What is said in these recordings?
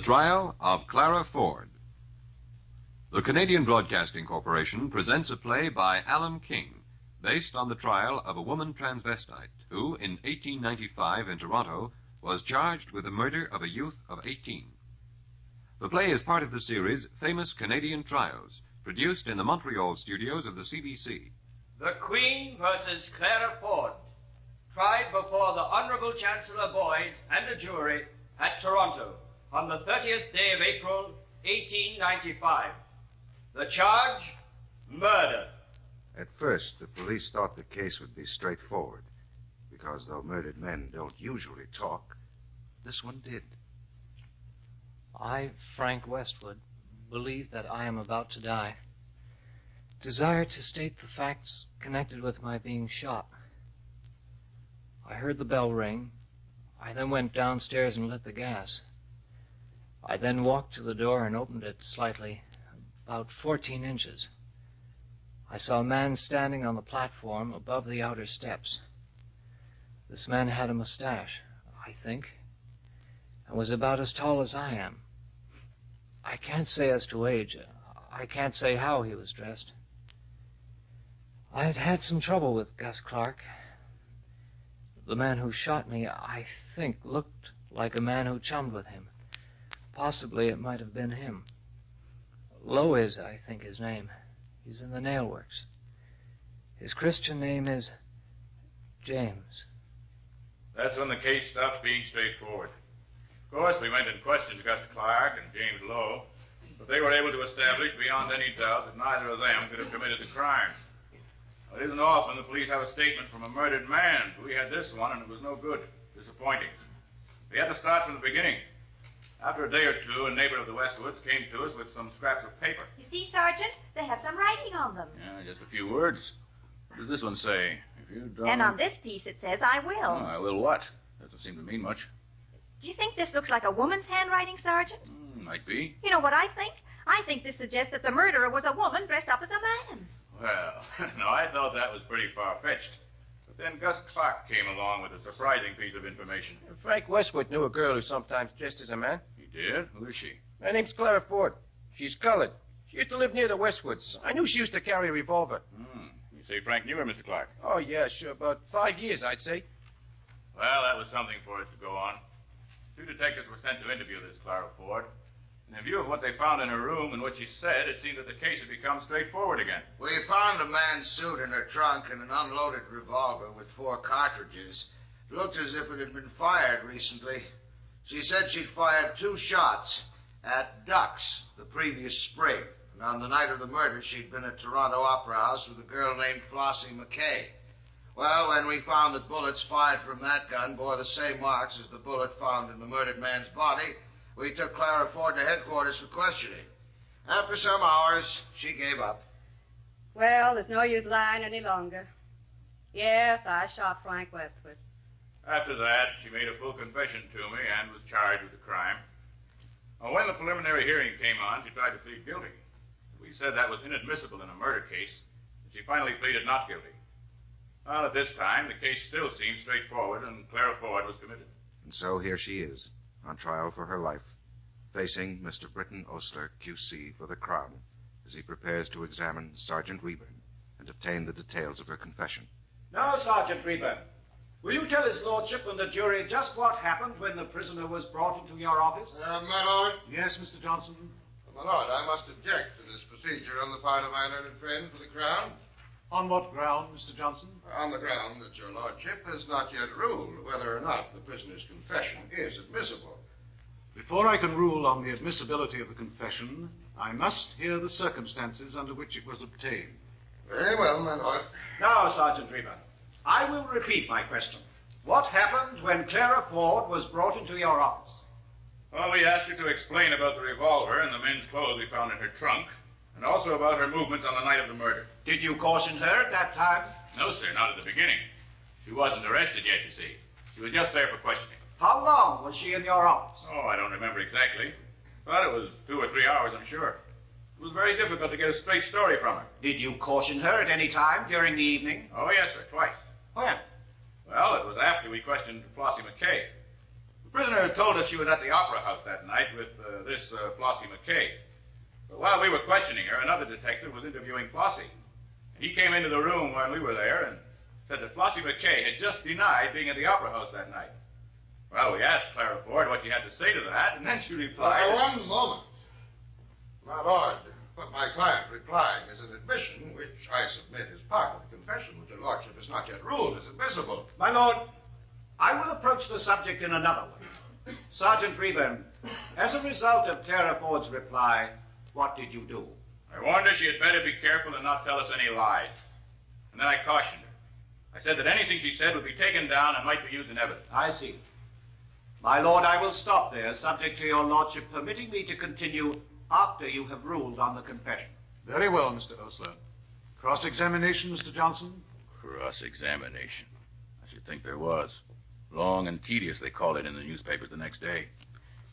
trial of Clara Ford. The Canadian Broadcasting Corporation presents a play by Alan King, based on the trial of a woman transvestite who, in 1895 in Toronto, was charged with the murder of a youth of 18. The play is part of the series Famous Canadian Trials, produced in the Montreal studios of the CBC. The Queen versus Clara Ford, tried before the Honourable Chancellor Boyd and a jury at Toronto on the 30th day of April, 1895. The charge, murder. At first, the police thought the case would be straightforward, because though murdered men don't usually talk, this one did. I, Frank Westwood, believe that I am about to die. Desire to state the facts connected with my being shot. I heard the bell ring. I then went downstairs and lit the gas. I then walked to the door and opened it slightly, about 14 inches. I saw a man standing on the platform above the outer steps. This man had a mustache, I think, and was about as tall as I am. I can't say as to age. I can't say how he was dressed. I had had some trouble with Gus Clark. The man who shot me, I think, looked like a man who chummed with him. Possibly it might have been him. Lowe is, I think, his name. He's in the nail works. His Christian name is James. That's when the case stopped being straightforward. Of course, we went and questioned Gus Clark and James Lowe, but they were able to establish beyond any doubt that neither of them could have committed the crime. Well, it isn't often the police have a statement from a murdered man. We had this one, and it was no good. Disappointing. We had to start from the beginning. After a day or two, a neighbor of the Westwoods came to us with some scraps of paper. You see, Sergeant, they have some writing on them. Yeah, just a few words. What does this one say? If you don't... And on this piece it says, I will. Oh, I will what? Doesn't seem to mean much. Do you think this looks like a woman's handwriting, Sergeant? Might be. You know what I think? I think this suggests that the murderer was a woman dressed up as a man. Well, no, I thought that was pretty far-fetched. But then Gus Clark came along with a surprising piece of information. Frank Westwood knew a girl who sometimes dressed as a man. He did? Who is she? Her name's Clara Ford. She's colored. She used to live near the Westwoods. I knew she used to carry a revolver. You say Frank knew her, Mr. Clark? Oh, yeah, sure. About 5 years, I'd say. Well, that was something for us to go on. 2 detectives were sent to interview this Clara Ford. And in view of what they found in her room and what she said, it seemed that the case had become straightforward again. We found a man's suit in her trunk and an unloaded revolver with 4 cartridges. It looked as if it had been fired recently. She said she'd fired 2 shots at ducks the previous spring. And on the night of the murder, she'd been at Toronto Opera House with a girl named Flossie McKay. Well, when we found that bullets fired from that gun bore the same marks as the bullet found in the murdered man's body, we took Clara Ford to headquarters for questioning. After some hours, she gave up. Well, there's no use lying any longer. Yes, I shot Frank Westwood. After that, she made a full confession to me and was charged with the crime. Well, when the preliminary hearing came on, she tried to plead guilty. We said that was inadmissible in a murder case, and she finally pleaded not guilty. Well, at this time, the case still seemed straightforward, and Clara Ford was committed. And so here she is, on trial for her life, facing Mr. Britton Osler, Q.C., for the Crown, as he prepares to examine Sergeant Reburn and obtain the details of her confession. Now, Sergeant Reburn, will you tell his lordship and the jury just what happened when the prisoner was brought into your office? My lord? Yes, Mr. Johnson? My lord, I must object to this procedure on the part of my learned friend for the Crown. On what ground, Mr. Johnson? On the ground that your lordship has not yet ruled whether or not the prisoner's confession is admissible. Before I can rule on the admissibility of the confession, I must hear the circumstances under which it was obtained. Very well, my lord. Now, Sergeant Reburn, I will repeat my question. What happened when Clara Ford was brought into your office? Well, we asked her to explain about the revolver and the men's clothes we found in her trunk, and also about her movements on the night of the murder. Did you caution her at that time? No, sir, not at the beginning. She wasn't arrested yet, you see. She was just there for questioning. How long was she in your office? Oh, I don't remember exactly. But it was 2 or 3 hours, I'm sure. It was very difficult to get a straight story from her. Did you caution her at any time during the evening? Oh, yes, sir, twice. When? Well, it was after we questioned Flossie McKay. prisoner told us she was at the Opera House that night with this Flossie McKay. But while we were questioning her, another detective was interviewing Flossie. And he came into the room when we were there and said that Flossie McKay had just denied being at the Opera House that night. Well, we asked Clara Ford what she had to say to that, and then she replied... One moment. My lord, what my client replied is an admission, which I submit is part of the confession, which your lordship has not yet ruled as admissible. My lord, I will approach the subject in another way. Sergeant Reben, as a result of Clara Ford's reply, what did you do? I warned her she had better be careful and not tell us any lies. And then I cautioned her. I said that anything she said would be taken down and might be used in evidence. I see. My lord, I will stop there, subject to your lordship permitting me to continue after you have ruled on the confession. Very well, Mr. Osler. Cross-examination, Mr. Johnson? Cross-examination. I should think there was. Long and tedious, they called it in the newspapers the next day.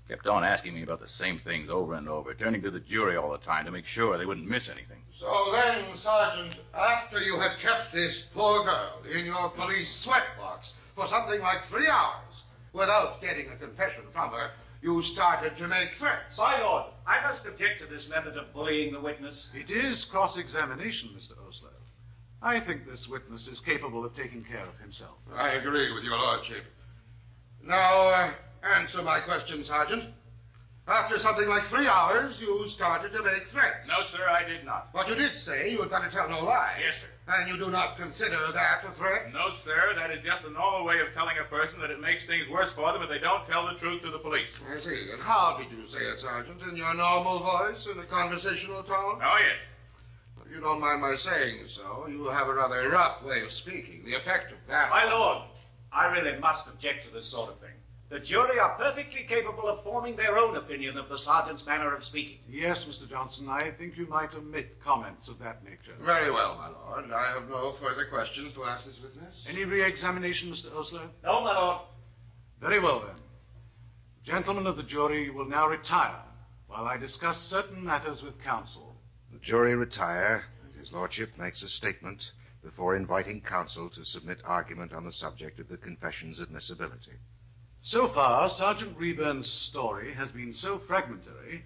Kept on asking me about the same things over and over, turning to the jury all the time to make sure they wouldn't miss anything. So then, Sergeant, after you had kept this poor girl in your police sweatbox for something like 3 hours without getting a confession from her, you started to make threats. My lord, I must object to this method of bullying the witness. It is cross-examination, Mr. Osler. I think this witness is capable of taking care of himself. I agree with your lordship. Now, answer my question, Sergeant. After something like 3 hours, you started to make threats. No, sir, I did not. But you did say you had better tell no lies. Yes, sir. And you do not consider that a threat? No, sir, that is just a normal way of telling a person that it makes things worse for them if they don't tell the truth to the police. I see. And how did you say it, Sergeant? In your normal voice, in a conversational tone? Oh, yes. If you don't mind my saying so, you have a rather rough way of speaking. The effect of that... My lord, I really must object to this sort of thing. The jury are perfectly capable of forming their own opinion of the sergeant's manner of speaking. Yes, Mr. Johnson, I think you might omit comments of that nature. Very well, my lord. I have no further questions to ask this witness. Any re-examination, Mr. Osler? No, my lord. Very well, then. Gentlemen of the jury will now retire while I discuss certain matters with counsel. The jury retire, and his lordship makes a statement before inviting counsel to submit argument on the subject of the confession's admissibility. So far, Sergeant Reburn's story has been so fragmentary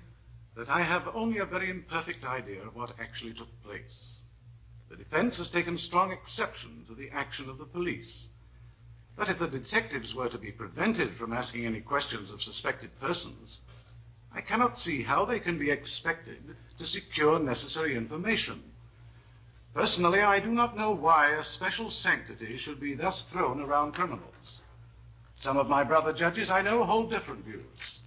that I have only a very imperfect idea of what actually took place. The defense has taken strong exception to the action of the police. But if the detectives were to be prevented from asking any questions of suspected persons, I cannot see how they can be expected to secure necessary information. Personally, I do not know why a special sanctity should be thus thrown around criminals. Some of my brother judges, I know, hold different views.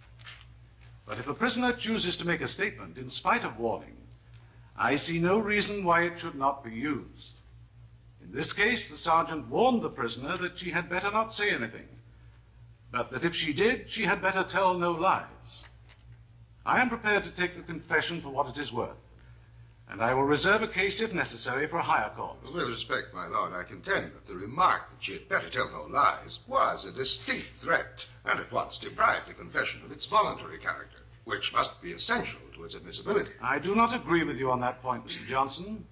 But if a prisoner chooses to make a statement in spite of warning, I see no reason why it should not be used. In this case, the sergeant warned the prisoner that she had better not say anything, but that if she did, she had better tell no lies. I am prepared to take the confession for what it is worth, and I will reserve a case, if necessary, for a higher court. With respect, my lord, I contend that the remark that she had better tell no lies was a distinct threat, and at once deprived the confession of its voluntary character, which must be essential to its admissibility. I do not agree with you on that point, Mr. Johnson.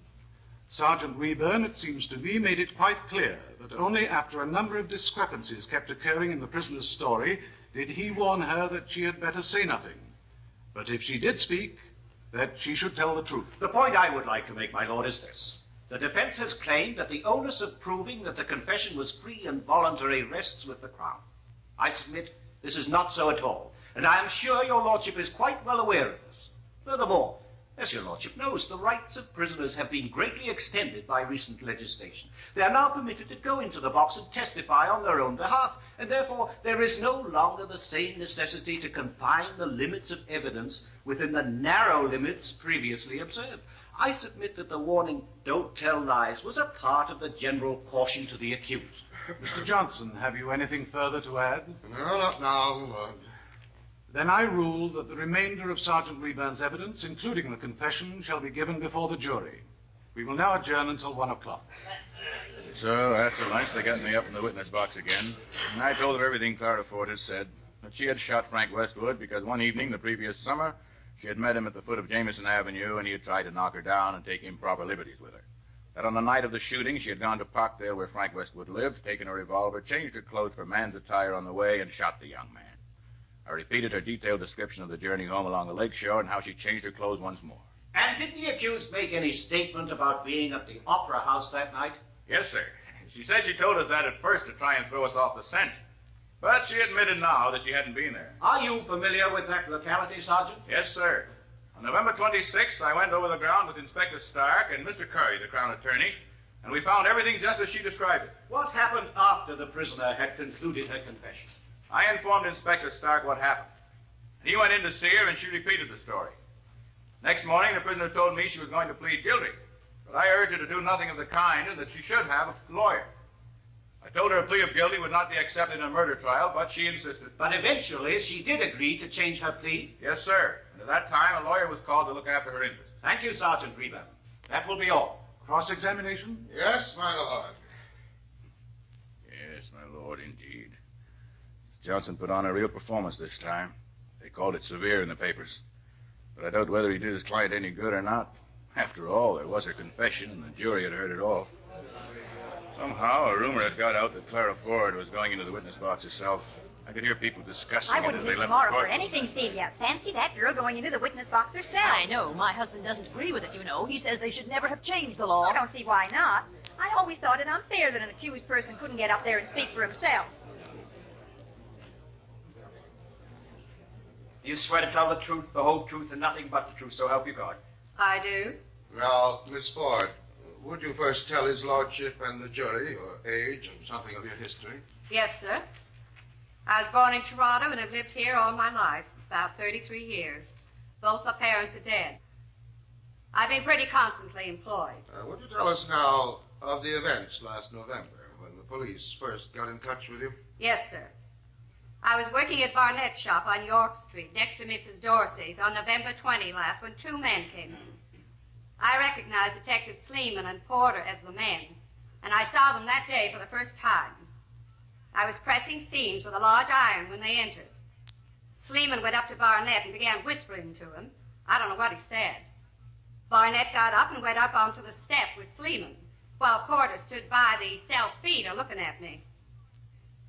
Sergeant Reburn, it seems to me, made it quite clear that only after a number of discrepancies kept occurring in the prisoner's story did he warn her that she had better say nothing. But if she did speak, that she should tell the truth. The point I would like to make, my lord, is this. The defense has claimed that the onus of proving that the confession was free and voluntary rests with the Crown. I submit this is not so at all, and I am sure your lordship is quite well aware of this. Furthermore, as your lordship knows, the rights of prisoners have been greatly extended by recent legislation. They are now permitted to go into the box and testify on their own behalf, and therefore there is no longer the same necessity to confine the limits of evidence within the narrow limits previously observed. I submit that the warning, "Don't tell lies," was a part of the general caution to the accused. Mr. Johnson, have you anything further to add? No, not now, Lord. Then I rule that the remainder of Sergeant Reburn's evidence, including the confession, shall be given before the jury. We will now adjourn until 1 o'clock. So, after lunch, they got me up in the witness box again, and I told her everything Clara Ford had said, that she had shot Frank Westwood because one evening the previous summer, she had met him at the foot of Jameson Avenue, and he had tried to knock her down and take improper liberties with her. That on the night of the shooting, she had gone to Parkdale, where Frank Westwood lived, taken a revolver, changed her clothes for man's attire on the way, and shot the young man. I repeated her detailed description of the journey home along the lake shore and how she changed her clothes once more. And did the accused make any statement about being at the Opera House that night? Yes, sir. She said she told us that at first to try and throw us off the scent. But she admitted now that she hadn't been there. Are you familiar with that locality, Sergeant? Yes, sir. On November 26th, I went over the ground with Inspector Stark and Mr. Curry, the Crown Attorney, and we found everything just as she described it. What happened after the prisoner had concluded her confession? I informed Inspector Stark what happened. He went in to see her, and she repeated the story. Next morning, the prisoner told me she was going to plead guilty, but I urged her to do nothing of the kind and that she should have a lawyer. I told her a plea of guilty would not be accepted in a murder trial, but she insisted. But eventually, she did agree to change her plea? Yes, sir. And at that time, a lawyer was called to look after her interests. Thank you, Sergeant Reba. That will be all. Cross-examination? Yes, my lord. Yes, my lord, indeed. Johnson put on a real performance this time. They called it severe in the papers. But I doubt whether he did his client any good or not. After all, there was her confession, and the jury had heard it all. Somehow, a rumor had got out that Clara Ford was going into the witness box herself. I could hear people discussing I it as wouldn't they miss left tomorrow the for courtroom. anything, Celia. Fancy that girl going into the witness box herself. I know. My husband doesn't agree with it, you know. He says they should never have changed the law. I don't see why not. I always thought it unfair that an accused person couldn't get up there and speak for himself. You swear to tell the truth, the whole truth, and nothing but the truth, so help you God. I do. Now, Miss Ford, would you first tell his lordship and the jury your age and something of your history? Yes, sir. I was born in Toronto and have lived here all my life, about 33 years. Both my parents are dead. I've been pretty constantly employed. Would you tell us now of the events last November when the police first got in touch with you? Yes, sir. I was working at Barnett's shop on York Street, next to Mrs. Dorsey's, on November 20 last, when two men came in. I recognized Detective Sleeman and Porter as the men, and I saw them that day for the first time. I was pressing seams with a large iron when they entered. Sleeman went up to Barnett and began whispering to him. I don't know what he said. Barnett got up and went up onto the step with Sleeman, while Porter stood by the self-feeder looking at me.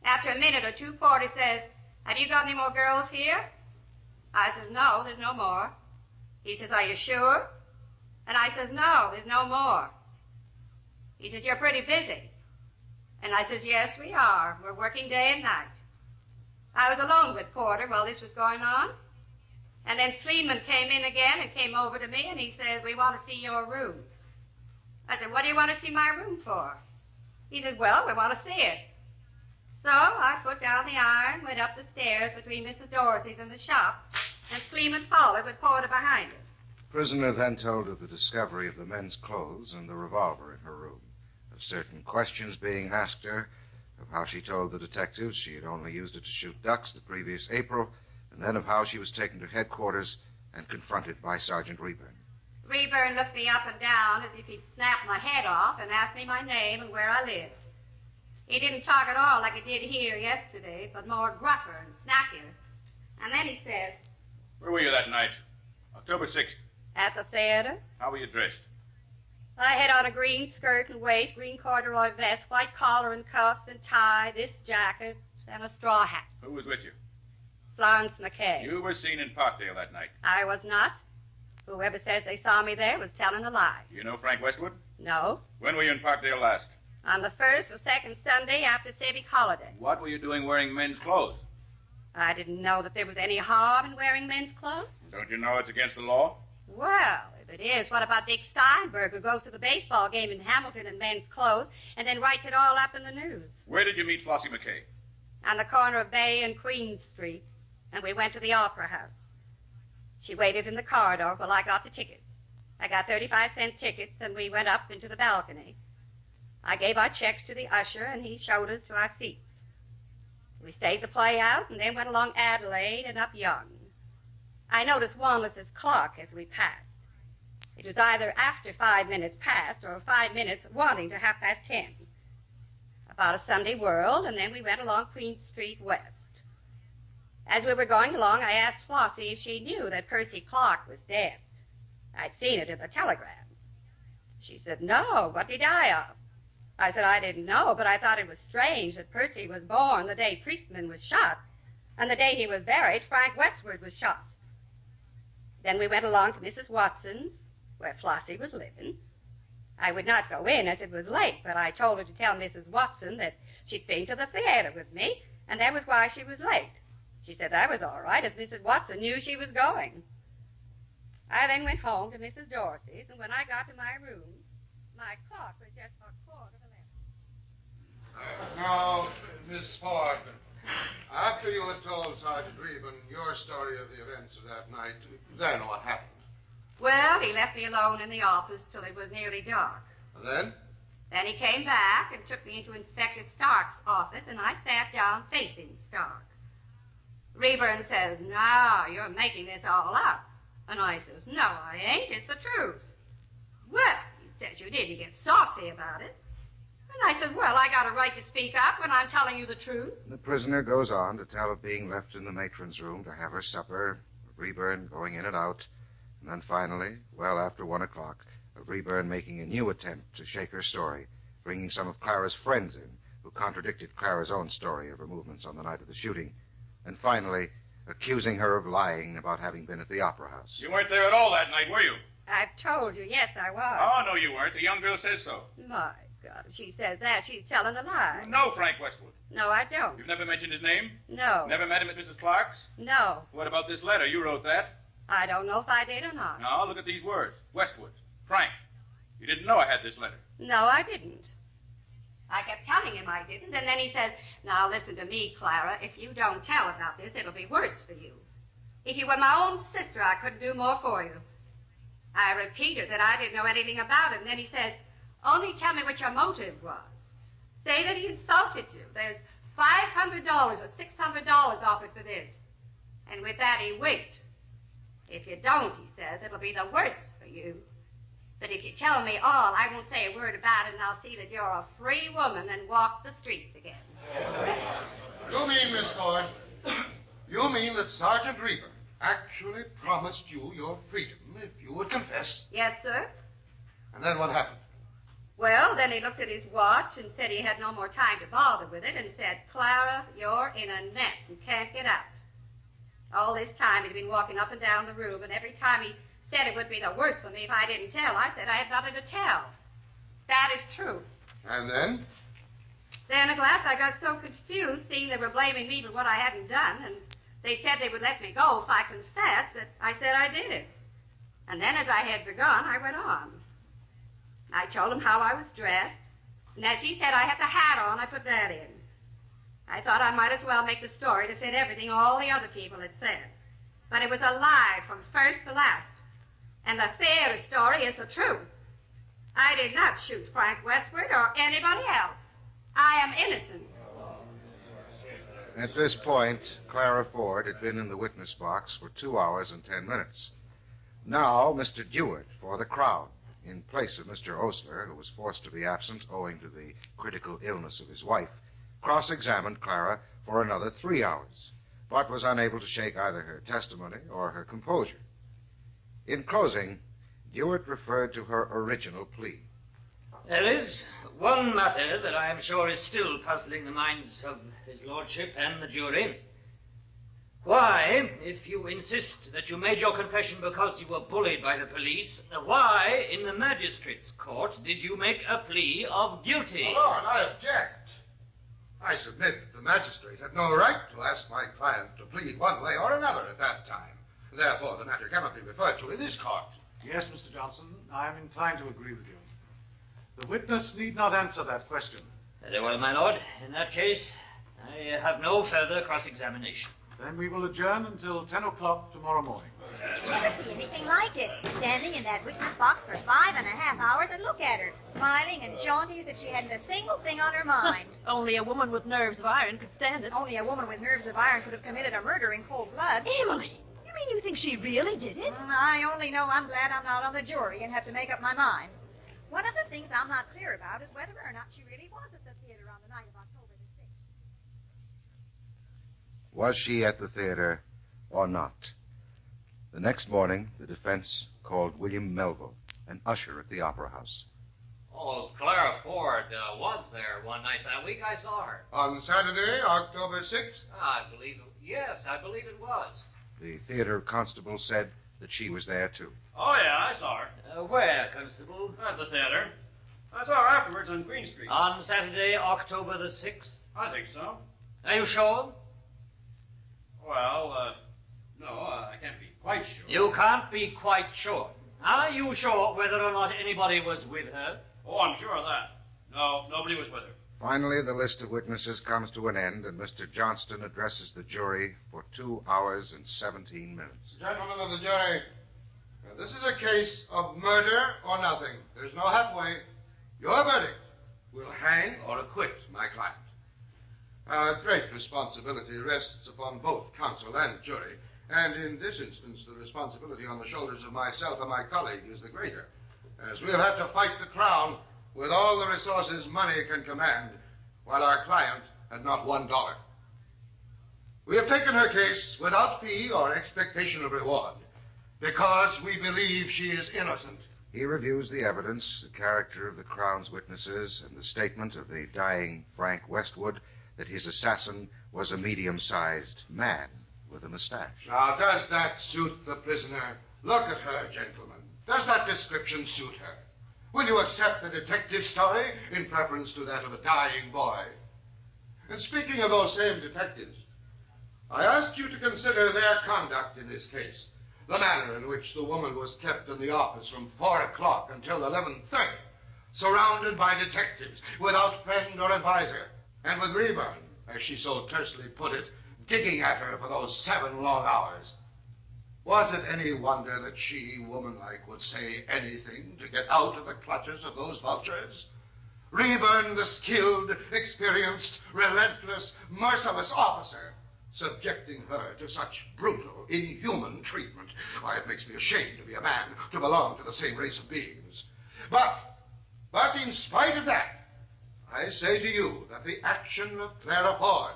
After a minute or two, Porter says, "Have you got any more girls here?" I says, "No, there's no more." He says, "Are you sure?" And I says, "No, there's no more." He says, "You're pretty busy." And I says, "Yes, we are. We're working day and night." I was alone with Porter while this was going on. And then Sleeman came in again and came over to me, and he says, "We want to see your room." I said, "What do you want to see my room for?" He said, "Well, we want to see it." So I put down the iron, went up the stairs between Mrs. Dorsey's and the shop, and Sleeman followed with Porter behind her. Prisoner then told of the discovery of the men's clothes and the revolver in her room, of certain questions being asked her, of how she told the detectives she had only used it to shoot ducks the previous April, and then of how she was taken to headquarters and confronted by Sergeant Rayburn. Rayburn looked me up and down as if he'd snapped my head off and asked me my name and where I lived. He didn't talk at all like he did here yesterday, but more gruffer and snappier. And then he says, Where were you that night? October 6th. "At the theater. How were you dressed? I had on a green skirt and waist, green corduroy vest, white collar and cuffs and tie, this jacket, and a straw hat." Who was with you? "Florence McKay." You were seen in Parkdale that night. "I was not. Whoever says they saw me there was telling a lie." Do you know Frank Westwood? "No. When were you in Parkdale last? On the first or second Sunday after civic holiday." What were you doing wearing men's clothes? "I didn't know that there was any harm in wearing men's clothes." Don't you know it's against the law? "Well, if it is, what about Dick Steinberg, who goes to the baseball game in Hamilton in men's clothes and then writes it all up in the news?" Where did you meet Flossie McKay? "On the corner of Bay and Queen Streets, and we went to the Opera House. She waited in the corridor while I got the tickets. I got 35-cent tickets, and we went up into the balcony. I gave our checks to the usher, and he showed us to our seats. We stayed the play out, and then went along Adelaide and up Young. I noticed Wanless's clock as we passed. It was either after 5 minutes past or 5 minutes wanting to 10:30. About a Sunday World, and then we went along Queen Street West. As we were going along, I asked Flossie if she knew that Percy Clark was dead. I'd seen it in the telegram. She said, "No, what did he die of?" I said I didn't know, but I thought it was strange that Percy was born the day Priestman was shot. On the day he was buried, Frank Westward was shot. Then we went along to Mrs. Watson's, where Flossie was living. I would not go in as it was late, but I told her to tell Mrs. Watson that she'd been to the theater with me, and that was why she was late. She said that was all right, as Mrs. Watson knew she was going. I then went home to Mrs. Dorsey's, and when I got to my room, my clock was just a quarter of 11. Now, Miss Ford, after you had told Sergeant Reuben your story of the events of that night, then what happened? Well, he left me alone in the office till it was nearly dark. And then? Then he came back and took me into Inspector Stark's office, and I sat down facing Stark. Rayburn says, "No, you're making this all up." And I says, "No, I ain't. It's the truth." "Well," he says, "you didn't get saucy about it." And I said, "Well, I got a right to speak up when I'm telling you the truth." The prisoner goes on to tell of being left in the matron's room to have her supper, of Rayburn going in and out, and then finally, well after 1 o'clock, of Rayburn making a new attempt to shake her story, bringing some of Clara's friends in, who contradicted Clara's own story of her movements on the night of the shooting, and finally accusing her of lying about having been at the Opera House. You weren't there at all that night, were you? I've told you, yes, I was. Oh, no, you weren't. The young girl says so. My God, if she says that, she's telling a lie. You know Frank Westwood. No, I don't. You've never mentioned his name? No. Never met him at Mrs. Clark's? No. What about this letter? You wrote that. I don't know if I did or not. Now, look at these words. Westwood. Frank. You didn't know I had this letter. No, I didn't. I kept telling him I didn't, and then he said, "Now, listen to me, Clara. If you don't tell about this, it'll be worse for you. If you were my own sister, I couldn't do more for you." I repeated that I didn't know anything about it, and then he said, "Only tell me what your motive was. Say that he insulted you. There's $500 or $600 offered for this." And with that, he winked. "If you don't," he says, "it'll be the worse for you. But if you tell me all, I won't say a word about it, and I'll see that you're a free woman and walk the streets again." You mean, Miss Ford, you mean that Sergeant Reuben actually promised you your freedom if you would confess? Yes, sir. And then what happened? Well, then he looked at his watch and said he had no more time to bother with it and said, "Clara, you're in a net and can't get out." All this time he'd been walking up and down the room, and every time he said it would be the worse for me if I didn't tell, I said I had nothing to tell. That is true. And then? Then at last I got so confused, seeing they were blaming me for what I hadn't done, and they said they would let me go if I confessed, that I said I did it. And then as I had begun, I went on. I told him how I was dressed, and as he said I had the hat on, I put that in. I thought I might as well make the story to fit everything all the other people had said. But it was a lie from first to last. And the theater story is the truth. I did not shoot Frank Westward or anybody else. I am innocent. At this point, Clara Ford had been in the witness box for 2 hours and 10 minutes. Now, Mr. Dewitt for the Crown, in place of Mr. Osler, who was forced to be absent owing to the critical illness of his wife, cross-examined Clara for another 3 hours, but was unable to shake either her testimony or her composure. In closing, Dewitt referred to her original plea. "There is one matter that I am sure is still puzzling the minds of his lordship and the jury. Why, if you insist that you made your confession because you were bullied by the police, why, in the magistrate's court, did you make a plea of guilty?" My Lord, I object. I submit that the magistrate had no right to ask my client to plead one way or another at that time. Therefore, the matter cannot be referred to in this court. Yes, Mr. Johnson, I am inclined to agree with you. The witness need not answer that question. Very well, my lord. In that case, I have no further cross-examination. Then we will adjourn until 10 o'clock tomorrow morning. Did you ever see anything like it? Standing in that witness box for 5.5 hours, and look at her, smiling and jaunty as if she hadn't a single thing on her mind. Only a woman with nerves of iron could stand it. Only a woman with nerves of iron could have committed a murder in cold blood. Emily, you mean you think she really did it? I only know I'm glad I'm not on the jury and have to make up my mind. One of the things I'm not clear about is whether or not she really was at the theater on the night of October the 6th. Was she at the theater or not? The next morning, the defense called William Melville, an usher at the Opera House. Oh, Clara Ford was there one night that week. I saw her. On Saturday, October 6th? I believe Yes, I believe it was. The theater constable said that she was there, too. Oh, yeah, I saw her. Where, Constable? At the theater. I saw her afterwards on Queen Street. On Saturday, October the 6th? I think so. Are you sure? Well, no, I can't be quite sure. You can't be quite sure. Are you sure whether or not anybody was with her? Oh, I'm sure of that. No, nobody was with her. Finally, the list of witnesses comes to an end, and Mr. Johnston addresses the jury for 2 hours and 17 minutes. Gentlemen of the jury, this is a case of murder or nothing. There's no halfway. Your verdict will hang or acquit my client. A great responsibility rests upon both counsel and jury, and in this instance, the responsibility on the shoulders of myself and my colleague is the greater, as we have had to fight the Crown with all the resources money can command, while our client had not $1. We have taken her case without fee or expectation of reward, because we believe she is innocent. He reviews the evidence, the character of the Crown's witnesses, and the statement of the dying Frank Westwood that his assassin was a medium-sized man with a mustache. Now, does that suit the prisoner? Look at her, gentlemen. Does that description suit her? Will you accept the detective's story in preference to that of a dying boy? And speaking of those same detectives, I ask you to consider their conduct in this case. The manner in which the woman was kept in the office from 4 o'clock until 11:30, surrounded by detectives, without friend or advisor, and with Reburn, as she so tersely put it, digging at her for those 7 long hours. Was it any wonder that she, woman-like, would say anything to get out of the clutches of those vultures? Reburn, the skilled, experienced, relentless, merciless officer, subjecting her to such brutal, inhuman treatment. Why, it makes me ashamed to be a man, to belong to the same race of beings. But in spite of that, I say to you that the action of Clara Ford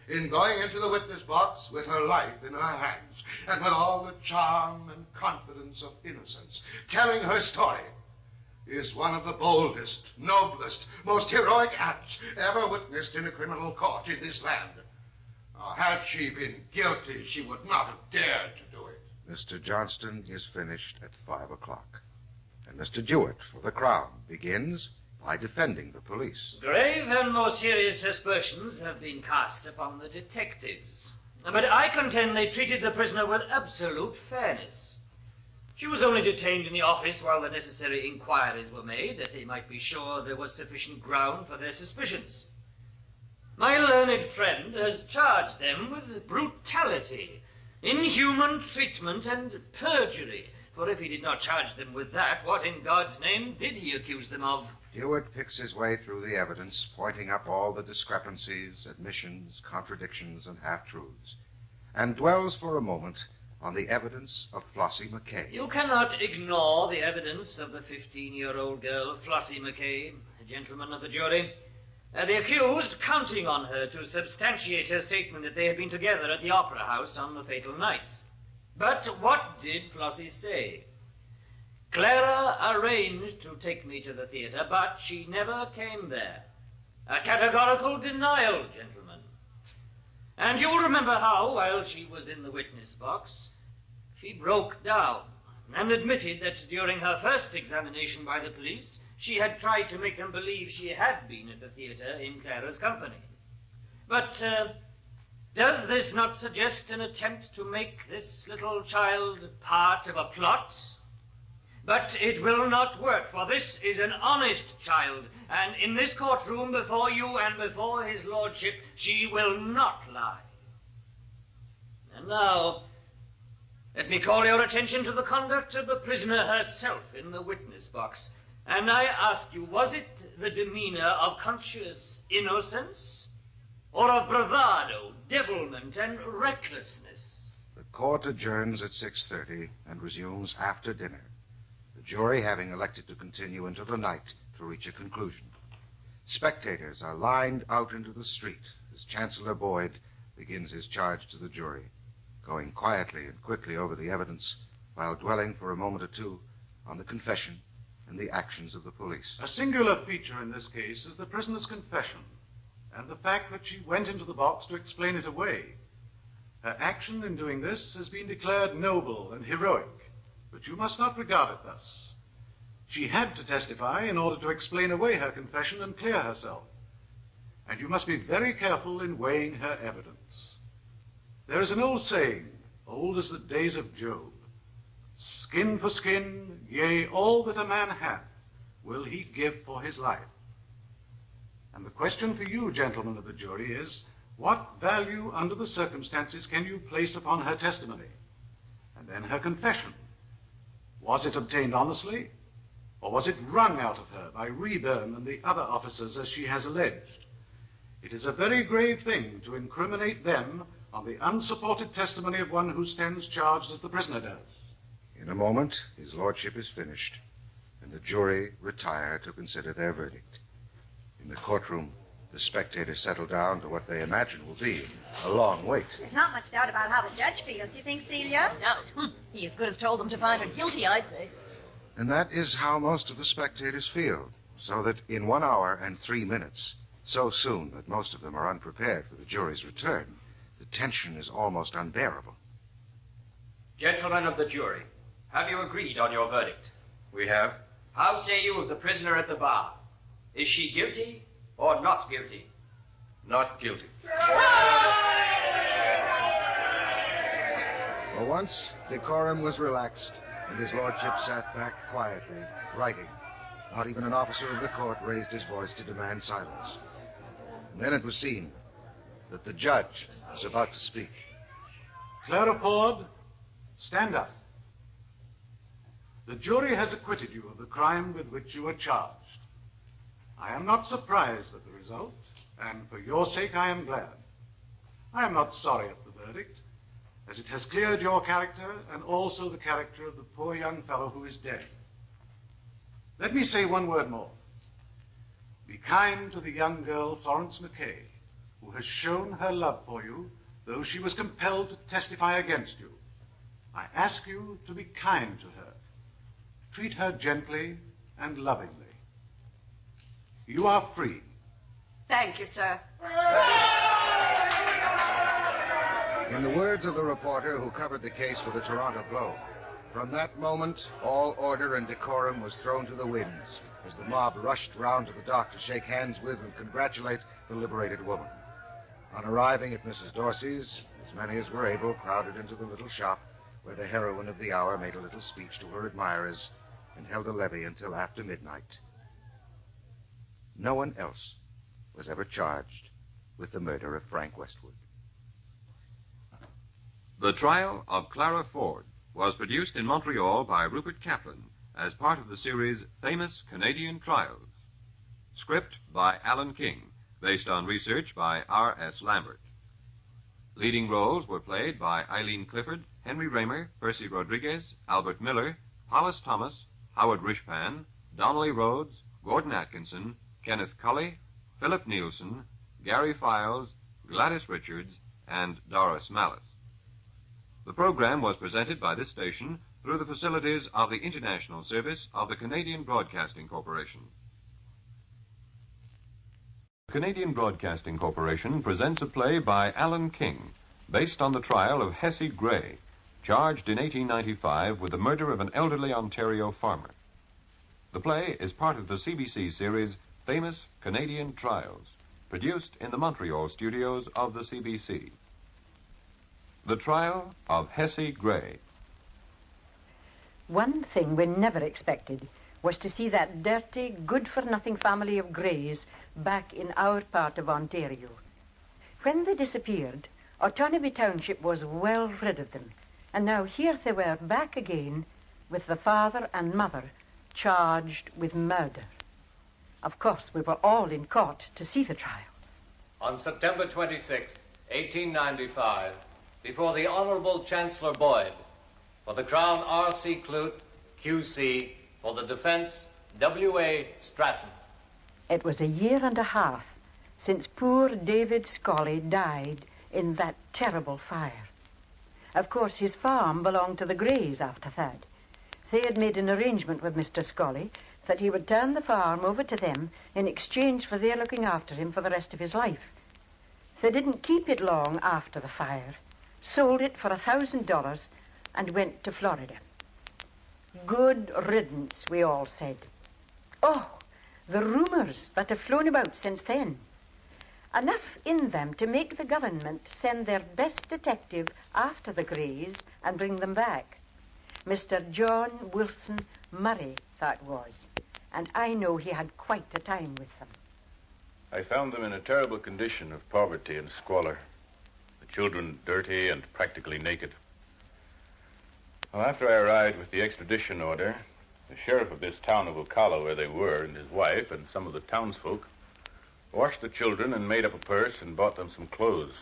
in going into the witness box with her life in her hands and with all the charm and confidence of innocence, telling her story, is one of the boldest, noblest, most heroic acts ever witnessed in a criminal court in this land. Had she been guilty, she would not have dared to do it. Mr. Johnston is finished at 5 o'clock, and Mr. Jewett, for the Crown, begins by defending the police. Grave and more serious aspersions have been cast upon the detectives, but I contend they treated the prisoner with absolute fairness. She was only detained in the office while the necessary inquiries were made, that they might be sure there was sufficient ground for their suspicions. My learned friend has charged them with brutality, inhuman treatment, and perjury. For if he did not charge them with that, what in God's name did he accuse them of? Jewett picks his way through the evidence, pointing up all the discrepancies, admissions, contradictions, and half-truths, and dwells for a moment on the evidence of Flossie McKay. You cannot ignore the evidence of the 15-year-old girl, Flossie McKay, gentlemen of the jury. The accused counting on her to substantiate her statement that they had been together at the Opera House on the fatal nights. But what did Flossie say? Clara arranged to take me to the theater, but she never came there. A categorical denial, gentlemen. And you'll remember how, while she was in the witness box, she broke down and admitted that during her first examination by the police, she had tried to make them believe she had been at the theater in Clara's company. But does this not suggest an attempt to make this little child part of a plot? But it will not work, for this is an honest child, and in this courtroom before you and before his lordship, she will not lie. And now, let me call your attention to the conduct of the prisoner herself in the witness box. And I ask you, was it the demeanor of conscious innocence, or of bravado, devilment, and recklessness? The court adjourns at 6:30 and resumes after dinner, the jury having elected to continue into the night to reach a conclusion. Spectators are lined out into the street as Chancellor Boyd begins his charge to the jury, going quietly and quickly over the evidence while dwelling for a moment or two on the confession and the actions of the police. A singular feature in this case is the prisoner's confession, and the fact that she went into the box to explain it away. Her action in doing this has been declared noble and heroic, but you must not regard it thus. She had to testify in order to explain away her confession and clear herself, and you must be very careful in weighing her evidence. There is an old saying, old as the days of Job, skin for skin, yea, all that a man hath, will he give for his life. And the question for you, gentlemen of the jury, is, what value under the circumstances can you place upon her testimony? And then her confession. Was it obtained honestly, or was it wrung out of her by Reburn and the other officers as she has alleged? It is a very grave thing to incriminate them on the unsupported testimony of one who stands charged as the prisoner does. In a moment, his lordship is finished, and the jury retire to consider their verdict. In the courtroom, the spectators settle down to what they imagine will be a long wait. There's not much doubt about how the judge feels, do you think, Celia? No doubt. He as good as told them to find her guilty, I'd say. And that is how most of the spectators feel, so that in 1 hour and 3 minutes, so soon that most of them are unprepared for the jury's return, the tension is almost unbearable. Gentlemen of the jury, have you agreed on your verdict? We have. How say you of the prisoner at the bar? Is she guilty or not guilty? Not guilty. For once, decorum was relaxed, and his lordship sat back quietly, writing. Not even an officer of the court raised his voice to demand silence. And then it was seen that the judge was about to speak. Clara Ford, stand up. The jury has acquitted you of the crime with which you were charged. I am not surprised at the result, and for your sake I am glad. I am not sorry at the verdict, as it has cleared your character and also the character of the poor young fellow who is dead. Let me say one word more. Be kind to the young girl, Florence McKay, who has shown her love for you, though she was compelled to testify against you. I ask you to be kind to her. Treat her gently and lovingly. You are free. Thank you, sir. In the words of the reporter who covered the case for the Toronto Globe, from that moment, all order and decorum was thrown to the winds as the mob rushed round to the dock to shake hands with and congratulate the liberated woman. On arriving at Mrs. Dorsey's, as many as were able crowded into the little shop where the heroine of the hour made a little speech to her admirers and held a levee until after midnight. No one else was ever charged with the murder of Frank Westwood. The trial of Clara Ford was produced in Montreal by Rupert Kaplan as part of the series Famous Canadian Trials. Script by Alan King, based on research by R.S. Lambert. Leading roles were played by Eileen Clifford, Henry Raymer, Percy Rodriguez, Albert Miller, Hollis Thomas, Howard Rishpan, Donnelly Rhodes, Gordon Atkinson, Kenneth Cully, Philip Nielsen, Gary Files, Gladys Richards, and Doris Mallis. The program was presented by this station through the facilities of the International Service of the Canadian Broadcasting Corporation. The Canadian Broadcasting Corporation presents a play by Alan King, based on the trial of Hessy Gray, charged in 1895 with the murder of an elderly Ontario farmer. The play is part of the CBC series Famous Canadian Trials, produced in the Montreal studios of the CBC. The Trial of Hessy Gray. One thing we never expected was to see that dirty, good-for-nothing family of Greys back in our part of Ontario. When they disappeared, Otonabee Township was well rid of them, and now here they were back again with the father and mother charged with murder. Of course, we were all in court to see the trial. On September 26, 1895, before the Honorable Chancellor Boyd, for the Crown R.C. Clute, Q.C., for the defense W.A. Stratton. It was a year and a half since poor David Scully died in that terrible fire. Of course, his farm belonged to the Greys after that. They had made an arrangement with Mr. Scully that he would turn the farm over to them in exchange for their looking after him for the rest of his life. They didn't keep it long after the fire, sold it for $1,000, and went to Florida. Good riddance, we all said. Oh, the rumors that have flown about since then. Enough in them to make the government send their best detective after the Grays and bring them back. Mr. John Wilson Murray, that was. And I know he had quite a time with them. I found them in a terrible condition of poverty and squalor. The children dirty and practically naked. Well, after I arrived with the extradition order, the sheriff of this town of Ocala, where they were, and his wife and some of the townsfolk, washed the children and made up a purse and bought them some clothes.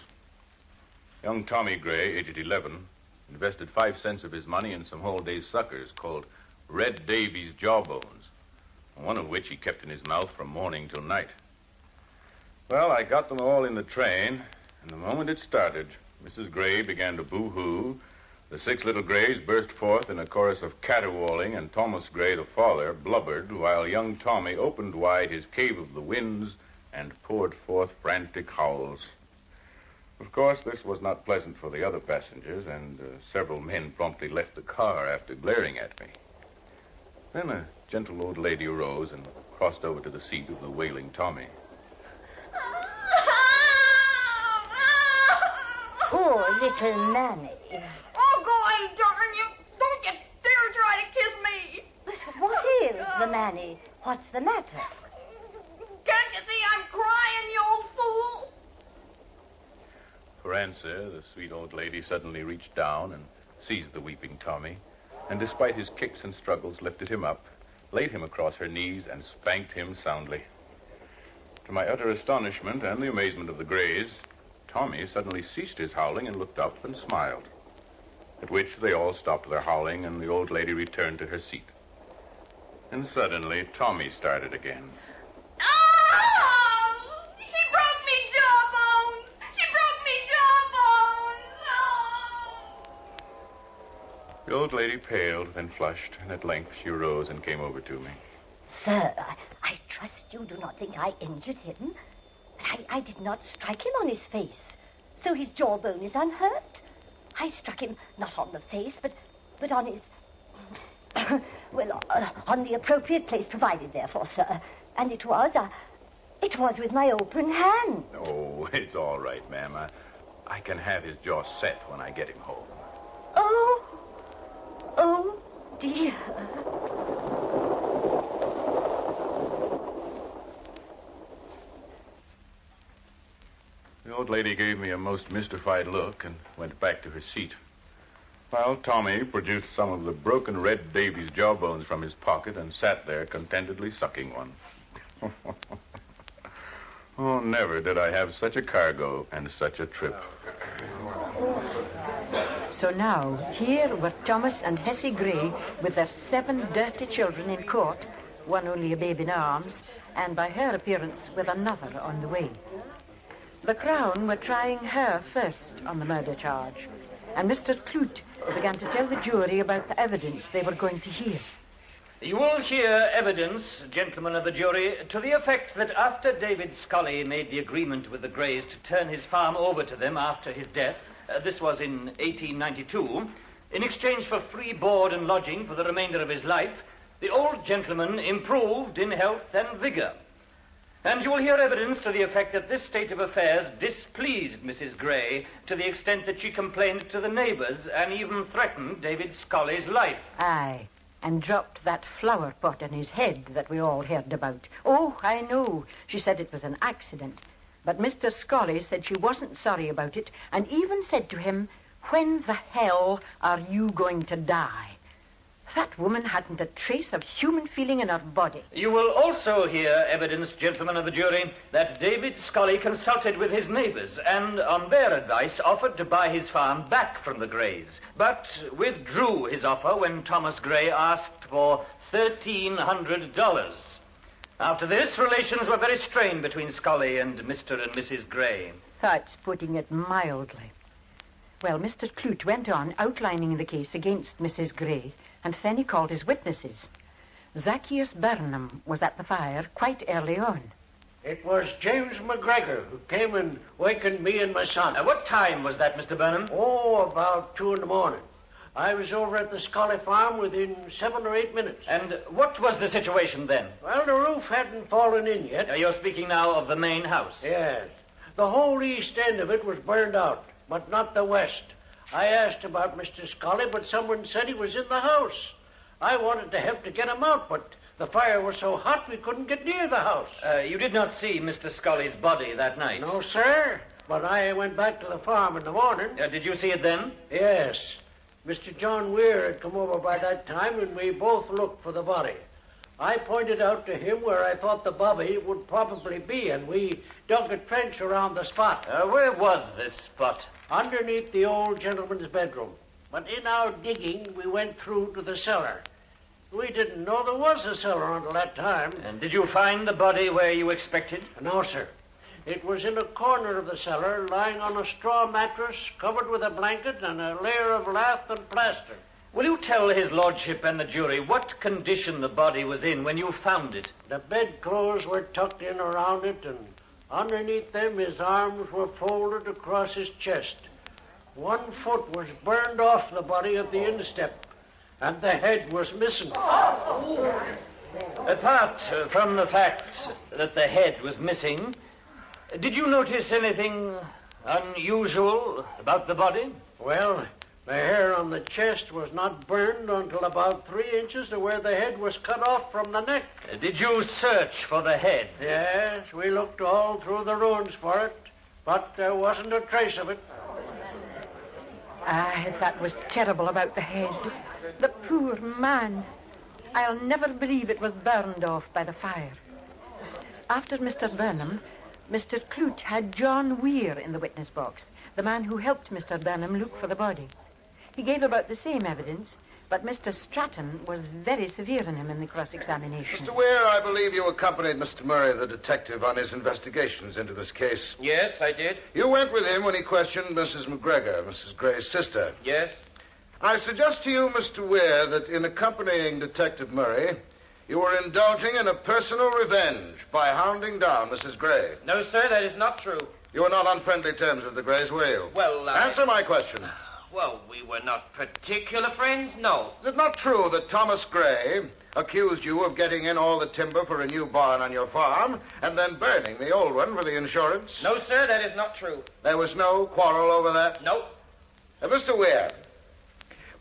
Young Tommy Gray, aged 11, invested 5 cents of his money in some whole-day suckers called Red Davy's Jawbones, one of which he kept in his mouth from morning till night. Well, I got them all in the train, and the moment it started, Mrs. Gray began to boo-hoo. The 6 little Grays burst forth in a chorus of caterwauling, and Thomas Gray, the father, blubbered, while young Tommy opened wide his cave of the winds and poured forth frantic howls. Of course, this was not pleasant for the other passengers, and several men promptly left the car after glaring at me. Then a gentle old lady arose and crossed over to the seat of the wailing Tommy. Poor little Manny. Oh, go away, darn you. Don't you dare try to kiss me. What is the Manny? What's the matter? Can't you see I'm crying, you old fool? For answer, the sweet old lady suddenly reached down and seized the weeping Tommy, and despite his kicks and struggles, lifted him up, laid him across her knees, and spanked him soundly. To my utter astonishment and the amazement of the Grays, Tommy suddenly ceased his howling and looked up and smiled, at which they all stopped their howling and the old lady returned to her seat. And suddenly, Tommy started again. Oh! She broke me jawbones! She broke me jawbones! Oh! The old lady paled, then flushed, and at length she arose and came over to me. Sir, I trust you do not think I injured him. I did not strike him on his face, so his jawbone is unhurt. I struck him not on the face, but on his... on the appropriate place provided therefor, sir. And it was with my open hand. Oh, it's all right, ma'am. I can have his jaw set when I get him home. Oh, dear. The old lady gave me a most mystified look and went back to her seat, while Tommy produced some of the broken Red Davy's jawbones from his pocket and sat there contentedly sucking one. Oh, never did I have such a cargo and such a trip. So now, here were Thomas and Hessy Gray with their 7 dirty children in court, one only a babe in arms, and by her appearance with another on the way. The Crown were trying her first on the murder charge, and Mr. Clute began to tell the jury about the evidence they were going to hear. You will hear evidence, gentlemen of the jury, to the effect that after David Scully made the agreement with the Grays to turn his farm over to them after his death, this was in 1892, in exchange for free board and lodging for the remainder of his life, the old gentleman improved in health and vigor. And you will hear evidence to the effect that this state of affairs displeased Mrs. Gray to the extent that she complained to the neighbors and even threatened David Scully's life. Aye, and dropped that flower pot on his head that we all heard about. Oh, I know. She said it was an accident. But Mr. Scully said she wasn't sorry about it, and even said to him, "When the hell are you going to die?" That woman hadn't a trace of human feeling in her body. You will also hear evidence, gentlemen of the jury, that David Scully consulted with his neighbors and, on their advice, offered to buy his farm back from the Grays, but withdrew his offer when Thomas Gray asked for $1,300. After this, relations were very strained between Scully and Mr. and Mrs. Gray. That's putting it mildly. Well, Mr. Clute went on outlining the case against Mrs. Gray, and then he called his witnesses. Zacchaeus Burnham was at the fire quite early on. It was James McGregor who came and wakened me and my son. What time was that, Mr. Burnham? Oh, about 2 in the morning. I was over at the Scully farm within 7 or 8 minutes. And what was the situation then? Well, the roof hadn't fallen in yet. You're speaking now of the main house? Yes. The whole east end of it was burned out, but not the west. I asked about Mr. Scully, but someone said he was in the house. I wanted to help to get him out, but the fire was so hot we couldn't get near the house. You did not see Mr. Scully's body that night? No, sir. But I went back to the farm in the morning. Did you see it then? Yes. Mr. John Weir had come over by that time, and we both looked for the body. I pointed out to him where I thought the body would probably be, and we dug a trench around the spot. Where was this spot? Underneath the old gentleman's bedroom. But in our digging, we went through to the cellar. We didn't know there was a cellar until that time. And did you find the body where you expected? No, sir. It was in a corner of the cellar, lying on a straw mattress, covered with a blanket and a layer of lath and plaster. Will you tell his lordship and the jury what condition the body was in when you found it? The bedclothes were tucked in around it, and underneath them his arms were folded across his chest. 1 foot was burned off the body at the instep, and the head was missing. Apart from the fact that the head was missing, did you notice anything unusual about the body? Well, the hair on the chest was not burned until about 3 inches to where the head was cut off from the neck. Did you search for the head? Yes, we looked all through the ruins for it, but there wasn't a trace of it. That was terrible about the head. The poor man. I'll never believe it was burned off by the fire. After Mr. Burnham, Mr. Clute had John Weir in the witness box, the man who helped Mr. Burnham look for the body. He gave about the same evidence, but Mr. Stratton was very severe on him in the cross-examination. Mr. Weir, I believe you accompanied Mr. Murray, the detective, on his investigations into this case. Yes, I did. You went with him when he questioned Mrs. McGregor, Mrs. Gray's sister. Yes. I suggest to you, Mr. Weir, that in accompanying Detective Murray, you were indulging in a personal revenge by hounding down Mrs. Gray. No, sir, that is not true. You were not on friendly terms with the Grays, were you? Well, Answer my question. Well, we were not particular friends, no. Is it not true that Thomas Gray accused you of getting in all the timber for a new barn on your farm and then burning the old one for the insurance? No, sir, that is not true. There was no quarrel over that? No. Mr. Weir,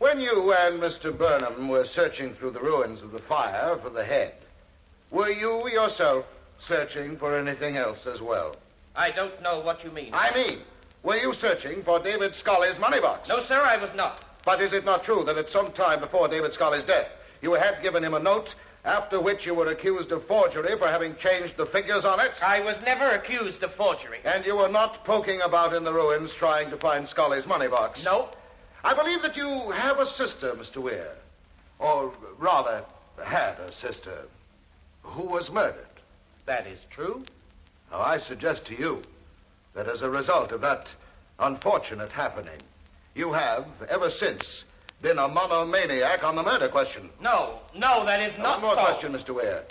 when you and Mr. Burnham were searching through the ruins of the fire for the head, were you yourself searching for anything else as well? I don't know what you mean. I mean, were you searching for David Scully's money box? No, sir, I was not. But is it not true that at some time before David Scully's death, you had given him a note, after which you were accused of forgery for having changed the figures on it? I was never accused of forgery. And you were not poking about in the ruins trying to find Scully's money box? No. I believe that you have a sister, Mr. Weir. Or rather, had a sister who was murdered. That is true. Now, I suggest to you that as a result of that unfortunate happening, you have, ever since, been a monomaniac on the murder question. No, that is not so. One more so. question, Mr. Weir.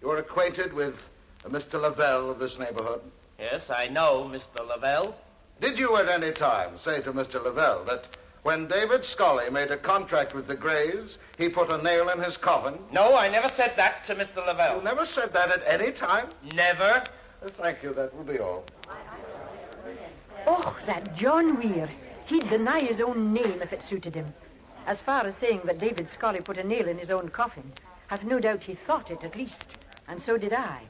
You are acquainted with Mr. Lavelle of this neighborhood? Yes, I know Mr. Lavelle. Did you at any time say to Mr. Lavelle that when David Scully made a contract with the Grays, he put a nail in his coffin? No, I never said that to Mr. Lavelle. You never said that at any time? Never. Thank you. That will be all. Oh, that John Weir. He'd deny his own name if it suited him. As far as saying that David Scully put a nail in his own coffin, I've no doubt he thought it at least. And so did I.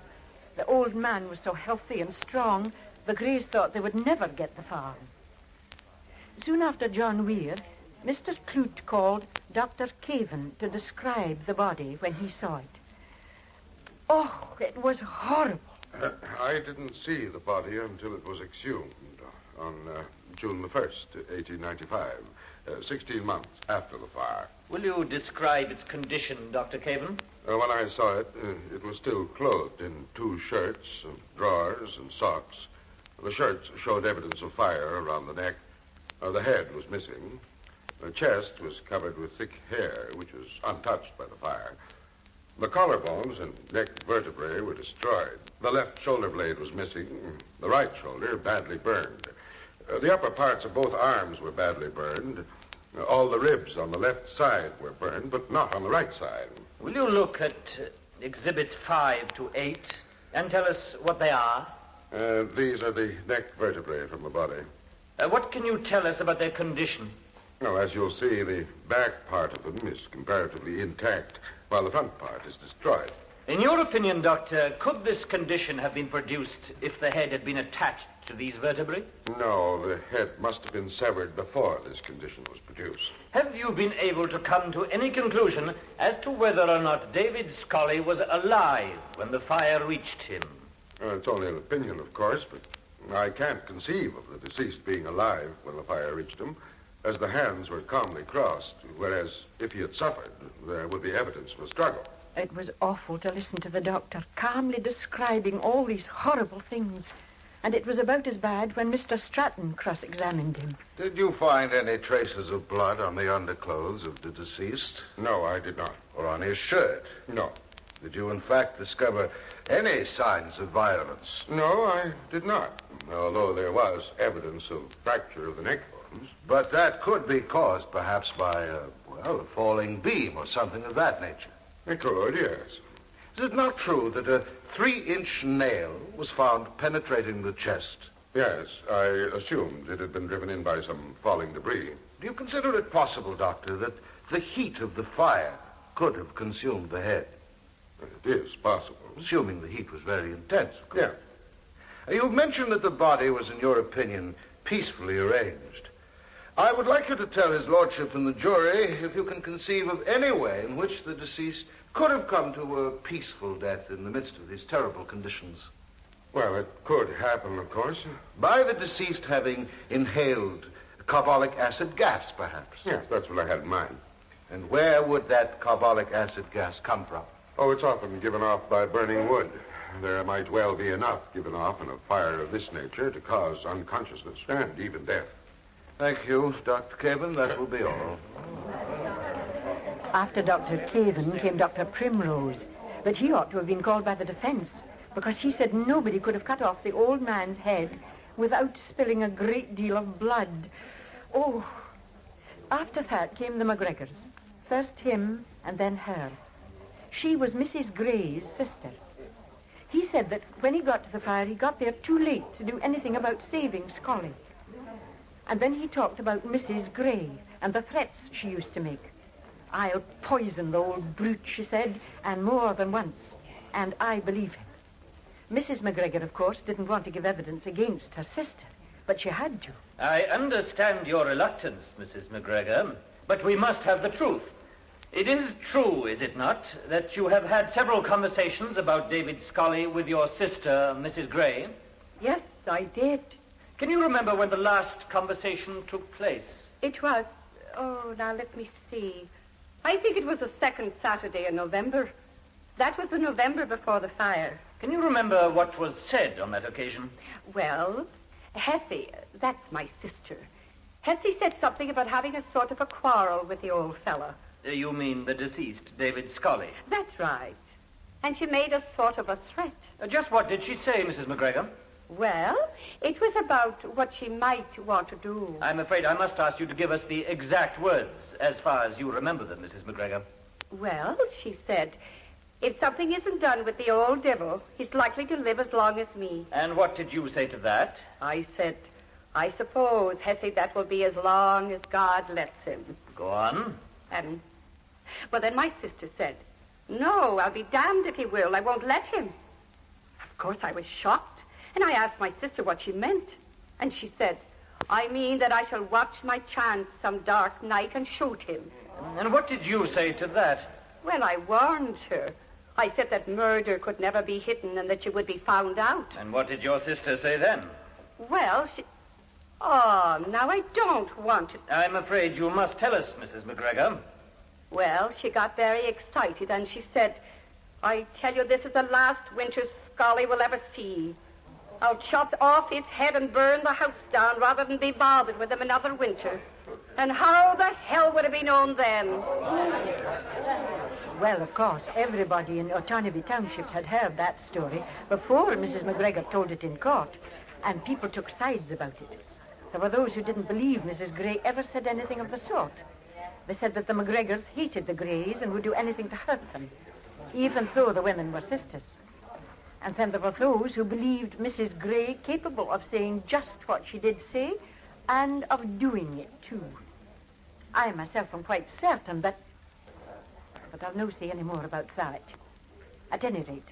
The old man was so healthy and strong, the Grays thought they would never get the farm. Soon after John Weir, Mr. Clute called Dr. Caven to describe the body when he saw it. Oh, it was horrible. I didn't see the body until it was exhumed on June the 1st, 1895, 16 months after the fire. Will you describe its condition, Dr. Caven? When I saw it, it was still clothed in 2 shirts, drawers, and socks. The shirts showed evidence of fire around the neck. The head was missing. The chest was covered with thick hair, which was untouched by the fire. The collarbones and neck vertebrae were destroyed. The left shoulder blade was missing. The right shoulder badly burned. The upper parts of both arms were badly burned. All the ribs on the left side were burned, but not on the right side. Will you look at Exhibits 5 to 8 and tell us what they are? These are the neck vertebrae from the body. What can you tell us about their condition? Well, as you'll see, the back part of them is comparatively intact, while the front part is destroyed. In your opinion, Doctor, could this condition have been produced if the head had been attached to these vertebrae? No, the head must have been severed before this condition was produced. Have you been able to come to any conclusion as to whether or not David Scully was alive when the fire reached him? It's only an opinion, of course, but I can't conceive of the deceased being alive when the fire reached him, as the hands were calmly crossed, whereas if he had suffered, there would be evidence of a struggle. It was awful to listen to the doctor calmly describing all these horrible things. And it was about as bad when Mr. Stratton cross-examined him. Did you find any traces of blood on the underclothes of the deceased? No, I did not. Or on his shirt? No. Did you, in fact, discover any signs of violence? No, I did not, although there was evidence of fracture of the neck bones. But that could be caused, perhaps, by, a falling beam or something of that nature. It could, yes. Is it not true that a 3-inch nail was found penetrating the chest? Yes, I assumed it had been driven in by some falling debris. Do you consider it possible, Doctor, that the heat of the fire could have consumed the head? It is possible. Assuming the heat was very intense, of course. Yeah. You've mentioned that the body was, in your opinion, peacefully arranged. I would like you to tell his lordship and the jury if you can conceive of any way in which the deceased could have come to a peaceful death in the midst of these terrible conditions. Well, it could happen, of course. By the deceased having inhaled carbolic acid gas, perhaps. Yes, that's what I had in mind. And where would that carbolic acid gas come from? Oh, it's often given off by burning wood. There might well be enough given off in a fire of this nature to cause unconsciousness and even death. Thank you, Dr. Caven. That will be all. After Dr. Caven came Dr. Primrose, but he ought to have been called by the defense because he said nobody could have cut off the old man's head without spilling a great deal of blood. Oh, after that came the McGregors. First him and then her. She was Mrs. Gray's sister. He said that when he got to the fire, he got there too late to do anything about saving Scully. And then he talked about Mrs. Gray and the threats she used to make. I'll poison the old brute, she said, and more than once. And I believe him. Mrs. McGregor, of course, didn't want to give evidence against her sister, but she had to. I understand your reluctance, Mrs. McGregor, but we must have the truth. It is true, is it not, that you have had several conversations about David Scully with your sister, Mrs. Gray? Yes, I did. Can you remember when the last conversation took place? It was, now let me see. I think it was the second Saturday in November. That was the November before the fire. Can you remember what was said on that occasion? Well, Hessy, that's my sister. Hessy said something about having a sort of a quarrel with the old fella. You mean the deceased, David Scully? That's right. And she made a sort of a threat. Just what did she say, Mrs. McGregor? Well, it was about what she might want to do. I'm afraid I must ask you to give us the exact words, as far as you remember them, Mrs. McGregor. Well, she said, if something isn't done with the old devil, he's likely to live as long as me. And what did you say to that? I said, I suppose, Hessy, that will be as long as God lets him. Go on. Well, then my sister said, no, I'll be damned if he will. I won't let him. Of course, I was shocked, and I asked my sister what she meant. And she said, I mean that I shall watch my chance some dark night and shoot him. And what did you say to that? Well, I warned her. I said that murder could never be hidden and that she would be found out. And what did your sister say then? Well, she... Oh, now I don't want to... I'm afraid you must tell us, Mrs. McGregor. Well, she got very excited and she said, I tell you, this is the last winter Scully will ever see. I'll chop off his head and burn the house down rather than be bothered with him another winter. And how the hell would it be known then? Well, of course, everybody in Otonabee Township had heard that story before Mrs. McGregor told it in court, and people took sides about it. There were those who didn't believe Mrs. Gray ever said anything of the sort. They said that the McGregors hated the Grays and would do anything to hurt them, even though the women were sisters. And then there were those who believed Mrs. Gray capable of saying just what she did say and of doing it, too. I myself am quite certain that... But I'll no say any more about that. At any rate,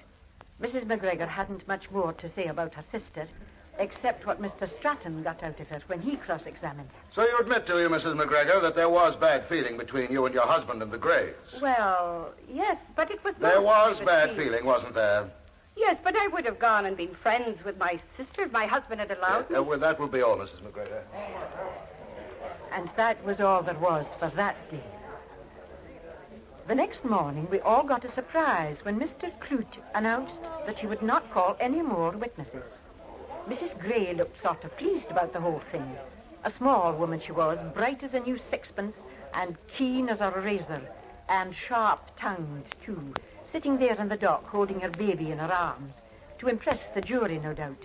Mrs. McGregor hadn't much more to say about her sister, except what Mr. Stratton got out of her when he cross-examined her. So you admit to you, Mrs. McGregor, that there was bad feeling between you and your husband and the Grays? Well, yes, but it was... There was bad feeling, wasn't there? Yes, but I would have gone and been friends with my sister if my husband had allowed me. Well, that will be all, Mrs. McGregor. And that was all there was for that day. The next morning, we all got a surprise when Mr. Clute announced that he would not call any more witnesses. Mrs. Gray looked sort of pleased about the whole thing. A small woman she was, bright as a new sixpence, and keen as a razor, and sharp-tongued, too, sitting there in the dock holding her baby in her arms, to impress the jury, no doubt.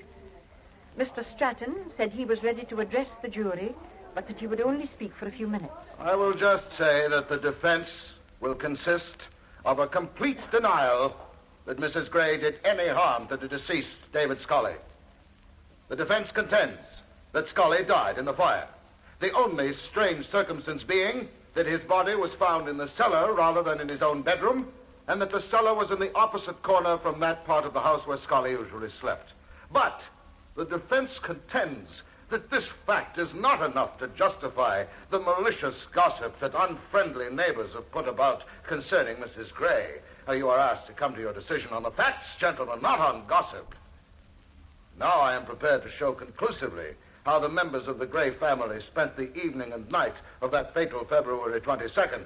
Mr. Stratton said he was ready to address the jury, but that he would only speak for a few minutes. I will just say that the defense will consist of a complete denial that Mrs. Gray did any harm to the deceased, David Scully. The defense contends that Scully died in the fire, the only strange circumstance being that his body was found in the cellar rather than in his own bedroom, and that the cellar was in the opposite corner from that part of the house where Scully usually slept. But the defense contends that this fact is not enough to justify the malicious gossip that unfriendly neighbors have put about concerning Mrs. Gray. You are asked to come to your decision on the facts, gentlemen, not on gossip. Now I am prepared to show conclusively how the members of the Gray family spent the evening and night of that fatal February 22nd.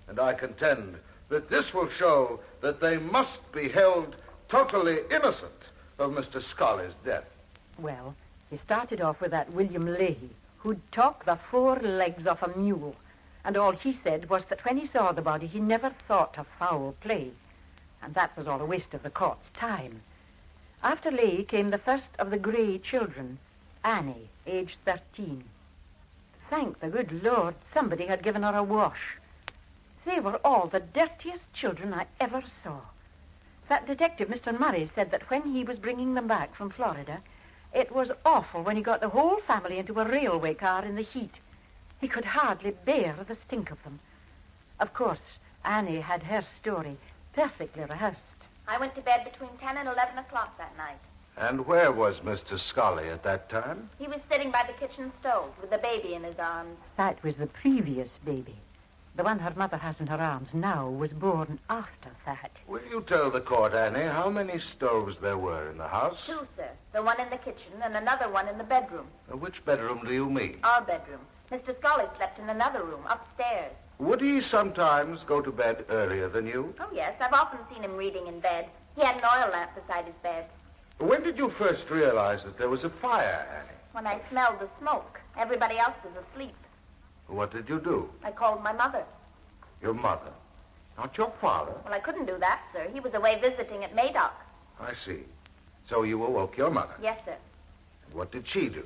And I contend that this will show that they must be held totally innocent of Mr. Scully's death. Well, he started off with that William Leahy, who'd talk the four legs off a mule. And all he said was that when he saw the body, he never thought of foul play. And that was all a waste of the court's time. After Leahy came the first of the Gray children, Annie, aged 13. Thank the good Lord, somebody had given her a wash. They were all the dirtiest children I ever saw. That detective, Mr. Murray, said that when he was bringing them back from Florida, it was awful when he got the whole family into a railway car in the heat. He could hardly bear the stink of them. Of course, Annie had her story perfectly rehearsed. I went to bed between 10 and 11 o'clock that night. And where was Mr. Scully at that time? He was sitting by the kitchen stove with the baby in his arms. That was the previous baby. The one her mother has in her arms now was born after that. Will you tell the court, Annie, how many stoves there were in the house? 2, sir. The one in the kitchen and another one in the bedroom. Which bedroom do you mean? Our bedroom. Mr. Scully slept in another room, upstairs. Would he sometimes go to bed earlier than you? Oh, yes. I've often seen him reading in bed. He had an oil lamp beside his bed. When did you first realize that there was a fire, Annie? When I smelled the smoke. Everybody else was asleep. What did you do? I called my mother. Your mother? Not your father? Well, I couldn't do that, sir. He was away visiting at Madoc. I see. So you awoke your mother? Yes, sir. And what did she do?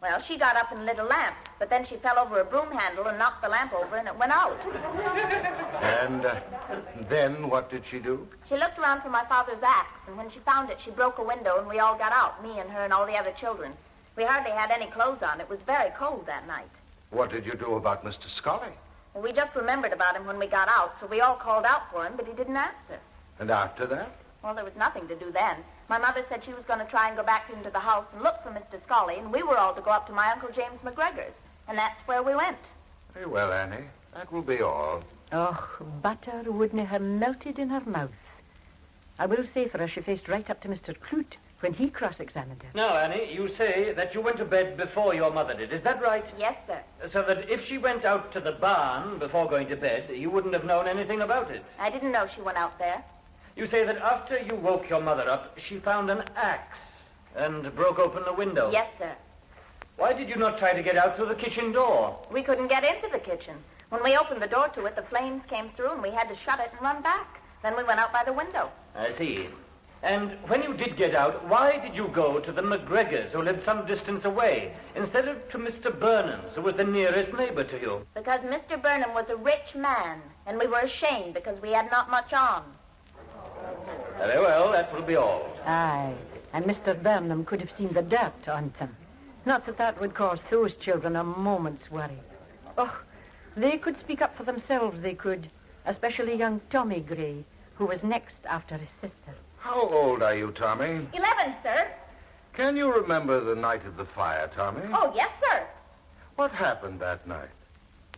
Well, she got up and lit a lamp, but then she fell over a broom handle and knocked the lamp over and it went out. And then what did she do? She looked around for my father's axe, and when she found it, she broke a window and we all got out, me and her and all the other children. We hardly had any clothes on. It was very cold that night. What did you do about Mr. Scully? Well, we just remembered about him when we got out, so we all called out for him, but he didn't answer. And after that? Well, there was nothing to do then. My mother said she was going to try and go back into the house and look for Mr. Scully, and we were all to go up to my Uncle James McGregor's. And that's where we went. Very well, Annie. That will be all. Oh, butter wouldn't have melted in her mouth. I will say for her, she faced right up to Mr. Clute when he cross-examined her. Now, Annie, you say that you went to bed before your mother did. Is that right? Yes, sir. So that if she went out to the barn before going to bed, you wouldn't have known anything about it. I didn't know she went out there. You say that after you woke your mother up, she found an axe and broke open the window. Yes, sir. Why did you not try to get out through the kitchen door? We couldn't get into the kitchen. When we opened the door to it, the flames came through and we had to shut it and run back. Then we went out by the window. I see. And when you did get out, why did you go to the McGregors, who lived some distance away, instead of to Mr. Burnham's, who was the nearest neighbor to you? Because Mr. Burnham was a rich man, and we were ashamed because we had not much on. Very well, that will be all. Aye, and Mr. Burnham could have seen the dirt on them. Not that that would cause those children a moment's worry. Oh, they could speak up for themselves, they could, especially young Tommy Gray, who was next after his sister. How old are you, Tommy? 11, sir. Can you remember the night of the fire, Tommy? Oh, yes, sir. What happened that night?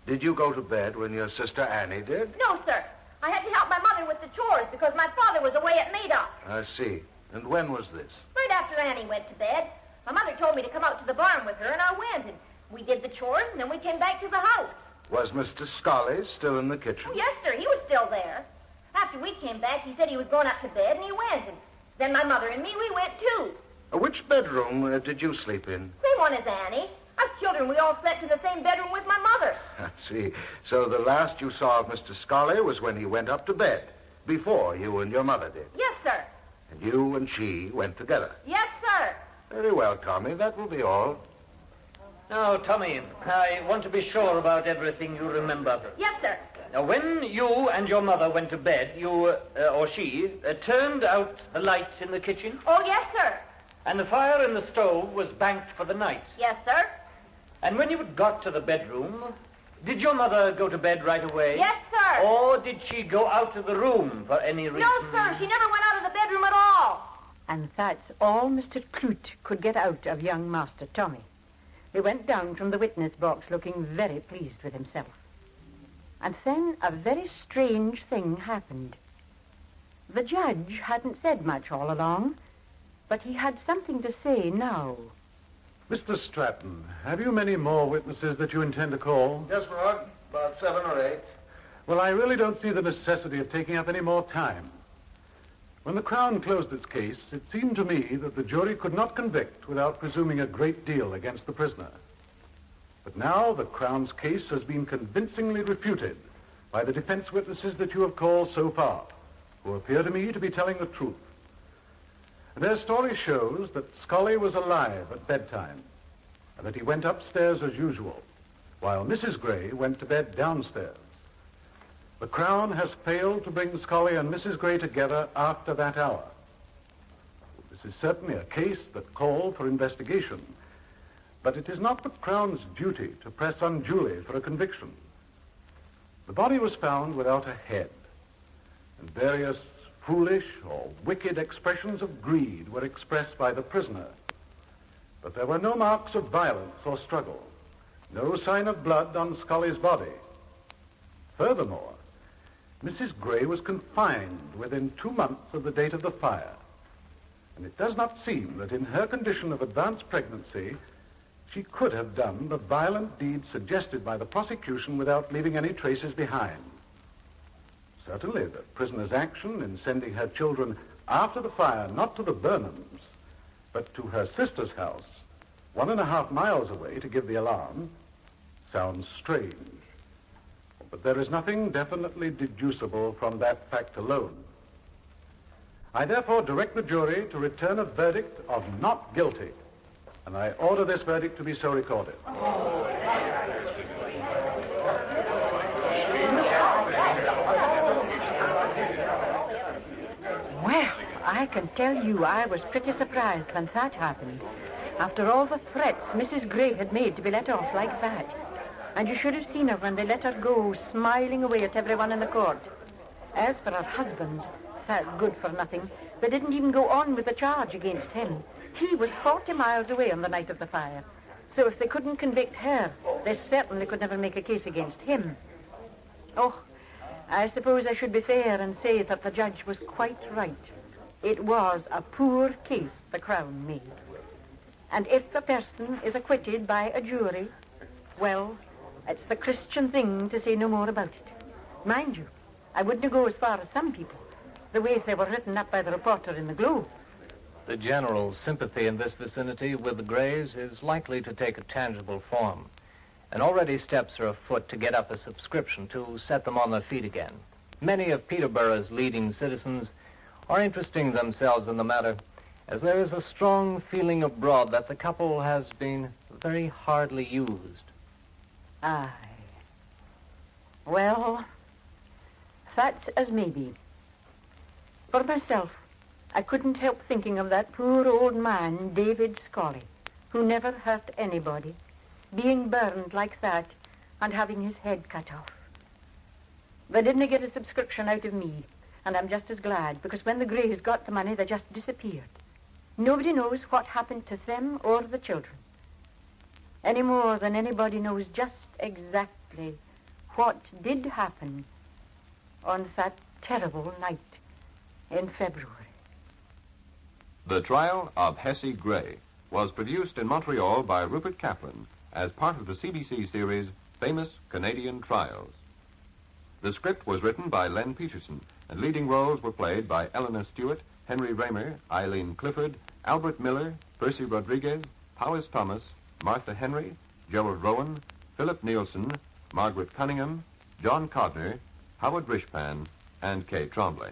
Did you go to bed when your sister Annie did? No, sir. I had to help my mother with the chores because my father was away at Madoff. I see. And when was this? Right after Annie went to bed. My mother told me to come out to the barn with her, and I went, and we did the chores, and then we came back to the house. Was Mr. Scully still in the kitchen? Oh, yes, sir. He was still there. After we came back, he said he was going up to bed, and he went. And then my mother and me, we went, too. Which bedroom did you sleep in? Same one as Annie. Us children, we all slept in the same bedroom with my mother. I see. So the last you saw of Mr. Scully was when he went up to bed, before you and your mother did. Yes, sir. And you and she went together. Yes, sir. Very well, Tommy. That will be all. Now, Tommy, I want to be sure about everything you remember. Yes, sir. Now, when you and your mother went to bed, you, or she, turned out the light in the kitchen? Oh, yes, sir. And the fire in the stove was banked for the night? Yes, sir. And when you got to the bedroom, did your mother go to bed right away? Yes, sir. Or did she go out of the room for any reason? No, sir. She never went out of the bedroom at all. And that's all Mr. Clute could get out of young Master Tommy. He went down from the witness box looking very pleased with himself. And then a very strange thing happened. The judge hadn't said much all along, but he had something to say now. Mr. Stratton, have you many more witnesses that you intend to call? Yes, Rod. About 7 or 8. Well, I really don't see the necessity of taking up any more time. When the Crown closed its case, it seemed to me that the jury could not convict without presuming a great deal against the prisoner. But now the Crown's case has been convincingly refuted by the defense witnesses that you have called so far, who appear to me to be telling the truth. And their story shows that Scully was alive at bedtime, and that he went upstairs as usual, while Mrs. Gray went to bed downstairs. The Crown has failed to bring Scully and Mrs. Gray together after that hour. This is certainly a case that called for investigation, but it is not the Crown's duty to press unduly for a conviction. The body was found without a head, and various foolish or wicked expressions of greed were expressed by the prisoner. But there were no marks of violence or struggle, no sign of blood on Scully's body. Furthermore, Mrs. Gray was confined within 2 months of the date of the fire, and it does not seem that in her condition of advanced pregnancy, she could have done the violent deed suggested by the prosecution without leaving any traces behind. Certainly, the prisoner's action in sending her children after the fire, not to the Burnhams, but to her sister's house, 1.5 miles away to give the alarm, sounds strange. But there is nothing definitely deducible from that fact alone. I therefore direct the jury to return a verdict of not guilty, and I order this verdict to be so recorded. Well, I can tell you I was pretty surprised when that happened. After all the threats Mrs. Gray had made to be let off like that. And you should have seen her when they let her go, smiling away at everyone in the court. As for her husband, that good for nothing, they didn't even go on with the charge against him. He was 40 miles away on the night of the fire. So if they couldn't convict her, they certainly could never make a case against him. Oh, I suppose I should be fair and say that the judge was quite right. It was a poor case the Crown made. And if the person is acquitted by a jury, well, it's the Christian thing to say no more about it. Mind you, I wouldn't go as far as some people, the way they were written up by the reporter in the Globe. The general sympathy in this vicinity with the Grays is likely to take a tangible form, and already steps are afoot to get up a subscription to set them on their feet again. Many of Peterborough's leading citizens are interesting themselves in the matter, as there is a strong feeling abroad that the couple has been very hardly used. Aye. Well, that's as may be. For myself, I couldn't help thinking of that poor old man, David Scully, who never hurt anybody, being burned like that and having his head cut off. They didn't get a subscription out of me, and I'm just as glad, because when the Greys got the money, they just disappeared. Nobody knows what happened to them or the children, any more than anybody knows just exactly what did happen on that terrible night in February. The Trial of Hessy Gray was produced in Montreal by Rupert Kaplan as part of the CBC series Famous Canadian Trials. The script was written by Len Peterson, and leading roles were played by Eleanor Stewart, Henry Raymer, Eileen Clifford, Albert Miller, Percy Rodriguez, Powys Thomas, Martha Henry, Gerald Rowan, Philip Nielsen, Margaret Cunningham, John Codner, Howard Rishpan, and Kay Tremblay.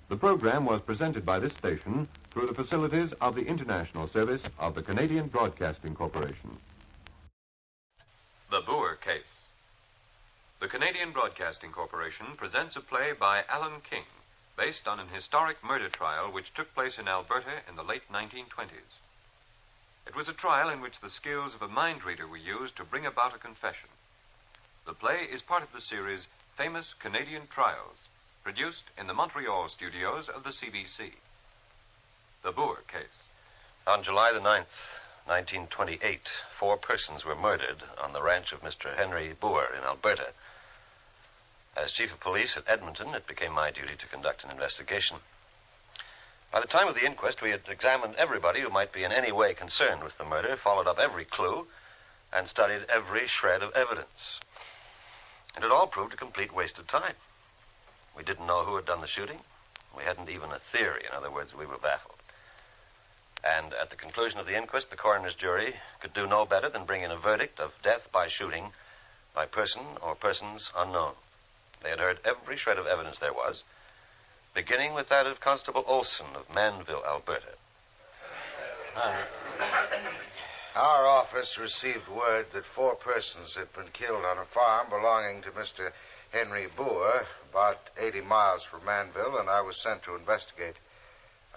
The program was presented by this station through the facilities of the international service of the Canadian Broadcasting Corporation. The Boer Case. The Canadian Broadcasting Corporation presents a play by Alan King, based on an historic murder trial which took place in Alberta in the late 1920s. It was a trial in which the skills of a mind reader were used to bring about a confession. The play is part of the series Famous Canadian Trials, produced in the Montreal studios of the CBC. The Boer Case. On July the 9th, 1928, 4 persons were murdered on the ranch of Mr. Henry Boer in Alberta. As chief of police at Edmonton, it became my duty to conduct an investigation. By the time of the inquest, we had examined everybody who might be in any way concerned with the murder, followed up every clue, and studied every shred of evidence. And it all proved a complete waste of time. We didn't know who had done the shooting. We hadn't even a theory. In other words, we were baffled. And at the conclusion of the inquest, the coroner's jury could do no better than bring in a verdict of death by shooting by person or persons unknown. They had heard every shred of evidence there was, beginning with that of Constable Olson of Manville, Alberta. Our office received word that 4 persons had been killed on a farm belonging to Mr. Henry Boer, about 80 miles from Manville, and I was sent to investigate.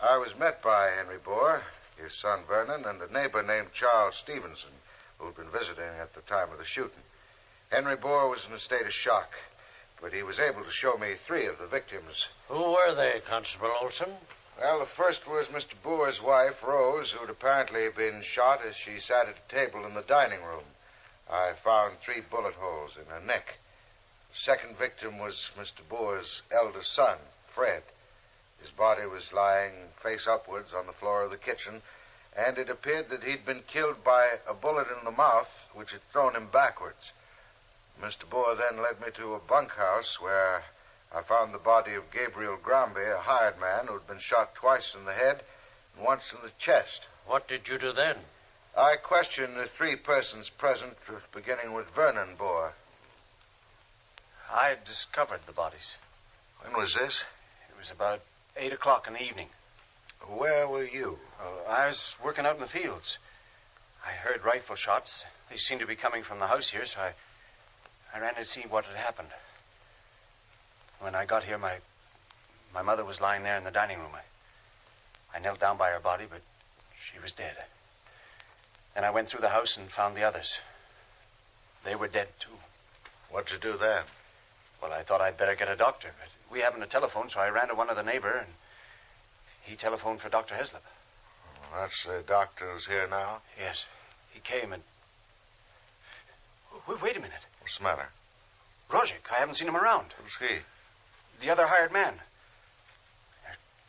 I was met by Henry Boer, his son Vernon, and a neighbor named Charles Stevenson, who had been visiting at the time of the shooting. Henry Boer was in a state of shock, but he was able to show me 3 of the victims. Who were they, Constable Olson? Well, the first was Mr. Boer's wife, Rose, who'd apparently been shot as she sat at a table in the dining room. I found 3 bullet holes in her neck. The second victim was Mr. Boer's eldest son, Fred. His body was lying face upwards on the floor of the kitchen, and it appeared that he'd been killed by a bullet in the mouth, which had thrown him backwards. Mr. Boer then led me to a bunkhouse where I found the body of Gabriel Granby, a hired man who'd been shot twice in the head and once in the chest. What did you do then? I questioned the 3 persons present, beginning with Vernon Boer. I had discovered the bodies. When was this? It was about 8 o'clock in the evening. Where were you? I was working out in the fields. I heard rifle shots. They seemed to be coming from the house here, so I ran to see what had happened. When I got here, my mother was lying there in the dining room. I knelt down by her body, but she was dead. Then I went through the house and found the others. They were dead, too. What'd you do then? Well, I thought I'd better get a doctor, but we haven't a telephone, so I ran to one of the neighbor, and he telephoned for Dr. Heslop. That's the doctor who's here now? Yes. He came and... Wait a minute. What's the matter? Rozic. I haven't seen him around. Who's he? The other hired man.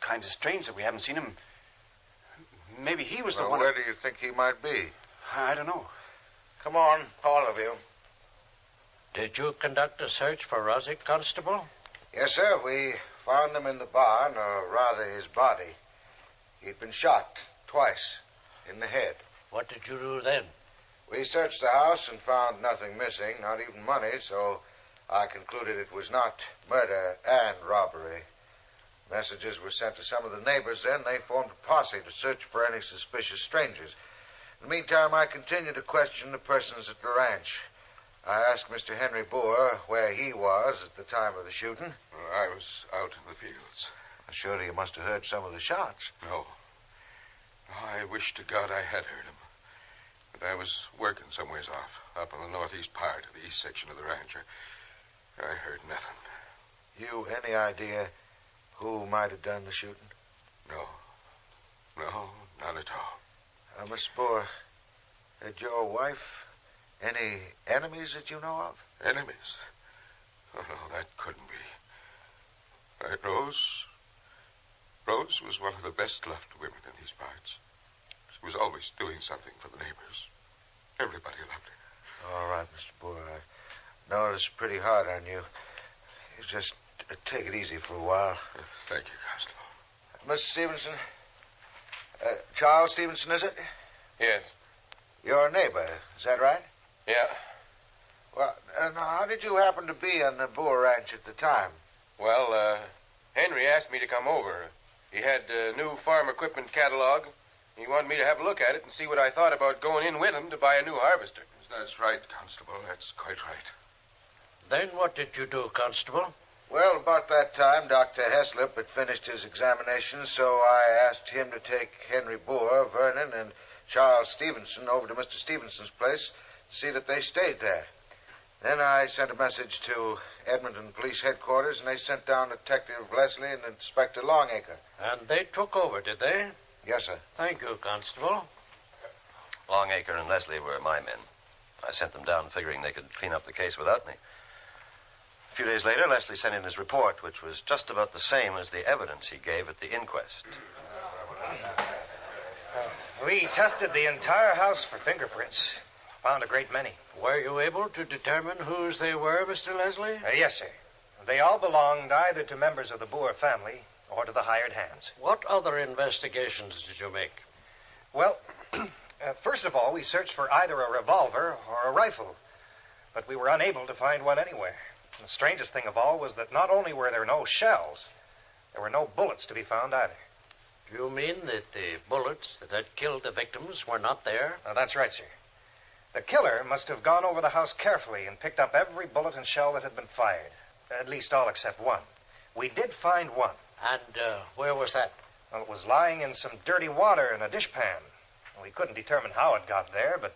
Kind of strange that we haven't seen him. Maybe he was the one... Where do you think he might be? I don't know. Come on, all of you. Did you conduct a search for Rozic, Constable? Yes, sir. We found him in the barn, or rather his body. He'd been shot twice in the head. What did you do then? We searched the house and found nothing missing, not even money, so I concluded it was not murder and robbery. Messages were sent to some of the neighbors. Then they formed a posse to search for any suspicious strangers. In the meantime, I continued to question the persons at the ranch. I asked Mr. Henry Boer where he was at the time of the shooting. I was out in the fields. Surely you must have heard some of the shots. No. I wish to God I had heard them. But I was working somewheres off, up in the northeast part of the east section of the ranch. I heard nothing. You any idea who might have done the shooting? No, none at all. Miss Boer, had your wife any enemies that you know of? Enemies? Oh, no, that couldn't be. Rose was one of the best-loved women in these parts. She was always doing something for the neighbors. Everybody loved her. All right, Mr. Boer. I know it's pretty hard on you. You just take it easy for a while. Thank you, Constable. Mr. Stevenson. Charles Stevenson, is it? Yes. Your neighbor, is that right? Yeah. Well, now, how did you happen to be on the Boer ranch at the time? Well, Henry asked me to come over. He had a new farm equipment catalog. He wanted me to have a look at it and see what I thought about going in with him to buy a new harvester. That's right, Constable. That's quite right. Then what did you do, Constable? Well, about that time, Dr. Heslip had finished his examination, so I asked him to take Henry Boer, Vernon, and Charles Stevenson over to Mr. Stevenson's place to see that they stayed there. Then I sent a message to Edmonton Police Headquarters, and they sent down Detective Leslie and Inspector Longacre. And they took over, did they? Yes, sir. Thank you, Constable. Longacre and Leslie were my men. I sent them down figuring they could clean up the case without me. A few days later, Leslie sent in his report, which was just about the same as the evidence he gave at the inquest. We tested the entire house for fingerprints. Found a great many. Were you able to determine whose they were, Mr. Leslie? Yes, sir. They all belonged either to members of the Boer family or to the hired hands. What other investigations did you make? Well, first of all, we searched for either a revolver or a rifle, but we were unable to find one anywhere. And the strangest thing of all was that not only were there no shells, there were no bullets to be found either. Do you mean that the bullets that had killed the victims were not there? That's right, sir. The killer must have gone over the house carefully and picked up every bullet and shell that had been fired. At least all except one. We did find one. And where was that? Well, it was lying in some dirty water in a dishpan. We couldn't determine how it got there, but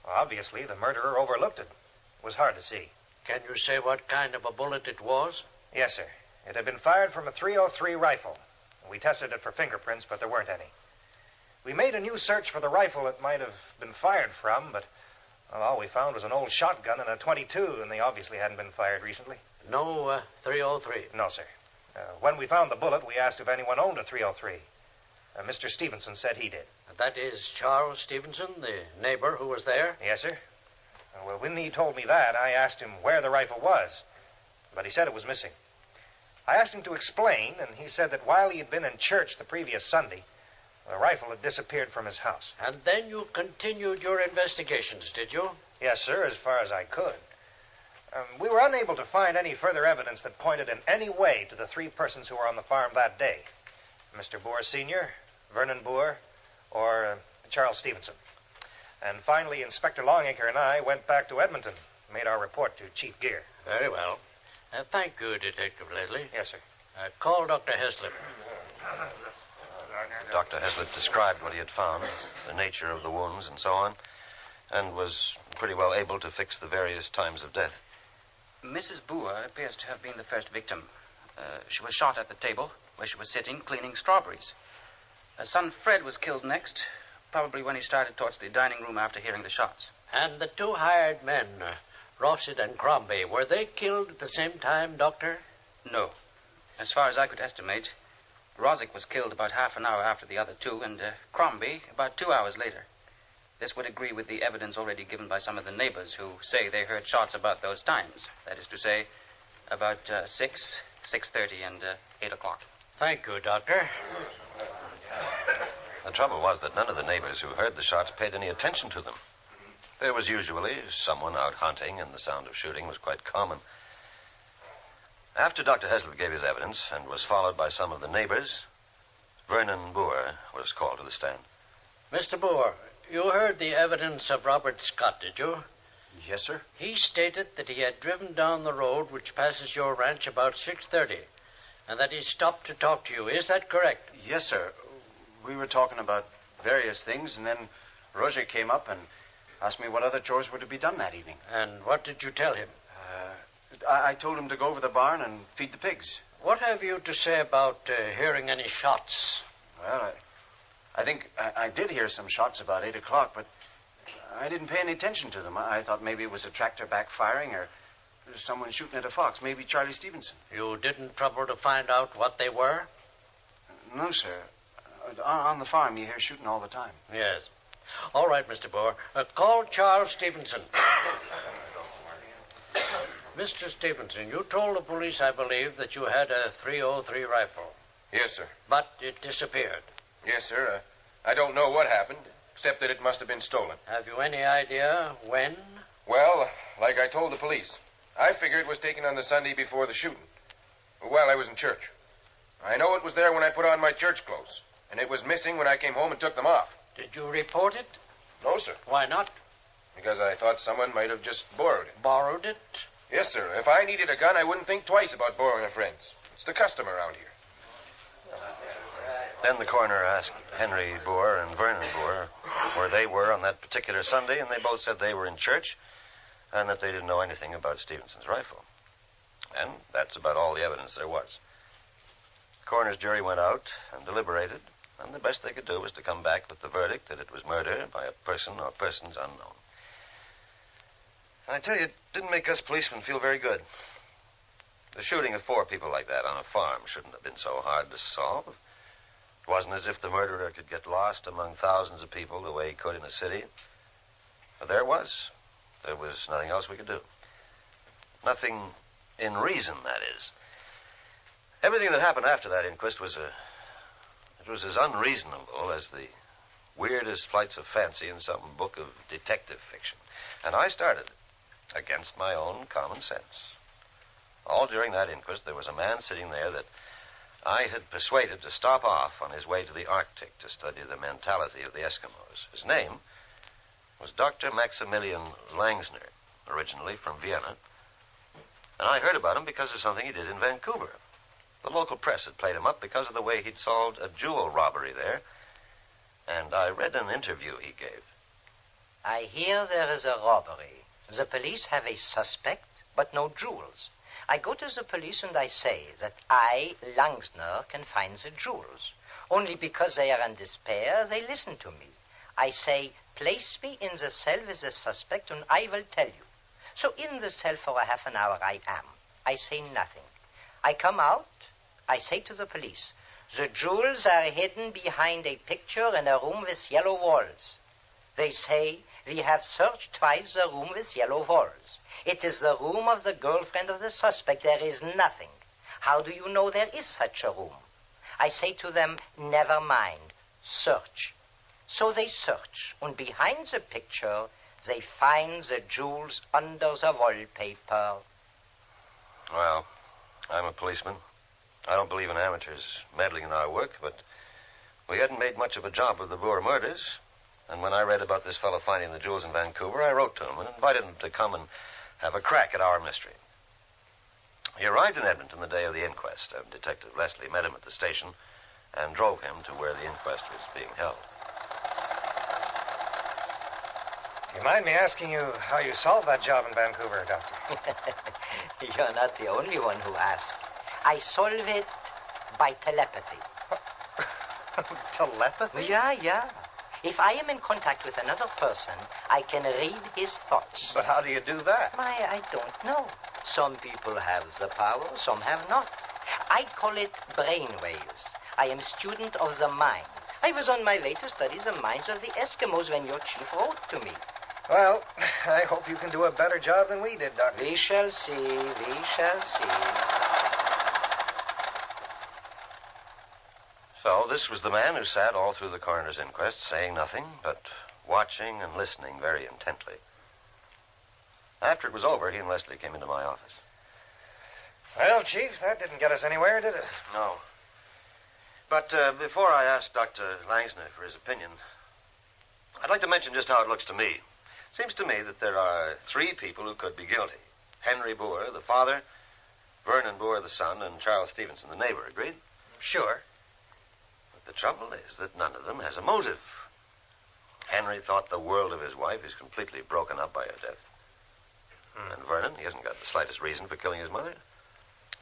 obviously the murderer overlooked it. It was hard to see. Can you say what kind of a bullet it was? Yes, sir. It had been fired from a .303 rifle. We tested it for fingerprints, but there weren't any. We made a new search for the rifle it might have been fired from, but all we found was an old shotgun and a .22, and they obviously hadn't been fired recently. No .303? No, sir. When we found the bullet, we asked if anyone owned a .303. Mr. Stevenson said he did. That is Charles Stevenson, the neighbor who was there? Yes, sir. Well, when he told me that, I asked him where the rifle was, but he said it was missing. I asked him to explain, and he said that while he had been in church the previous Sunday, the rifle had disappeared from his house. And then you continued your investigations, did you? Yes, sir, as far as I could. We were unable to find any further evidence that pointed in any way to the three persons who were on the farm that day. Mr. Boer Sr., Vernon Boer, or Charles Stevenson. And finally, Inspector Longacre and I went back to Edmonton, made our report to Chief Gear. Very well. Thank you, Detective Leslie. Yes, sir. Call Dr. Heslip. Dr. Heslip described what he had found, the nature of the wounds and so on, and was pretty well able to fix the various times of death. Mrs. Boer appears to have been the first victim. She was shot at the table where she was sitting cleaning strawberries. Her son Fred was killed next, probably when he started towards the dining room after hearing the shots. And the two hired men, Rossett and Crombie, were they killed at the same time, Doctor? No. As far as I could estimate, Rossick was killed about half an hour after the other two, and Crombie about 2 hours later. This would agree with the evidence already given by some of the neighbors who say they heard shots about those times. That is to say, about 6, 6:30, and 8 o'clock. Thank you, Doctor. The trouble was that none of the neighbors who heard the shots paid any attention to them. There was usually someone out hunting, and the sound of shooting was quite common. After Dr. Heslop gave his evidence and was followed by some of the neighbors, Vernon Boer was called to the stand. Mr. Boer, you heard the evidence of Robert Scott, did you? Yes, sir. He stated that he had driven down the road which passes your ranch about 6:30, and that he stopped to talk to you. Is that correct? Yes, sir. We were talking about various things, and then Roger came up and asked me what other chores were to be done that evening. And what did you tell him? I told him to go over the barn and feed the pigs. What have you to say about hearing any shots? Well, I think I did hear some shots about 8 o'clock, but I didn't pay any attention to them. I thought maybe it was a tractor backfiring or someone shooting at a fox, maybe Charlie Stevenson. You didn't trouble to find out what they were? No, sir. On the farm, you hear shooting all the time. Yes. All right, Mr. Boer. Call Charles Stevenson. Mr. Stevenson, you told the police, I believe, that you had a .303 rifle. Yes, sir. But it disappeared. Yes, sir. I don't know what happened, except that it must have been stolen. Have you any idea when? Well, like I told the police, I figured it was taken on the Sunday before the shooting, while I was in church. I know it was there when I put on my church clothes, and it was missing when I came home and took them off. Did you report it? No, sir. Why not? Because I thought someone might have just borrowed it. Borrowed it? Yes, sir. If I needed a gun, I wouldn't think twice about borrowing a friend's. It's the custom around here. Then the coroner asked Henry Boer and Vernon Boer where they were on that particular Sunday, and they both said they were in church and that they didn't know anything about Stevenson's rifle. And that's about all the evidence there was. The coroner's jury went out and deliberated, and the best they could do was to come back with the verdict that it was murder by a person or persons unknown. And I tell you, it didn't make us policemen feel very good. The shooting of 4 people like that on a farm shouldn't have been so hard to solve. It wasn't as if the murderer could get lost among thousands of people the way he could in a city. But there it was. There was nothing else we could do. Nothing in reason, that is. Everything that happened after that inquest was as unreasonable as the weirdest flights of fancy in some book of detective fiction. And I started against my own common sense. All during that inquest, there was a man sitting there that I had persuaded to stop off on his way to the Arctic to study the mentality of the Eskimos. His name was Dr. Maximilian Langsner, originally from Vienna. And I heard about him because of something he did in Vancouver. The local press had played him up because of the way he'd solved a jewel robbery there. And I read an interview he gave. I hear there is a robbery. The police have a suspect, but no jewels. I go to the police and I say that I, Langsner, can find the jewels. Only because they are in despair, they listen to me. I say, place me in the cell with the suspect and I will tell you. So in the cell for a half an hour I am. I say nothing. I come out, I say to the police, the jewels are hidden behind a picture in a room with yellow walls. They say, we have searched twice the room with yellow walls. It is the room of the girlfriend of the suspect. There is nothing. How do you know there is such a room? I say to them, never mind. Search. So they search, and behind the picture, they find the jewels under the wallpaper. Well, I'm a policeman. I don't believe in amateurs meddling in our work, but we hadn't made much of a job of the Boer murders. And when I read about this fellow finding the jewels in Vancouver, I wrote to him and invited him to come and have a crack at our mystery. He arrived in Edmonton the day of the inquest, and Detective Leslie met him at the station and drove him to where the inquest was being held. Do you mind me asking you how you solved that job in Vancouver, Doctor? You're not the only one who asks. I solve it by telepathy. Telepathy? Yeah. If I am in contact with another person, I can read his thoughts. But how do you do that? I don't know. Some people have the power, some have not. I call it brainwaves. I am student of the mind. I was on my way to study the minds of the Eskimos when your chief wrote to me. Well, I hope you can do a better job than we did, Doctor. We shall see. So this was the man who sat all through the coroner's inquest, saying nothing, but watching and listening very intently. After it was over, he and Leslie came into my office. Well, Chief, that didn't get us anywhere, did it? No. But before I ask Dr. Langsner for his opinion, I'd like to mention just how it looks to me. Seems to me that there are 3 people who could be guilty. Henry Boer, the father, Vernon Boer, the son, and Charles Stevenson, the neighbor. Agreed? Sure. But the trouble is that none of them has a motive. Henry thought the world of his wife is completely broken up by her death. And Vernon, he hasn't got the slightest reason for killing his mother.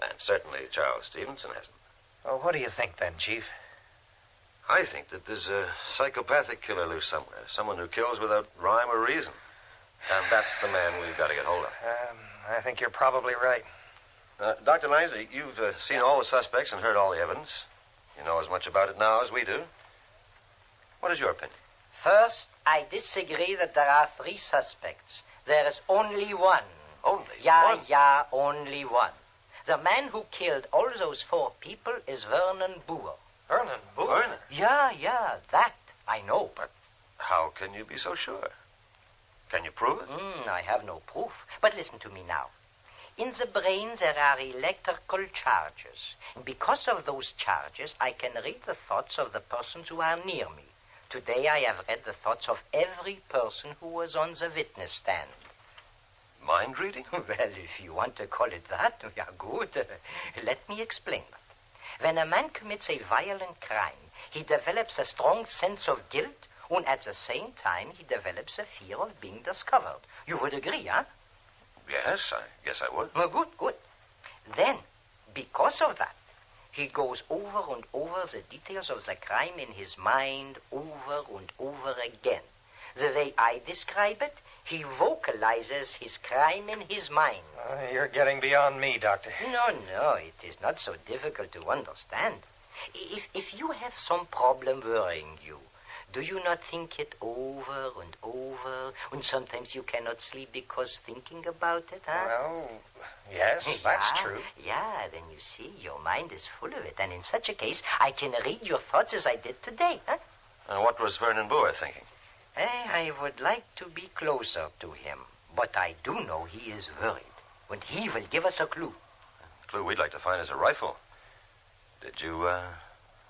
And certainly Charles Stevenson hasn't. Well, what do you think then, Chief? I think that there's a psychopathic killer loose somewhere. Someone who kills without rhyme or reason. And that's the man we've got to get hold of. I think you're probably right. Dr. Langsner, you've seen all the suspects and heard all the evidence. You know as much about it now as we do. What is your opinion? First, I disagree that there are 3 suspects. There is only one. Only? Yeah, only one. The man who killed all those 4 people is Vernon Boer. Vernon Boer? Vernon? Yeah, that I know. But how can you be so sure? Can you prove it? I have no proof. But listen to me now. In the brain there are electrical charges. And because of those charges, I can read the thoughts of the persons who are near me. Today I have read the thoughts of every person who was on the witness stand. Mind reading? Well, if you want to call it that, yeah, good. Let me explain. When a man commits a violent crime, he develops a strong sense of guilt, and at the same time, he develops a fear of being discovered. You would agree, huh? Yes, I guess I would. Well, good. Then, because of that, he goes over and over the details of the crime in his mind over and over again. The way I describe it, he vocalizes his crime in his mind. You're getting beyond me, Doctor. No, it is not so difficult to understand. If you have some problem worrying you, do you not think it over and over? And sometimes you cannot sleep because thinking about it, huh? Well, yes, that's true. Yeah, then you see, your mind is full of it. And in such a case, I can read your thoughts as I did today, huh? And what was Vernon Boer thinking? I would like to be closer to him. But I do know he is worried. And he will give us a clue. The clue we'd like to find is a rifle. Did you,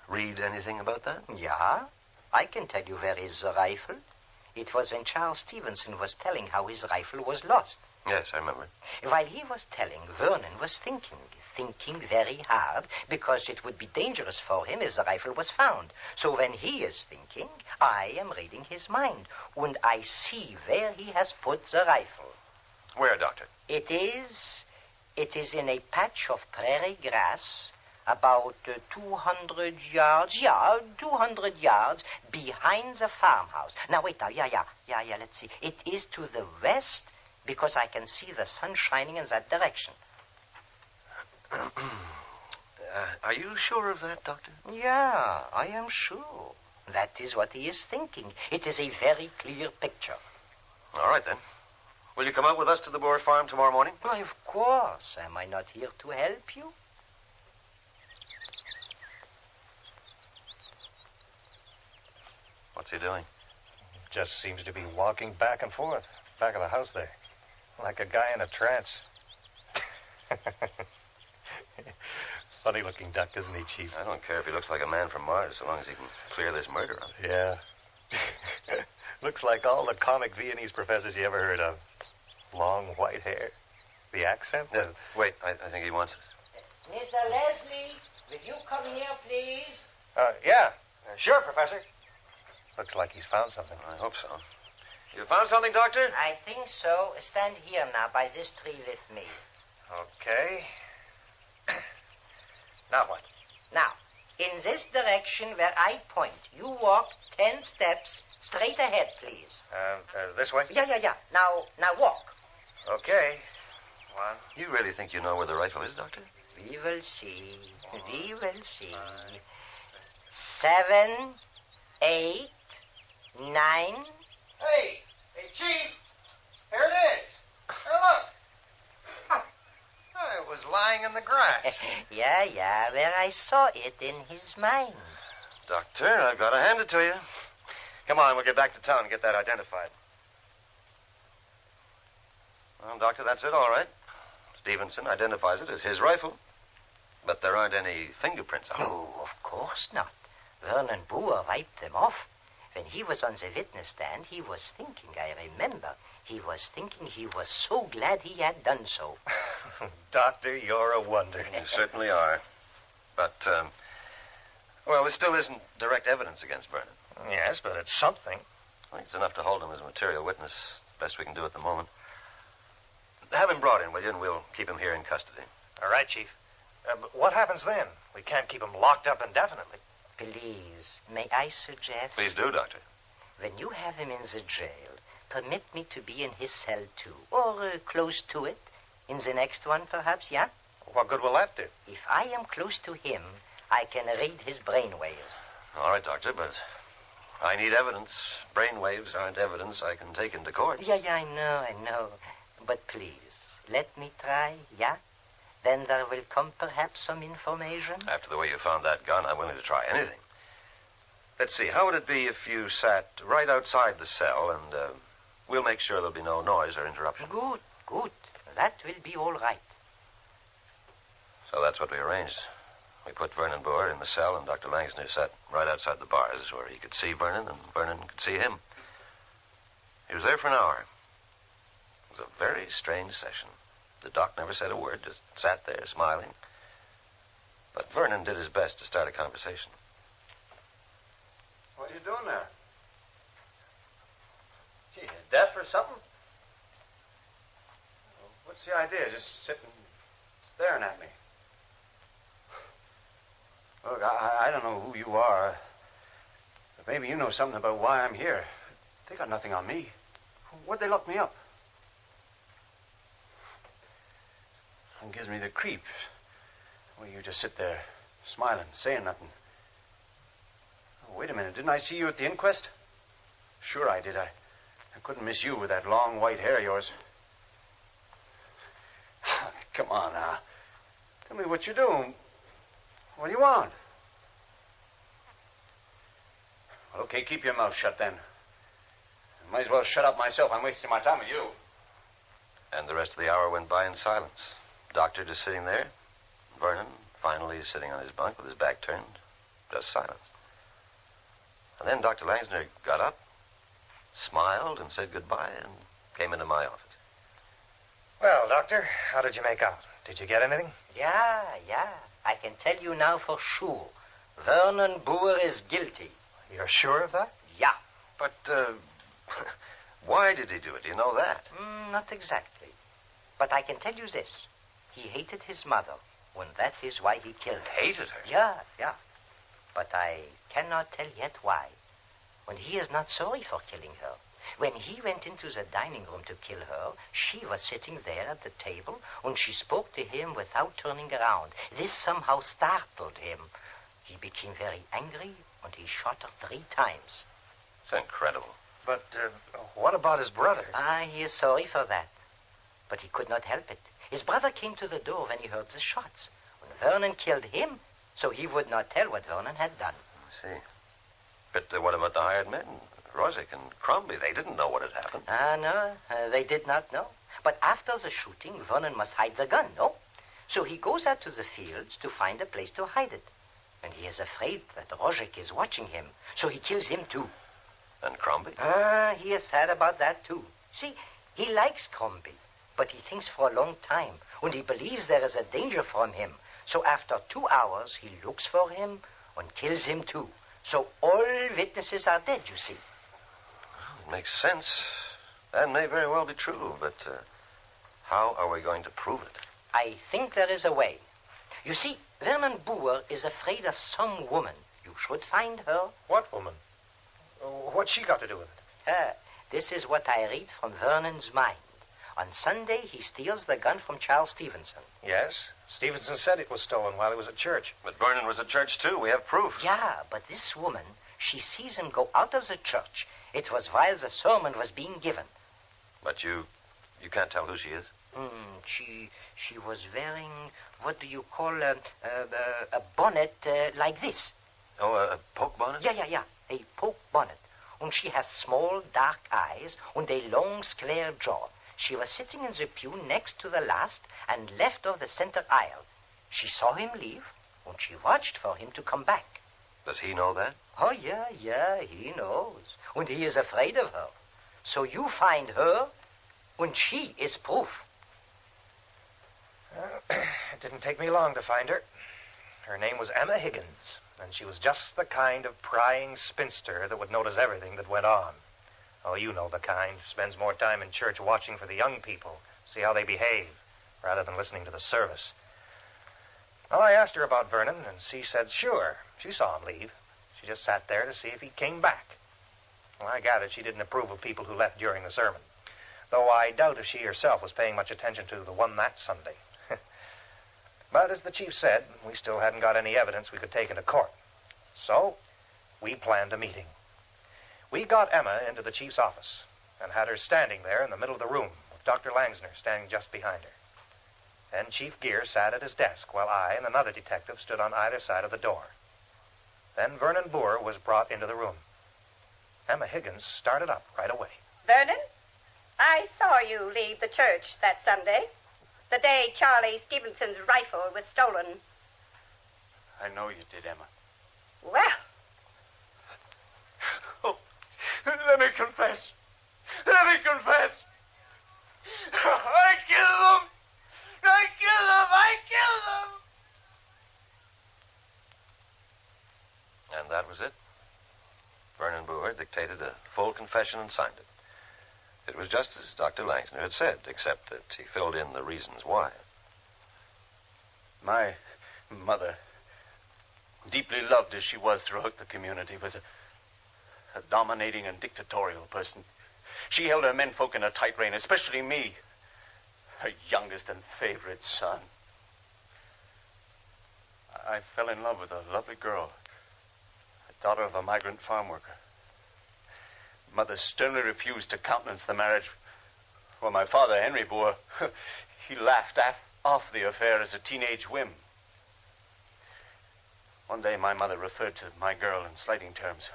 read anything about that? Yeah. I can tell you where is the rifle. It was when Charles Stevenson was telling how his rifle was lost. Yes, I remember. While he was telling, Vernon was thinking very hard, because it would be dangerous for him if the rifle was found. So when he is thinking, I am reading his mind, and I see where he has put the rifle. Where, Doctor? It is in a patch of prairie grass about 200 yards, 200 yards behind the farmhouse. Now, wait now, let's see. It is to the west because I can see the sun shining in that direction. Are you sure of that, Doctor? Yeah, I am sure. That is what he is thinking. It is a very clear picture. All right, then. Will you come out with us to the Boer farm tomorrow morning? Why, of course. Am I not here to help you? What's he doing? Just seems to be walking back and forth, back of the house there, like a guy in a trance. Funny-looking duck, isn't he, Chief? I don't care if he looks like a man from Mars, so long as he can clear this murder up. Yeah. Looks like all the comic Viennese professors you ever heard of. Long white hair. The accent? Wait, I think he wants it. Mr. Leslie, will you come here, please? Yeah. Sure, Professor. Looks like he's found something. I hope so. You found something, Doctor? I think so. Stand here now by this tree with me. Okay. Now what? Now, in this direction where I point, you walk 10 steps straight ahead, please. This way? Yeah. Now walk. Okay. 1. You really think you know where the rifle is, Doctor? We will see. 7, 8, 9. Hey, Chief. Here it is. Here, look. It was lying in the grass. Yeah, where I saw it in his mind. Doctor, I've got to hand it to you. Come on, we'll get back to town and get that identified. Well, Doctor, that's it, all right. It's Stevenson identifies it as his rifle. But there aren't any fingerprints on it. No, of course not. Vernon Boer wiped them off. When he was on the witness stand, he was thinking, I remember, he was thinking he was so glad he had done so. Doctor, you're a wonder. You certainly are. But, well, there still isn't direct evidence against Vernon. Yes, but it's something. I think it's enough to hold him as a material witness. Best we can do at the moment. Have him brought in, will you, and we'll keep him here in custody. All right, Chief. But what happens then? We can't keep him locked up indefinitely. Please, may I suggest... Please do, Doctor. When you have him in the jail, permit me to be in his cell, too. Or close to it. In the next one, perhaps, yeah? What good will that do? If I am close to him, I can read his brainwaves. All right, Doctor, but I need evidence. Brainwaves aren't evidence I can take into court. Yeah, I know. But please, let me try, yeah? Then there will come perhaps some information. After the way you found that gun, I'm willing to try anything. Let's see, how would it be if you sat right outside the cell and we'll make sure there'll be no noise or interruption? Good. That will be all right. So that's what we arranged. We put Vernon Boer in the cell and Dr. Langsner sat right outside the bars where he could see Vernon and Vernon could see him. He was there for an hour. It was a very strange session. The doc never said a word, just sat there smiling. But Vernon did his best to start a conversation. What are you doing there? Gee, you deaf or something? What's the idea? Just sitting staring at me. Look, I don't know who you are. But maybe you know something about why I'm here. They got nothing on me. What'd they lock me up? It gives me the creep. Well, you just sit there, smiling, saying nothing. Oh, wait a minute. Didn't I see you at the inquest? Sure I did. I couldn't miss you with that long white hair of yours. Come on now. Tell me what you're doing. What do you want? Well, okay, keep your mouth shut then. I might as well shut up myself. I'm wasting my time with you. And the rest of the hour went by in silence. Doctor just sitting there. Vernon finally sitting on his bunk with his back turned. Just silence. And then Dr. Langsner got up, smiled, and said goodbye, and came into my office. Well, Doctor, how did you make out? Did you get anything? Yeah. I can tell you now for sure. Vernon Boer is guilty. You're sure of that? Yeah. But, why did he do it? Do you know that? Not exactly. But I can tell you this. He hated his mother, and that is why he killed her. Hated her? Yeah. But I cannot tell yet why. And he is not sorry for killing her. When he went into the dining room to kill her, she was sitting there at the table, and she spoke to him without turning around. This somehow startled him. He became very angry, and he shot her 3 times. It's incredible. But what about his brother? He is sorry for that. But he could not help it. His brother came to the door when he heard the shots. When Vernon killed him, so he would not tell what Vernon had done. I see. But what about the hired men? Rosick and Crombie, they didn't know what had happened. No, they did not know. But after the shooting, Vernon must hide the gun, no? So he goes out to the fields to find a place to hide it. And he is afraid that Rosick is watching him, so he kills him too. And Crombie? He is sad about that too. See, he likes Crombie, but he thinks for a long time, and he believes there is a danger from him. So after 2 hours, he looks for him and kills him too. So all witnesses are dead, you see. It makes sense. That may very well be true, but how are we going to prove it? I think there is a way. You see, Vernon Boer is afraid of some woman. You should find her. What woman? What's she got to do with it? This is what I read from Vernon's mind. On Sunday, he steals the gun from Charles Stevenson. Yes. Stevenson said it was stolen while he was at church. But Vernon was at church, too. We have proof. Yeah, but this woman, she sees him go out of the church. It was while the sermon was being given. But you can't tell who she is? She was wearing, what do you call, a bonnet like this. Oh, a poke bonnet? Yeah, a poke bonnet. And she has small, dark eyes and a long, square jaw. She was sitting in the pew next to the last and left of the center aisle. She saw him leave, and she watched for him to come back. Does he know that? Oh, yeah, he knows. And he is afraid of her. So you find her, and she is proof. It didn't take me long to find her. Her name was Emma Higgins, and she was just the kind of prying spinster that would notice everything that went on. Oh, you know the kind. Spends more time in church watching for the young people, see how they behave, rather than listening to the service. Well, I asked her about Vernon, and she said sure. She saw him leave. She just sat there to see if he came back. Well, I gathered she didn't approve of people who left during the sermon, though I doubt if she herself was paying much attention to the one that Sunday. But as the chief said, we still hadn't got any evidence we could take into court. So we planned a meeting. We got Emma into the chief's office and had her standing there in the middle of the room with Dr. Langsner standing just behind her. Then Chief Gear sat at his desk while I and another detective stood on either side of the door. Then Vernon Boer was brought into the room. Emma Higgins started up right away. Vernon, I saw you leave the church that Sunday, the day Charlie Stevenson's rifle was stolen. I know you did, Emma. Well, Let me confess. I killed them. And that was it. Vernon Boer dictated a full confession and signed it. It was just as Dr. Langsner had said, except that he filled in the reasons why. My mother, deeply loved as she was throughout the community, was a dominating and dictatorial person. She held her menfolk in a tight rein, especially me, her youngest and favorite son. I fell in love with a lovely girl, a daughter of a migrant farm worker. Mother sternly refused to countenance the marriage. Well, my father, Henry Boer, he laughed off the affair as a teenage whim. One day, my mother referred to my girl in slighting terms,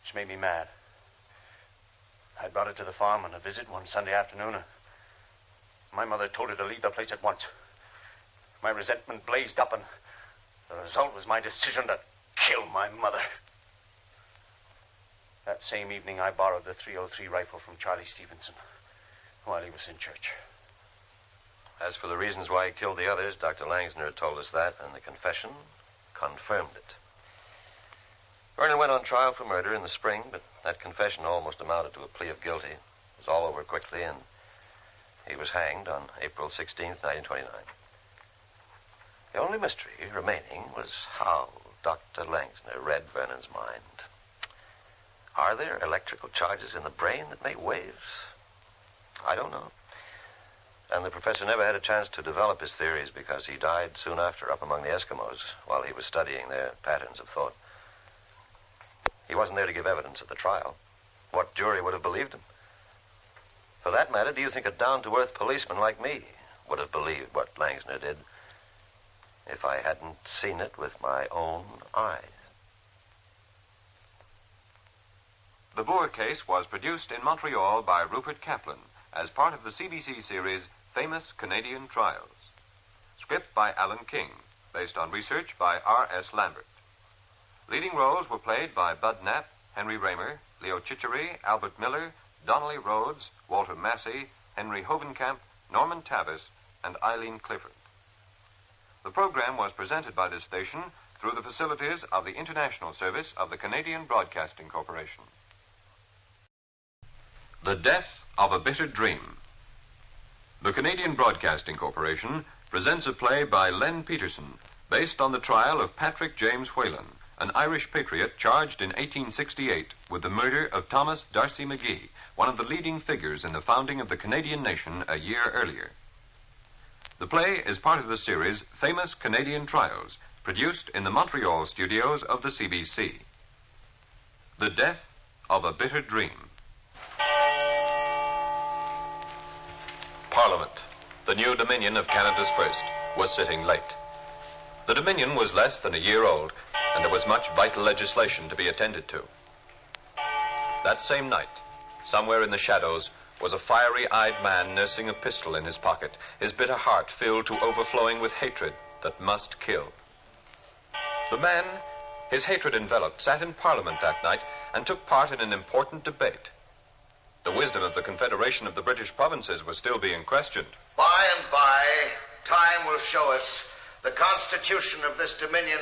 which made me mad. I brought her to the farm on a visit one Sunday afternoon. My mother told her to leave the place at once. My resentment blazed up, and the result was my decision to kill my mother. That same evening, I borrowed the .303 rifle from Charlie Stevenson while he was in church. As for the reasons why he killed the others, Dr. Langsner had told us that, and the confession confirmed it. Vernon went on trial for murder in the spring, but that confession almost amounted to a plea of guilty. It was all over quickly, and he was hanged on April 16th, 1929. The only mystery remaining was how Dr. Langsner read Vernon's mind. Are there electrical charges in the brain that make waves? I don't know. And the professor never had a chance to develop his theories because he died soon after up among the Eskimos while he was studying their patterns of thought. He wasn't there to give evidence at the trial. What jury would have believed him? For that matter, do you think a down-to-earth policeman like me would have believed what Langsner did if I hadn't seen it with my own eyes? The Boer case was produced in Montreal by Rupert Kaplan as part of the CBC series Famous Canadian Trials. Script by Alan King, based on research by R.S. Lambert. Leading roles were played by Bud Knapp, Henry Raymer, Leo Chichery, Albert Miller, Donnelly Rhodes, Walter Massey, Henry Hovenkamp, Norman Tavis, and Eileen Clifford. The program was presented by this station through the facilities of the International Service of the Canadian Broadcasting Corporation. The Death of a Bitter Dream. The Canadian Broadcasting Corporation presents a play by Len Peterson, based on the trial of Patrick James Whalen, an Irish patriot charged in 1868 with the murder of Thomas D'Arcy McGee, one of the leading figures in the founding of the Canadian nation a year earlier. The play is part of the series Famous Canadian Trials, produced in the Montreal studios of the CBC. The Death of a Bitter Dream. Parliament, the new Dominion of Canada's first, was sitting late. The Dominion was less than a year old, and there was much vital legislation to be attended to. That same night, somewhere in the shadows, was a fiery-eyed man nursing a pistol in his pocket, his bitter heart filled to overflowing with hatred that must kill. The man, his hatred enveloped, sat in Parliament that night and took part in an important debate. The wisdom of the Confederation of the British Provinces was still being questioned. By and by, time will show us the constitution of this Dominion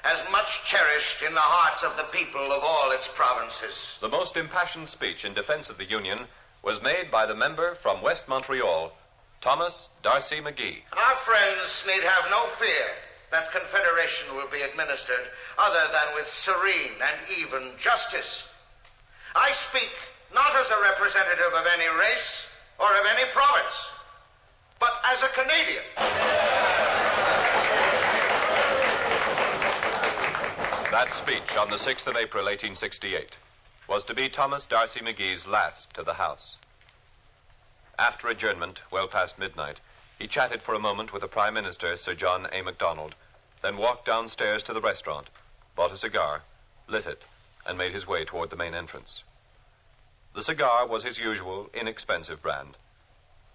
as much cherished in the hearts of the people of all its provinces. The most impassioned speech in defense of the Union was made by the member from West Montreal, Thomas D'Arcy McGee. Our friends need have no fear that Confederation will be administered other than with serene and even justice. I speak not as a representative of any race or of any province, but as a Canadian. That speech on the 6th of April, 1868, was to be Thomas D'Arcy McGee's last to the House. After adjournment, well past midnight, he chatted for a moment with the Prime Minister, Sir John A. Macdonald, then walked downstairs to the restaurant, bought a cigar, lit it, and made his way toward the main entrance. The cigar was his usual, inexpensive brand,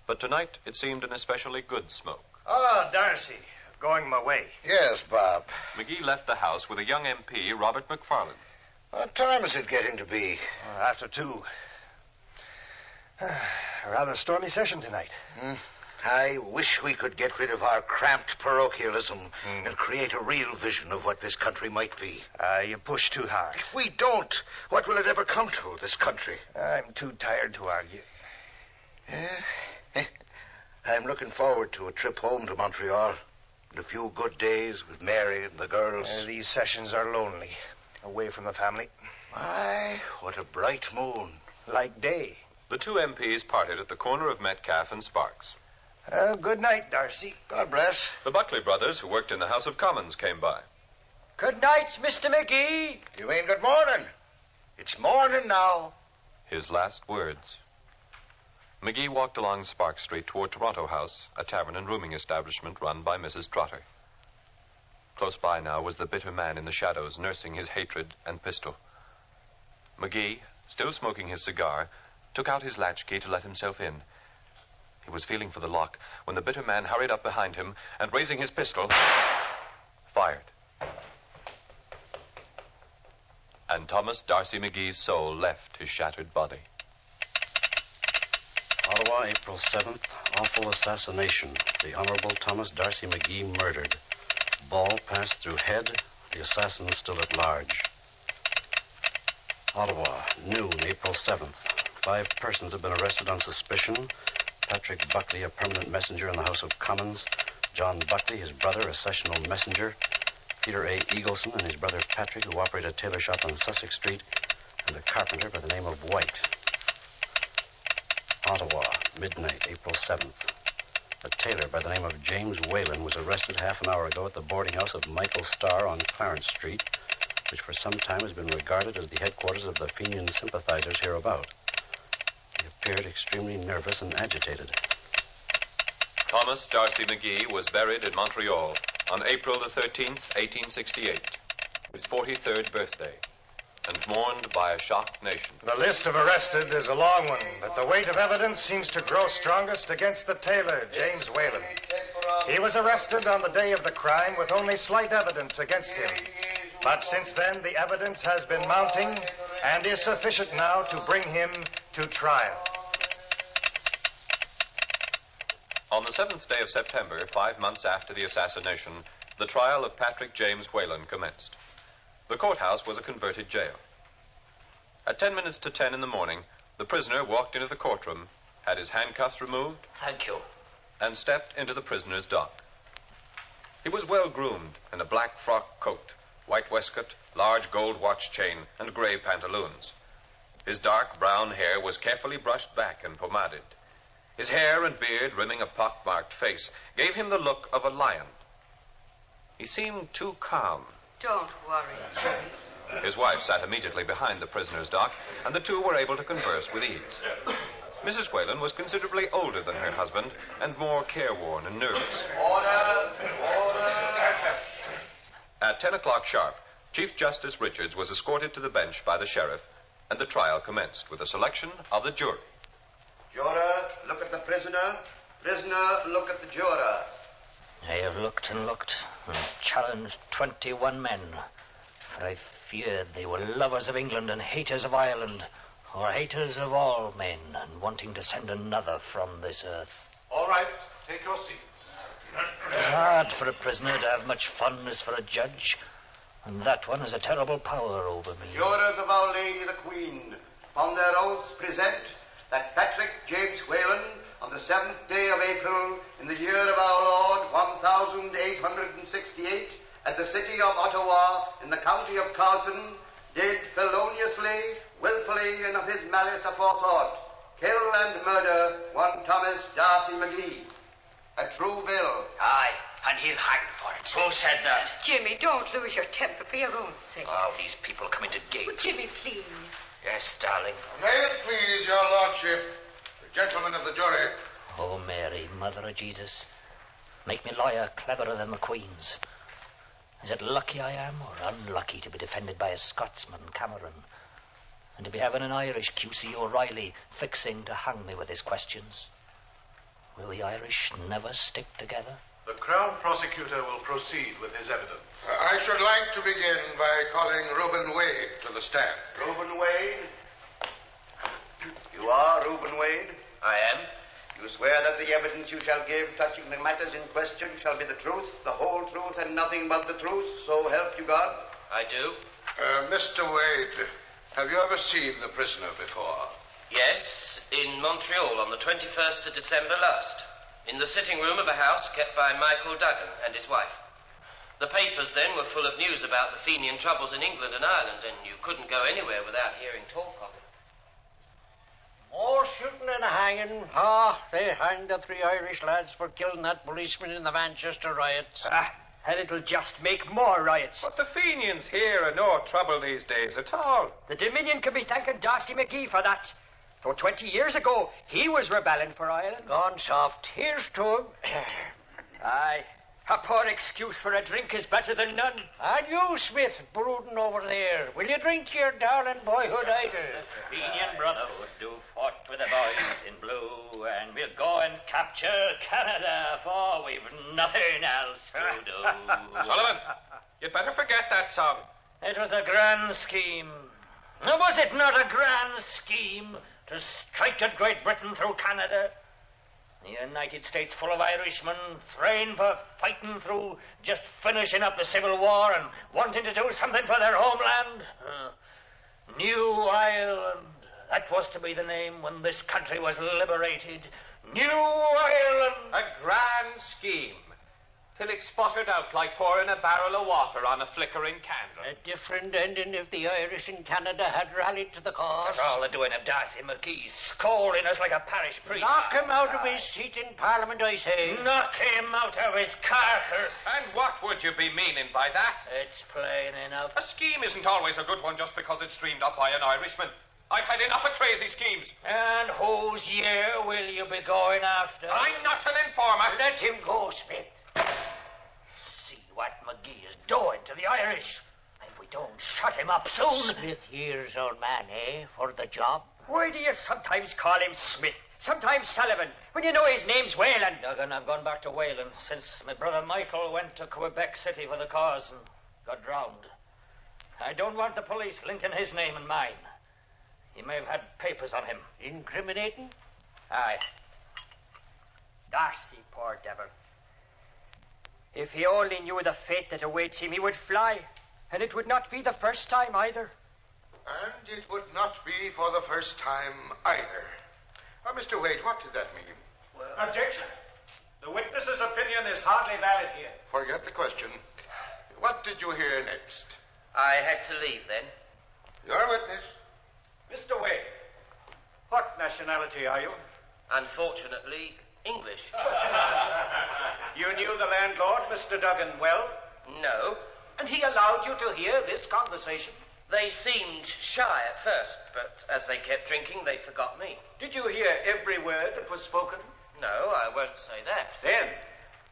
but tonight it seemed an especially good smoke. Oh, D'Arcy, going my way. Yes, Bob. McGee left the house with a young MP, Robert McFarland. What time is it getting to be? After 2. A rather stormy session tonight. I wish we could get rid of our cramped parochialism and create a real vision of what this country might be. You push too hard. If we don't, what will it ever come to, this country? I'm too tired to argue. I'm looking forward to a trip home to Montreal and a few good days with Mary and the girls. These sessions are lonely, away from the family. My, what a bright moon. Like day. The two MPs parted at the corner of Metcalfe and Sparks. Good night, D'Arcy. God bless. The Buckley brothers, who worked in the House of Commons, came by. Good night, Mr. McGee. You mean good morning? It's morning now. His last words. McGee walked along Sparks Street toward Toronto House, a tavern and rooming establishment run by Mrs. Trotter. Close by now was the bitter man in the shadows, nursing his hatred and pistol. McGee, still smoking his cigar, took out his latchkey to let himself in. He was feeling for the lock when the bitter man hurried up behind him and, raising his pistol, fired. And Thomas D'Arcy McGee's soul left his shattered body. Ottawa, April 7th. Awful assassination. The Honorable Thomas D'Arcy McGee murdered. Ball passed through head. The assassin still at large. Ottawa, noon, April 7th. 5 persons have been arrested on suspicion. Patrick Buckley, a permanent messenger in the House of Commons. John Buckley, his brother, a sessional messenger. Peter A. Eagleson and his brother Patrick, who operate a tailor shop on Sussex Street. And a carpenter by the name of White. Ottawa, midnight, April 7th. A tailor by the name of James Whalen was arrested half an hour ago at the boarding house of Michael Starr on Clarence Street, which for some time has been regarded as the headquarters of the Fenian sympathizers hereabout. He appeared extremely nervous and agitated. Thomas D'Arcy McGee was buried in Montreal on April the 13th, 1868, his 43rd birthday, and mourned by a shocked nation. The list of arrested is a long one, but the weight of evidence seems to grow strongest against the tailor, James Whalen. He was arrested on the day of the crime with only slight evidence against him. But since then, the evidence has been mounting and is sufficient now to bring him to trial. On the 7th day of September, 5 months after the assassination, the trial of Patrick James Whalen commenced. The courthouse was a converted jail. At 10 minutes to 10 in the morning, the prisoner walked into the courtroom, had his handcuffs removed. Thank you. And stepped into the prisoner's dock. He was well groomed in a black frock coat, white waistcoat, large gold watch chain, and gray pantaloons. His dark brown hair was carefully brushed back and pomaded. His hair and beard, rimming a pock-marked face, gave him the look of a lion. He seemed too calm. Don't worry, Jerry. His wife sat immediately behind the prisoner's dock, and the two were able to converse with ease. Mrs. Whalen was considerably older than her husband and more careworn and nervous. Order! At 10 o'clock sharp, Chief Justice Richards was escorted to the bench by the sheriff, and the trial commenced with a selection of the jury. Juror, look at the prisoner. Prisoner, look at the juror. I have looked and challenged 21 men, for I feared they were lovers of England and haters of Ireland, or haters of all men, and wanting to send another from this earth. All right, take your seats. It's hard for a prisoner to have much fun as for a judge, and that one has a terrible power over me. Jurors of Our Lady the Queen, upon their oaths present that Patrick James Whalen, on the 7th day of April, in the year of our Lord, 1868, at the city of Ottawa, in the county of Carleton, did feloniously, willfully, and of his malice aforethought, kill and murder one Thomas Darcy McGee. A true bill. Aye, and he'll hang for it. Who said that? Jimmy, don't lose your temper for your own sake. Oh, these people coming to gate. Oh, Jimmy, please. Yes, darling. May it please your lordship, the gentlemen of the jury. Oh, Mary, Mother of Jesus, make me lawyer cleverer than the Queen's. Is it lucky I am, or unlucky to be defended by a Scotsman, Cameron, and to be having an Irish QC O'Reilly fixing to hang me with his questions? Will the Irish never stick together? The Crown Prosecutor will proceed with his evidence. I should like to begin by calling Reuben Wade to the stand. Reuben Wade? You are Reuben Wade? I am. You swear that the evidence you shall give touching the matters in question shall be the truth, the whole truth, and nothing but the truth, so help you God? I do. Mr. Wade, have you ever seen the prisoner before? Yes, in Montreal on the 21st of December last, in the sitting room of a house kept by Michael Duggan and his wife. The papers then were full of news about the Fenian troubles in England and Ireland, and you couldn't go anywhere without hearing talk of it. More shooting and hanging. Ah, they hanged the 3 Irish lads for killing that policeman in the Manchester riots. And it'll just make more riots. But the Fenians here are no trouble these days at all. The Dominion can be thanking Darcy McGee for that. Though 20 years ago, he was rebelling for Ireland. Gone soft. Here's to him. Aye. A poor excuse for a drink is better than none. And you, Smith, brooding over there, will you drink to your darling boyhood either? The Fenian Brotherhood do fought with the boys in blue, and we'll go and capture Canada, for we've nothing else to do. Sullivan, you'd better forget that song. It was a grand scheme. Was it not a grand scheme to strike at Great Britain through Canada? The United States full of Irishmen, trained for fighting through just finishing up the Civil War and wanting to do something for their homeland. New Ireland, that was to be the name when this country was liberated. New Ireland! A grand scheme. Till it sputtered out like pouring a barrel of water on a flickering candle. A different ending if the Irish in Canada had rallied to the cause. That's all the doing of Darcy McGee, scolding us like a parish priest. Knock him out of his seat in Parliament, I say. Knock him out of his carcass. And what would you be meaning by that? It's plain enough. A scheme isn't always a good one just because it's dreamed up by an Irishman. I've had enough of crazy schemes. And whose year will you be going after? I'm not an informer. Let him go, Smith. See what McGee is doing to the Irish. If we don't shut him up soon. Smith here's old man, eh, for the job? Why do you sometimes call him Smith, sometimes Sullivan, when you know his name's Whalen? Duggan, I've gone back to Whalen since my brother Michael went to Quebec City for the cause and got drowned. I don't want the police linking his name and mine. He may have had papers on him. Incriminating? Aye. Darcy, poor devil. If he only knew the fate that awaits him, he would fly. And it would not be the first time either. And it would not be for the first time either. Mr. Wade, what did that mean? Objection. The witness's opinion is hardly valid here. Forget the question. What did you hear next? I had to leave then. Your witness. Mr. Wade, what nationality are you? Unfortunately, English. You knew the landlord, Mr. Duggan, well? No. And he allowed you to hear this conversation? They seemed shy at first, but as they kept drinking, they forgot me. Did you hear every word that was spoken? No, I won't say that. Then,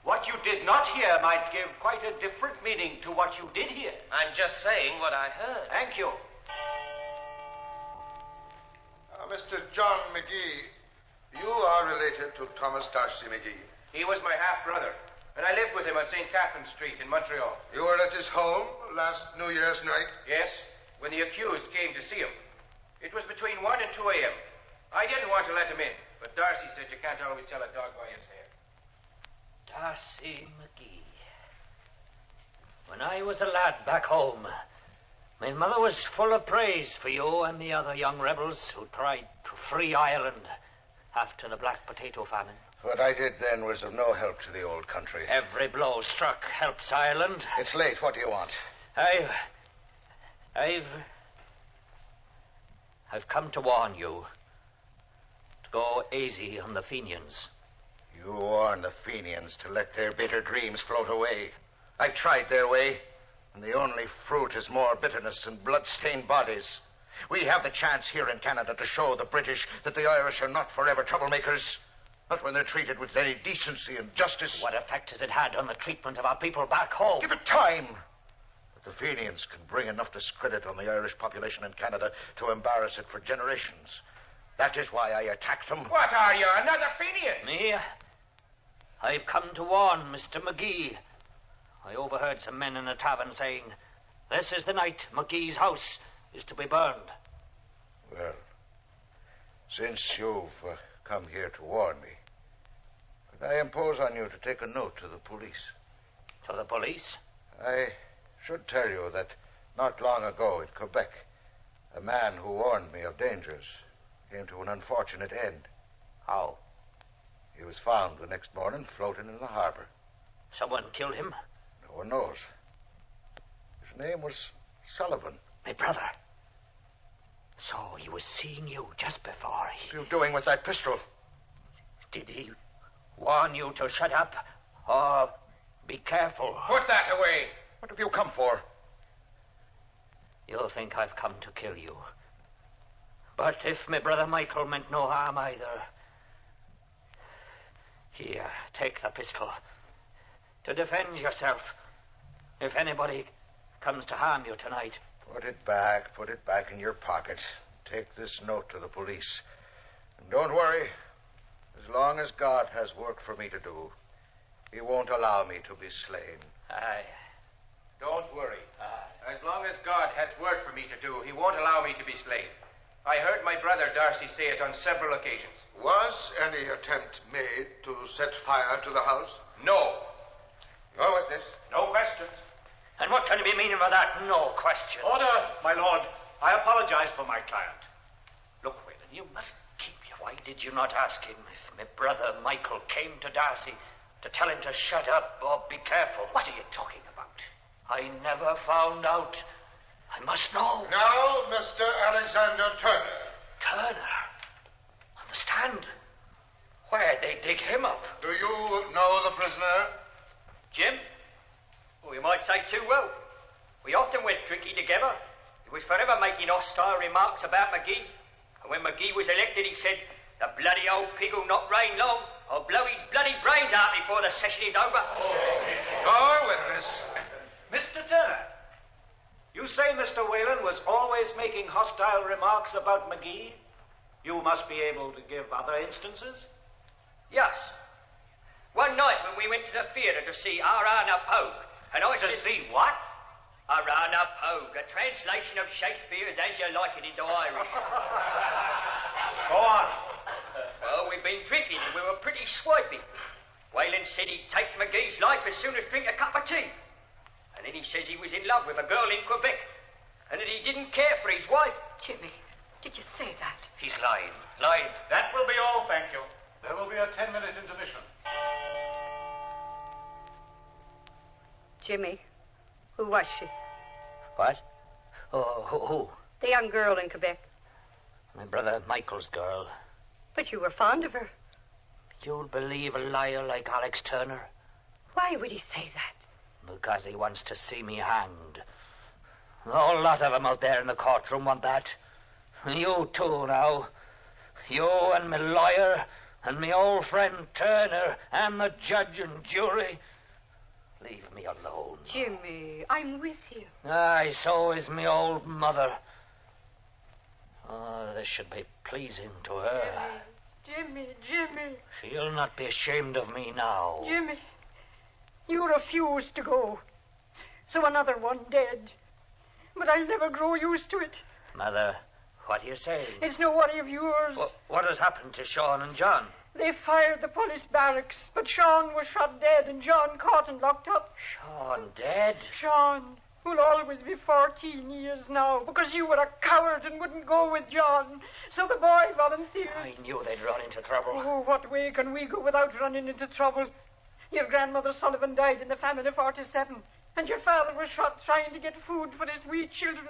what you did not hear might give quite a different meaning to what you did hear. I'm just saying what I heard. Thank you. Mr. John McGee, You are related to Thomas Darcy McGee. He was my half-brother, and I lived with him on St. Catherine Street in Montreal. You were at his home last New Year's night? Yes, when the accused came to see him. It was between 1 and 2 a.m. I didn't want to let him in, but Darcy said you can't always tell a dog by his hair. Darcy McGee. When I was a lad back home, my mother was full of praise for you and the other young rebels who tried to free Ireland after the Black Potato Famine. What I did then was of no help to the old country. Every blow struck helps Ireland. It's late. What do you want? I've come to warn you to go easy on the Fenians. You warn the Fenians to let their bitter dreams float away. I've tried their way, and the only fruit is more bitterness and blood-stained bodies. We have the chance here in Canada to show the British that the Irish are not forever troublemakers. Not when they're treated with any decency and justice. What effect has it had on the treatment of our people back home? Give it time. But the Fenians can bring enough discredit on the Irish population in Canada to embarrass it for generations. That is why I attacked them. What are you, another Fenian? Me? I've come to warn Mr. McGee. I overheard some men in a tavern saying, this is the night McGee's house is to be burned. Well, since you've come here to warn me, could I impose on you to take a note to the police? To the police? I should tell you that not long ago in Quebec, a man who warned me of dangers came to an unfortunate end. How? He was found the next morning floating in the harbor. Someone killed him? No one knows. His name was Sullivan. My brother. So he was seeing you just before he... What are you doing with that pistol? Did he warn you to shut up or be careful? Put that away. What have you come for? You'll think I've come to kill you. But if my brother Michael meant no harm either... Here, take the pistol. To defend yourself. If anybody comes to harm you tonight. Put it back in your pocket. Take this note to the police. And don't worry. As long as God has work for me to do, he won't allow me to be slain. Aye. Don't worry. As long as God has work for me to do, he won't allow me to be slain. I heard my brother Darcy say it on several occasions. Was any attempt made to set fire to the house? No. No witness? No questions. And what can you be meaning by that? No questions. Order, my lord. I apologize for my client. Look, Whalen, you must keep your... Why did you not ask him if my brother Michael came to Darcy to tell him to shut up or be careful? What are you talking about? I never found out. I must know. Now, Mr. Alexander Turner. Turner? On the stand? Where'd they dig him up? Do you know the prisoner? Jim? Well, you might say too well. We often went drinking together. He was forever making hostile remarks about McGee. And when McGee was elected, he said, the bloody old pig will not reign long. I'll blow his bloody brains out before the session is over. Your witness. Mr. Turner, you say Mr. Whalen was always making hostile remarks about McGee? You must be able to give other instances? Yes. One night when we went to the theatre to see Arana Pogue, and I said... To see what? Arana Pogue, a translation of Shakespeare's As You Like It into Irish. Go on. Well, we'd been drinking and we were pretty swipey. Whalen said he'd take McGee's life as soon as drink a cup of tea. And then he says he was in love with a girl in Quebec, and that he didn't care for his wife. Jimmy, did you say that? He's lying. Lying. That will be all, thank you. There will be a 10-minute intermission. Jimmy, who was she? What? Oh, who? The young girl in Quebec. My brother Michael's girl. But you were fond of her. You'll believe a liar like Alex Turner? Why would he say that? Because he wants to see me hanged. The whole lot of them out there in the courtroom want that. You too, now. You and me lawyer and me old friend Turner and the judge and jury. Leave me alone. Jimmy, I'm with you. Aye, so is me old mother. Oh, this should be pleasing to her. Jimmy, Jimmy. She'll not be ashamed of me now. Jimmy, you refused to go. So another one dead. But I'll never grow used to it. Mother, what are you saying? It's no worry of yours. What has happened to Sean and John? They fired the police barracks, but Sean was shot dead and John caught and locked up. Sean dead? Sean, who'll always be 14 years now, because you were a coward and wouldn't go with John. So the boy volunteered. I knew they'd run into trouble. Oh, what way can we go without running into trouble? Your grandmother Sullivan died in the famine of 47, and your father was shot trying to get food for his wee children.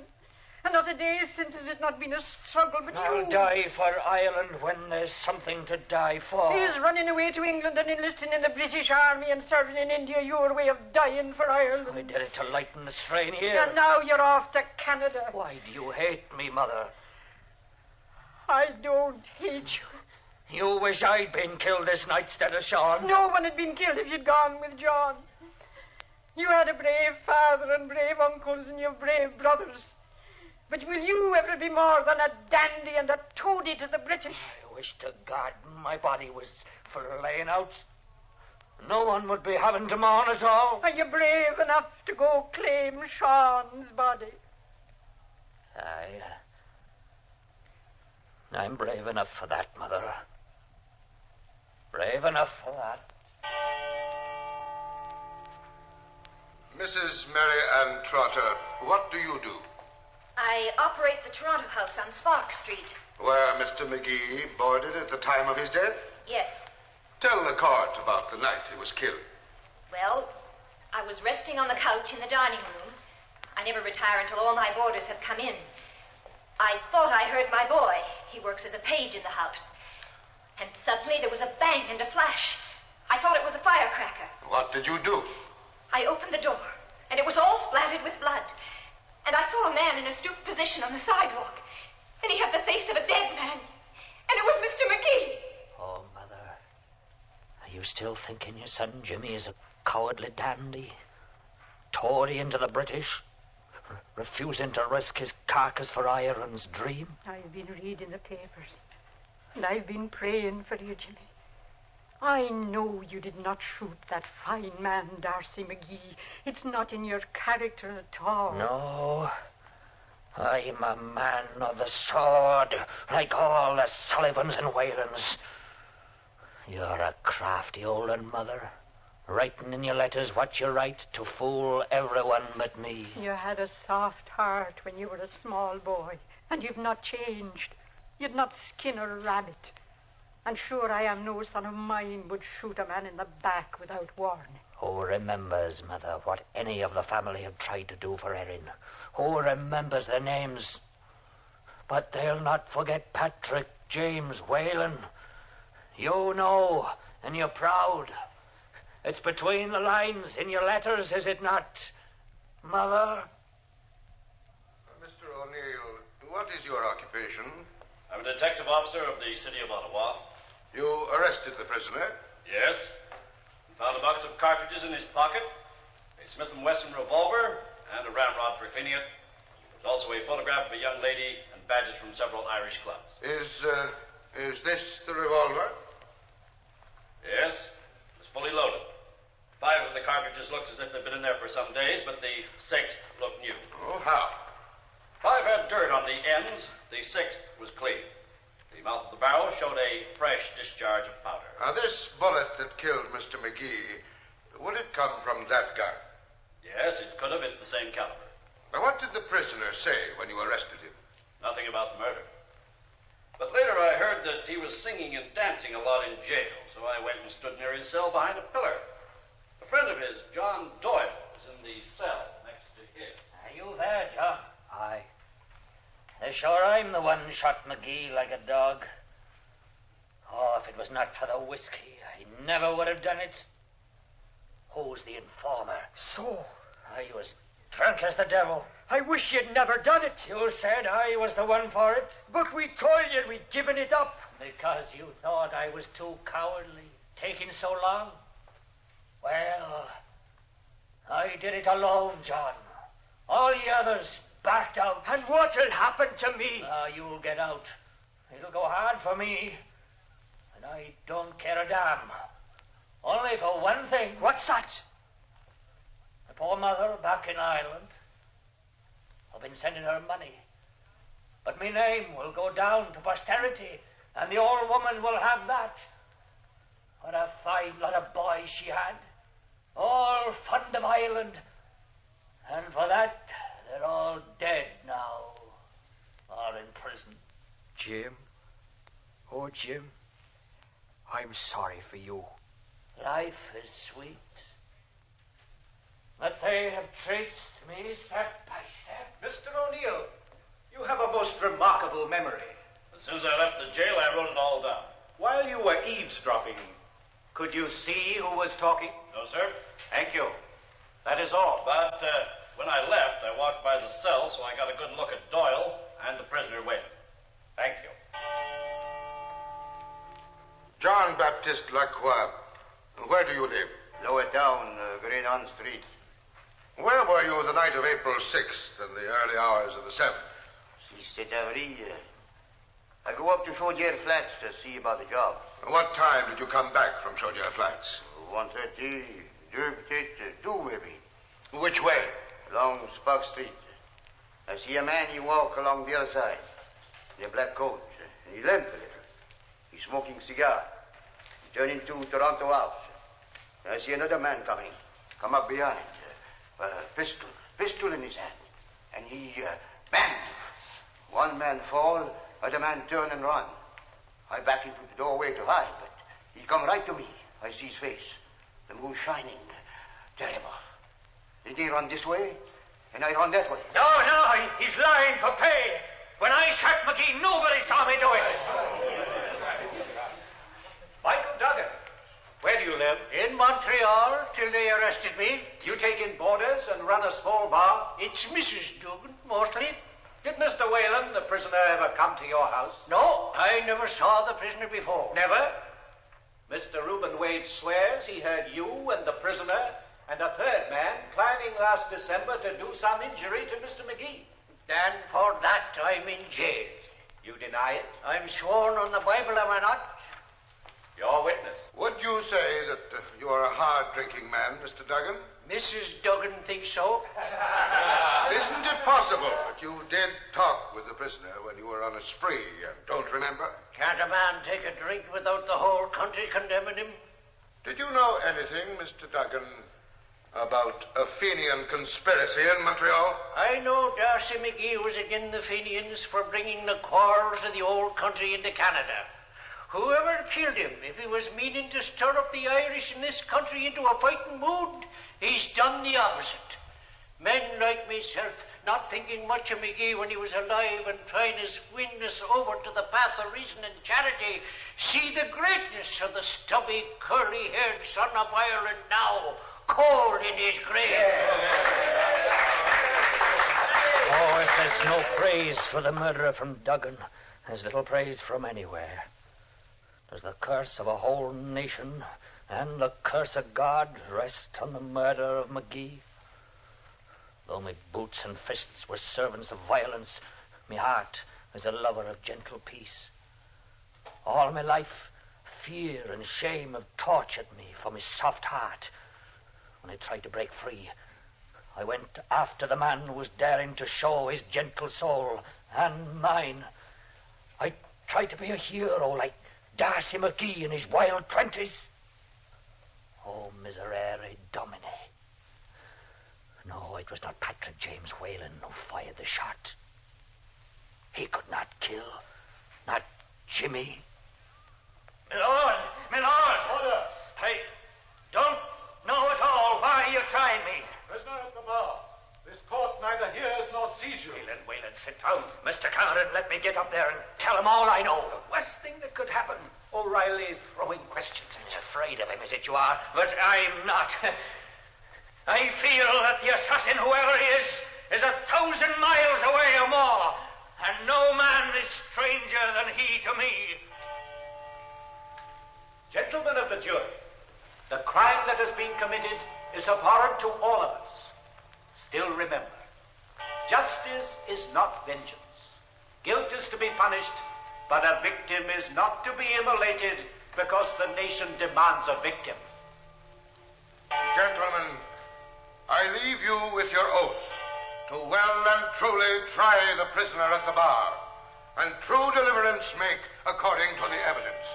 And not a day since has it not been a struggle, but I'll die for Ireland when there's something to die for. Is running away to England and enlisting in the British Army and serving in India your way of dying for Ireland? I did it to lighten the strain here. And now you're off to Canada. Why do you hate me, Mother? I don't hate you. You wish I'd been killed this night instead of Sean? No one had been killed if you'd gone with John. You had a brave father and brave uncles and your brave brothers. But will you ever be more than a dandy and a toady to the British? I wish to God my body was for laying out. No one would be having to mourn at all. Are you brave enough to go claim Sean's body? I'm brave enough for that, Mother. Brave enough for that. Mrs. Mary Ann Trotter, what do you do? I operate the Toronto House on Spark Street. Where Mr. McGee boarded at the time of his death? Yes. Tell the court about the night he was killed. Well, I was resting on the couch in the dining room. I never retire until all my boarders have come in. I thought I heard my boy. He works as a page in the house. And suddenly there was a bang and a flash. I thought it was a firecracker. What did you do? I opened the door, and it was all splattered with blood. And I saw a man in a stooped position on the sidewalk. And he had the face of a dead man. And it was Mr. McGee. Oh, Mother. Are you still thinking your son Jimmy is a cowardly dandy? Tory into the British? Refusing to risk his carcass for Ireland's dream? I've been reading the papers. And I've been praying for you, Jimmy. I know you did not shoot that fine man, Darcy McGee. It's not in your character at all. No. I'm a man of the sword, like all the Sullivans and Whalens. You're a crafty old un, Mother, writing in your letters what you write to fool everyone but me. You had a soft heart when you were a small boy, and you've not changed. You'd not skin a rabbit. And sure I am no son of mine would shoot a man in the back without warning. Who remembers, Mother, what any of the family have tried to do for Erin? Who remembers their names? But they'll not forget Patrick James Whalen. You know, and you're proud. It's between the lines in your letters, is it not, Mother? Mr. O'Neill, what is your occupation? I'm a detective officer of the city of Ottawa. You arrested the prisoner? Yes. Found a box of cartridges in his pocket, a Smith & Wesson revolver, and a ramrod for cleaning it. There's also a photograph of a young lady and badges from several Irish clubs. Is this the revolver? Yes. It's fully loaded. 5 of the cartridges looked as if they'd been in there for some days, but the 6th looked new. Oh, how? 5 had dirt on the ends. The 6th was clean. The mouth of the barrel showed a fresh discharge of powder. Now, this bullet that killed Mr. McGee, would it come from that gun? Yes, it could have. It's the same caliber. Now, what did the prisoner say when you arrested him? Nothing about the murder. But later I heard that he was singing and dancing a lot in jail, so I went and stood near his cell behind a pillar. A friend of his, John Doyle, was in the cell next to his. Are you there, John? Aye. Sure, I'm the one shot McGee like a dog. Oh, if it was not for the whiskey, I never would have done it. Who's the informer? So? I was drunk as the devil. I wish you'd never done it. You said I was the one for it. But we told you we'd given it up. Because you thought I was too cowardly, taking so long? Well, I did it alone, John. All the others backed out. And what'll happen to me? You'll get out. It'll go hard for me. And I don't care a damn. Only for one thing. What's that? The poor mother back in Ireland. I've been sending her money. But my name will go down to posterity, and the old woman will have that. What a fine lot of boys she had. All fond of Ireland. And for that, they're all dead now. Or in prison. Jim. Oh, Jim. I'm sorry for you. Life is sweet. But they have traced me step by step. Mr. O'Neill, you have a most remarkable memory. As soon as I left the jail, I wrote it all down. While you were eavesdropping, could you see who was talking? No, sir. Thank you. That is all. But when I left, I walked by the cell, so I got a good look at Doyle and the prisoner Whalen. Thank you. John Baptiste Lacroix, where do you live? Lower town, Greenon Street. Where were you the night of April 6th and the early hours of the 7th? C'est avril. I go up to Chaudière Flats to see about the job. What time did you come back from Chaudière Flats? 1:30, 2 peut-être, 2 maybe. Which way? Along Spark Street. I see a man, he walk along the other side. In a black coat. And he limp a little. He's smoking cigar. He turn into Toronto House. And I see another man coming. Come up behind. Pistol in his hand. And he, bang! One man fall, other man turn and run. I back into the doorway to hide, but he come right to me. I see his face. The moon shining. Terrible. Then he run this way, and I run that way. No, he's lying for pay. When I shot McGee, nobody saw me do it. Michael Duggan, where do you live? In Montreal, till they arrested me. You take in boarders and run a small bar? It's Mrs. Duggan, mostly. Did Mr. Whalen, the prisoner, ever come to your house? No, I never saw the prisoner before. Never? Mr. Reuben Wade swears he heard you and the prisoner and a third man planning last December to do some injury to Mr. McGee. And for that, I'm in jail. You deny it? I'm sworn on the Bible, am I not? Your witness. Would you say that you are a hard-drinking man, Mr. Duggan? Mrs. Duggan thinks so. Isn't it possible that you did talk with the prisoner when you were on a spree and don't remember? Can't a man take a drink without the whole country condemning him? Did you know anything, Mr. Duggan, about a Fenian conspiracy in Montreal? I know Darcy McGee was against the Fenians for bringing the quarrels of the old country into Canada. Whoever killed him, if he was meaning to stir up the Irish in this country into a fighting mood, he's done the opposite. Men like myself, not thinking much of McGee when he was alive and trying to win us over to the path of reason and charity, see the greatness of the stubby, curly-haired son of Ireland now, cold in his grave. Oh, if there's no praise for the murderer from Duggan, there's little praise from anywhere. Does the curse of a whole nation and the curse of God rest on the murder of McGee? Though my boots and fists were servants of violence, my heart is a lover of gentle peace. All my life, fear and shame have tortured me for my soft heart. When I tried to break free, I went after the man who was daring to show his gentle soul and mine. I tried to be a hero like Darcy McGee in his wild 20s. Oh, miserere domine. No, it was not Patrick James Whalen who fired the shot. He could not kill, not Jimmy. My lord! Order! I don't know at all why you're trying me. Prisoner at the bar. This court neither hears nor sees you. Whalen, sit down. Mr. Cameron, let me get up there and tell him all I know. The worst thing that could happen, O'Reilly throwing questions at You're afraid of him, is it you are? But I'm not. I feel that the assassin, whoever he is 1,000 miles away or more. And no man is stranger than he to me. Gentlemen of the jury, the crime that has been committed is abhorrent to all of us. Still remember, justice is not vengeance. Guilt is to be punished, but a victim is not to be immolated because the nation demands a victim. Gentlemen, I leave you with your oath to well and truly try the prisoner at the bar, and true deliverance make according to the evidence.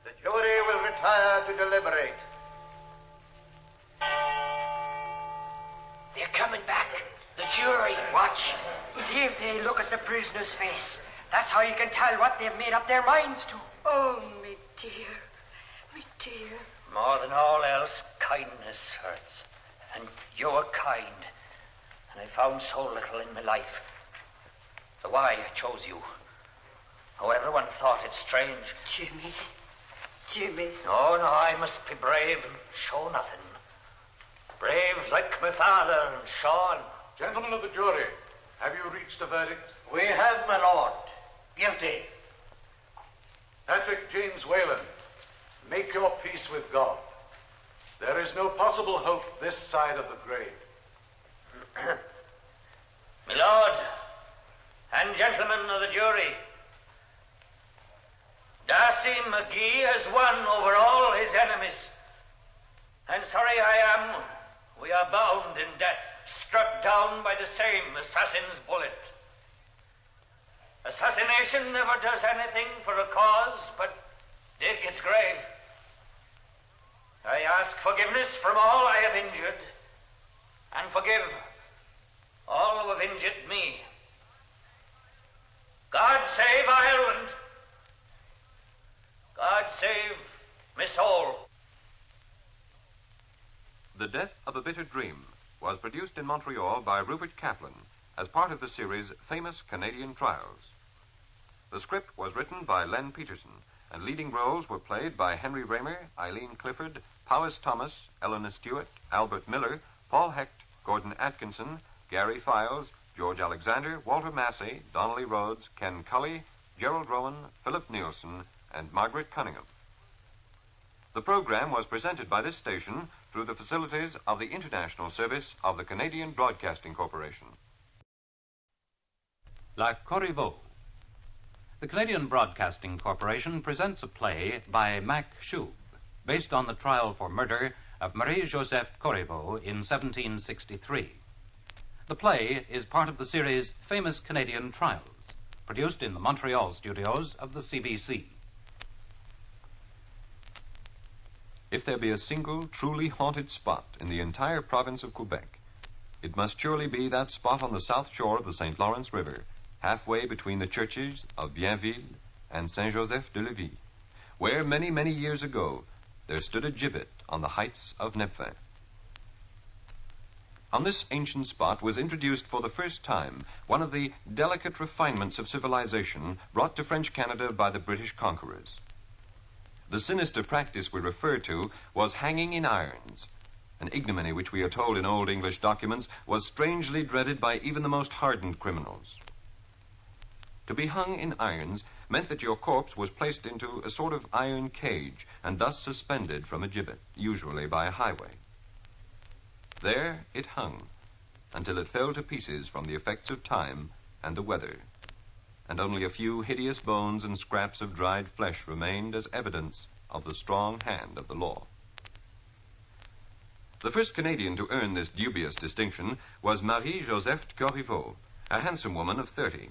The jury will retire to deliberate. They're coming back. The jury. Watch. See if they look at the prisoner's face. That's how you can tell what they've made up their minds to. Oh, me dear. Me dear. More than all else, kindness hurts. And you're kind. And I found so little in my life. The why I chose you. Oh, everyone thought it strange. Jimmy. Jimmy. No, I must be brave and show nothing. Brave like my father and Sean. Gentlemen of the jury, have you reached a verdict? We have, my lord. Guilty. Patrick James Whalen, make your peace with God. There is no possible hope this side of the grave. My lord, and gentlemen of the jury, Darcy McGee has won over all his enemies. And sorry I am, we are bound in death, struck down by the same assassin's bullet. Assassination never does anything for a cause but dig its grave. I ask forgiveness from all I have injured, and forgive all who have injured me. God save Ireland. God save my soul. The Death of a Bitter Dream was produced in Montreal by Rupert Kaplan as part of the series Famous Canadian Trials. The script was written by Len Peterson, and leading roles were played by Henry Raymer, Eileen Clifford, Powys Thomas, Eleanor Stewart, Albert Miller, Paul Hecht, Gordon Atkinson, Gary Files, George Alexander, Walter Massey, Donnelly Rhodes, Ken Cully, Gerald Rowan, Philip Nielsen, and Margaret Cunningham. The program was presented by this station through the facilities of the International Service of the Canadian Broadcasting Corporation. La Corrivo. The Canadian Broadcasting Corporation presents a play by Mac Shub, based on the trial for murder of Marie-Joseph Corrivo in 1763. The play is part of the series Famous Canadian Trials, produced in the Montreal studios of the CBC. If there be a single truly haunted spot in the entire province of Quebec, it must surely be that spot on the south shore of the St. Lawrence River, halfway between the churches of Bienville and Saint-Joseph-de-Lévis, where many, many years ago there stood a gibbet on the heights of Nepvin. On this ancient spot was introduced for the first time one of the delicate refinements of civilization brought to French Canada by the British conquerors. The sinister practice we refer to was hanging in irons, an ignominy which we are told in Old English documents was strangely dreaded by even the most hardened criminals. To be hung in irons meant that your corpse was placed into a sort of iron cage and thus suspended from a gibbet, usually by a highway. There it hung until it fell to pieces from the effects of time and the weather, and only a few hideous bones and scraps of dried flesh remained as evidence of the strong hand of the law. The first Canadian to earn this dubious distinction was Marie-Joseph Corrivo, a handsome woman of 30.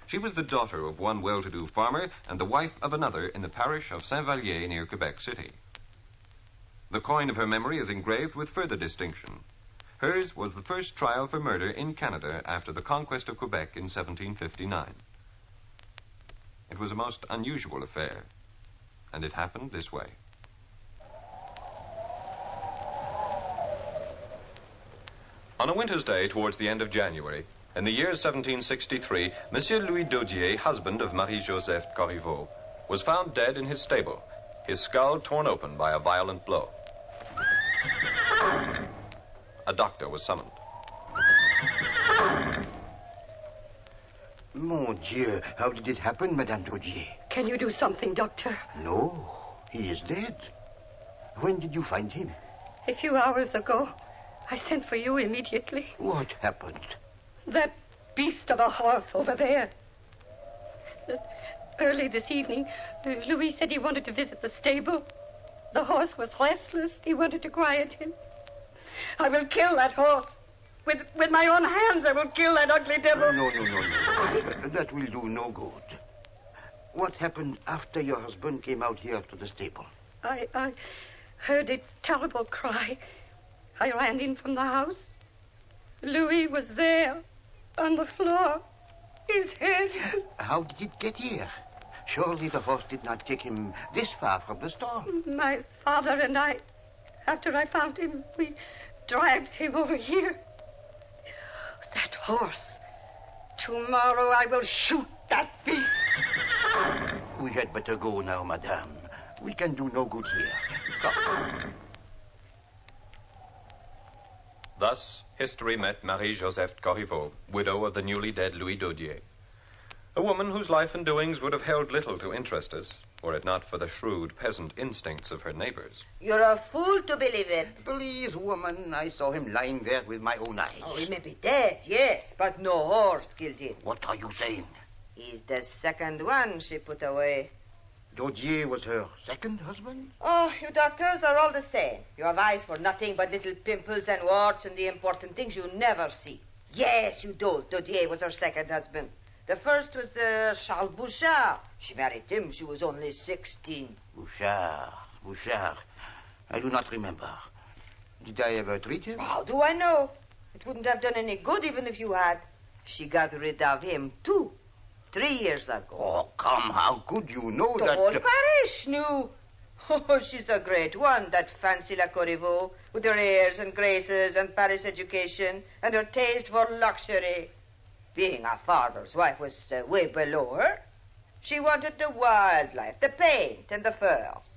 She was the daughter of one well-to-do farmer and the wife of another in the parish of Saint-Vallier near Quebec City. The coin of her memory is engraved with further distinction. Hers was the first trial for murder in Canada after the conquest of Quebec in 1759. It was a most unusual affair, and it happened this way. On a winter's day towards the end of January, in the year 1763, Monsieur Louis Daudier, husband of Marie-Joseph Corrivo, was found dead in his stable, his skull torn open by a violent blow. A doctor was summoned. Mon Dieu, how did it happen, Madame Daudier? Can you do something, Doctor? No, he is dead. When did you find him? A few hours ago. I sent for you immediately. What happened? That beast of a horse over there. Early this evening, Louis said he wanted to visit the stable. The horse was restless. He wanted to quiet him. I will kill that horse. With my own hands, I will kill that ugly devil. No. That will do no good. What happened after your husband came out here to the stable? I heard a terrible cry. I ran in from the house. Louis was there, on the floor. His head. How did it get here? Surely the horse did not take him this far from the stall. My father and I, after I found him, we dragged him over here. That horse. Tomorrow I will shoot that beast. We had better go now, madame. We can do no good here. Come. Thus, history met Marie-Joseph Corrivo, widow of the newly dead Louis Daudier. A woman whose life and doings would have held little to interest us, were it not for the shrewd peasant instincts of her neighbors. You're a fool to believe it. Please, woman, I saw him lying there with my own eyes. Oh, he may be dead, yes, but no horse killed him. What are you saying? He's the second one she put away. Daudier was her second husband? Oh, you doctors are all the same. You have eyes for nothing but little pimples and warts and the important things you never see. Yes, you do. Daudier was her second husband. The first was Charles Bouchard. She married him. She was only 16. Bouchard. I do not remember. Did I ever treat him? How do I know? It wouldn't have done any good even if you had. She got rid of him, too. 3 years ago. Oh, come, how could you know the that... The whole parish knew. Oh, she's a great one, that fancy La Corrivo, with her airs and graces and Paris education and her taste for luxury. Being a farmer's wife was way below her. She wanted the wild life, the paint and the furs.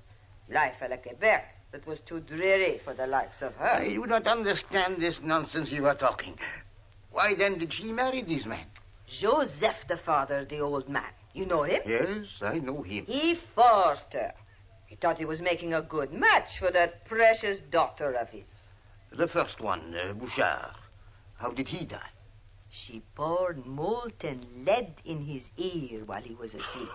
Life à la Quebec that was too dreary for the likes of her. I do not understand this nonsense you are talking. Why then did she marry this man? Joseph, the father, the old man. You know him? Yes, I know him. He forced her. He thought he was making a good match for that precious daughter of his. The first one, Bouchard. How did he die? She poured molten lead in his ear while he was asleep.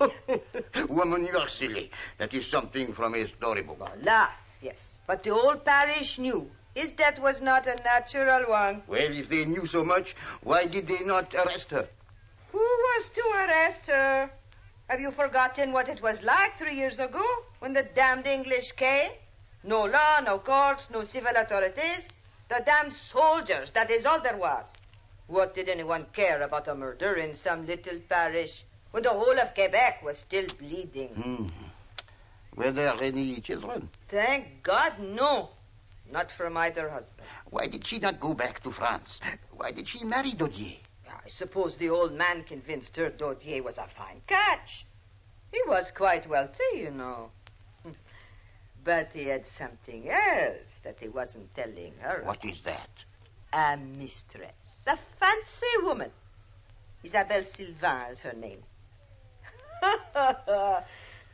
Woman, you are silly. That is something from a storybook. Laugh, yes. But the old parish knew. His death was not a natural one. Well, if they knew so much, why did they not arrest her? Who was to arrest her? Have you forgotten what it was like 3 years ago when the damned English came? No law, no courts, no civil authorities. The damned soldiers, that is all there was. What did anyone care about a murder in some little parish when the whole of Quebec was still bleeding? Were there any children? Thank God, no. Not from either husband. Why did she not go back to France? Why did she marry Daudier? I suppose the old man convinced her Daudier was a fine catch. He was quite wealthy, you know. But he had something else that he wasn't telling her. What is that? A mistress. A fancy woman. Isabelle Sylvain is her name.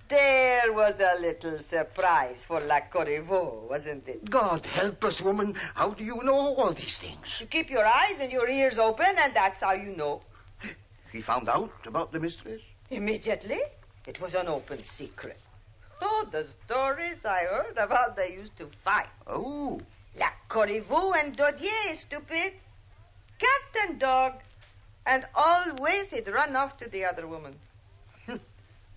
There was a little surprise for La Corrivo, wasn't it? God help us, woman. How do you know all these things? You keep your eyes and your ears open, and that's how you know. She found out about the mistress? Immediately. It was an open secret. Oh, the stories I heard of how they used to fight. Oh. La Corrivo and Daudier, stupid. Cat and dog. And always he'd run off to the other woman.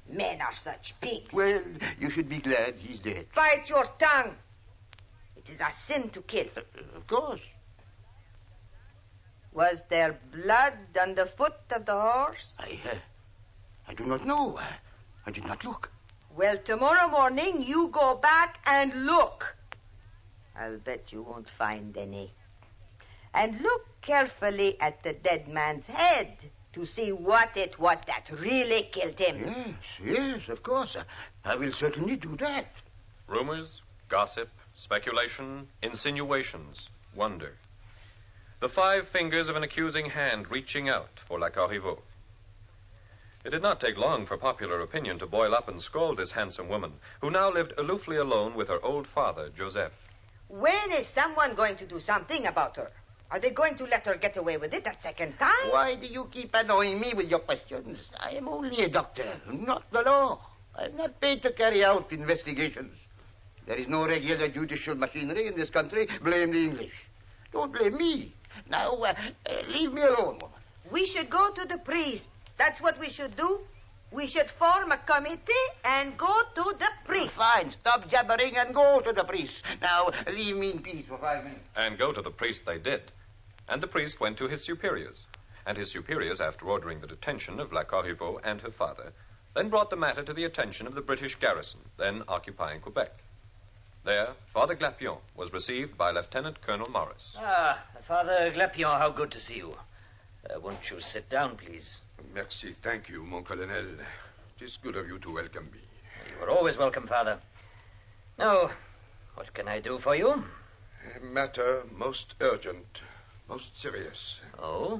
Men are such pigs. Well, you should be glad he's dead. Bite your tongue. It is a sin to kill. Of course. Was there blood on the foot of the horse? I do not know. I did not look. Well, tomorrow morning you go back and look. I'll bet you won't find any. And look carefully at the dead man's head to see what it was that really killed him. Yes, of course. I will certainly do that. Rumors, gossip, speculation, insinuations, wonder. The 5 fingers of an accusing hand reaching out for La Corrivo. It did not take long for popular opinion to boil up and scold this handsome woman, who now lived aloofly alone with her old father, Joseph. When is someone going to do something about her? Are they going to let her get away with it a second time? Why do you keep annoying me with your questions? I am only a doctor, not the law. I'm not paid to carry out investigations. There is no regular judicial machinery in this country. Blame the English. Don't blame me. Now, leave me alone, woman. We should go to the priest. That's what we should do. We should form a committee and go to the priest. Fine. Stop jabbering and go to the priest. Now, leave me in peace for 5 minutes. And go to the priest they did. And the priest went to his superiors. And his superiors, after ordering the detention of La Corrivo and her father, then brought the matter to the attention of the British garrison, then occupying Quebec. There, Father Glapion was received by Lieutenant Colonel Morris. Ah, Father Glapion, how good to see you. Won't you sit down, please? Merci, thank you, mon colonel. It is good of you to welcome me. You are always welcome, Father. Now, what can I do for you? A matter most urgent, most serious. Oh?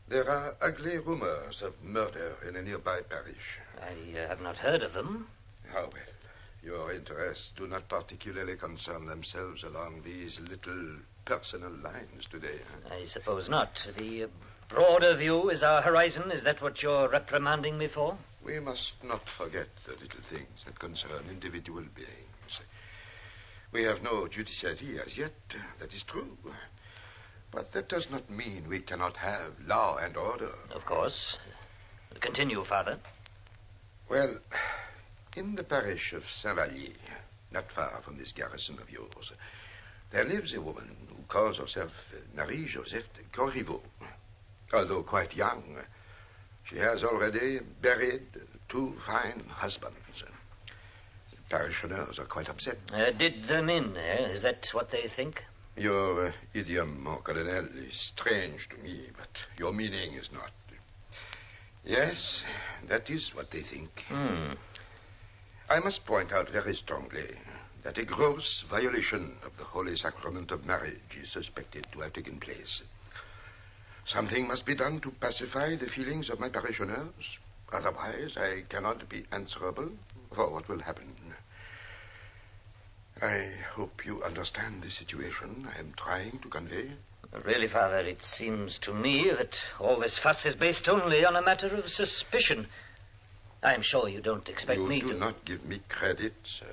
There are ugly rumors of murder in a nearby parish. I have not heard of them. How well. Your interests do not particularly concern themselves along these little personal lines today. I suppose not. The broader view is our horizon. Is that what you're reprimanding me for? We must not forget the little things that concern individual beings. We have no judiciary as yet, that is true. But that does not mean we cannot have law and order. Of course. Continue, Father. Well, in the parish of Saint-Vallier, not far from this garrison of yours, there lives a woman who calls herself Marie-Joseph Corrivo. Although quite young, she has already buried 2 fine husbands. The parishioners are quite upset. Did them in, Is that what they think? Your idiom, mon colonel, is strange to me, but your meaning is not. Yes, that is what they think. I must point out very strongly that a gross violation of the holy sacrament of marriage is suspected to have taken place. Something must be done to pacify the feelings of my parishioners. Otherwise, I cannot be answerable for what will happen. I hope you understand the situation I am trying to convey. Really, Father, it seems to me that all this fuss is based only on a matter of suspicion. I'm sure you don't expect me to... You do not give me credit, sir.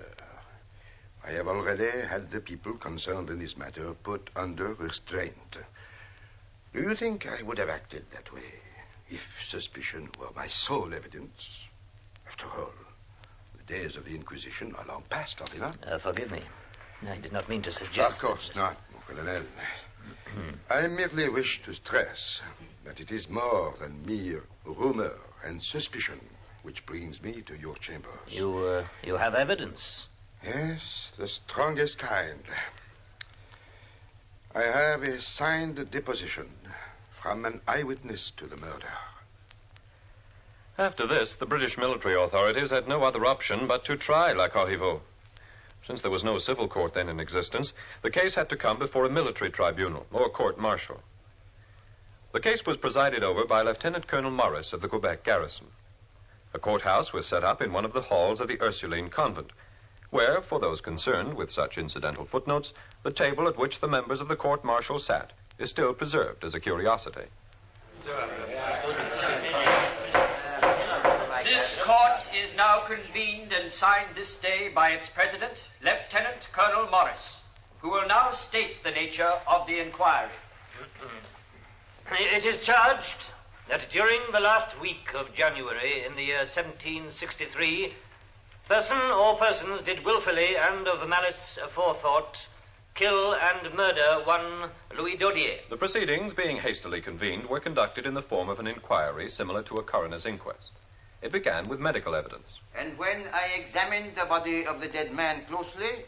I have already had the people concerned in this matter put under restraint. Do you think I would have acted that way if suspicion were my sole evidence? After all, the days of the Inquisition are long past, are they not? Forgive me. I did not mean to suggest... Of course not, mon colonel. I merely wish to stress that it is more than mere rumor and suspicion which brings me to your chambers. You have evidence? Yes, the strongest kind. I have a signed deposition from an eyewitness to the murder. After this, the British military authorities had no other option but to try La Corrivo. Since there was no civil court then in existence, the case had to come before a military tribunal, or court-martial. The case was presided over by Lieutenant Colonel Morris of the Quebec garrison. A courthouse was set up in one of the halls of the Ursuline convent, where, for those concerned with such incidental footnotes, the table at which the members of the court-martial sat is still preserved as a curiosity. This court is now convened and signed this day by its president, Lieutenant Colonel Morris, who will now state the nature of the inquiry. It is charged that during the last week of January in the year 1763, person or persons did willfully and of malice aforethought kill and murder one Louis Dodier. The proceedings, being hastily convened, were conducted in the form of an inquiry similar to a coroner's inquest. It began with medical evidence. And when I examined the body of the dead man closely,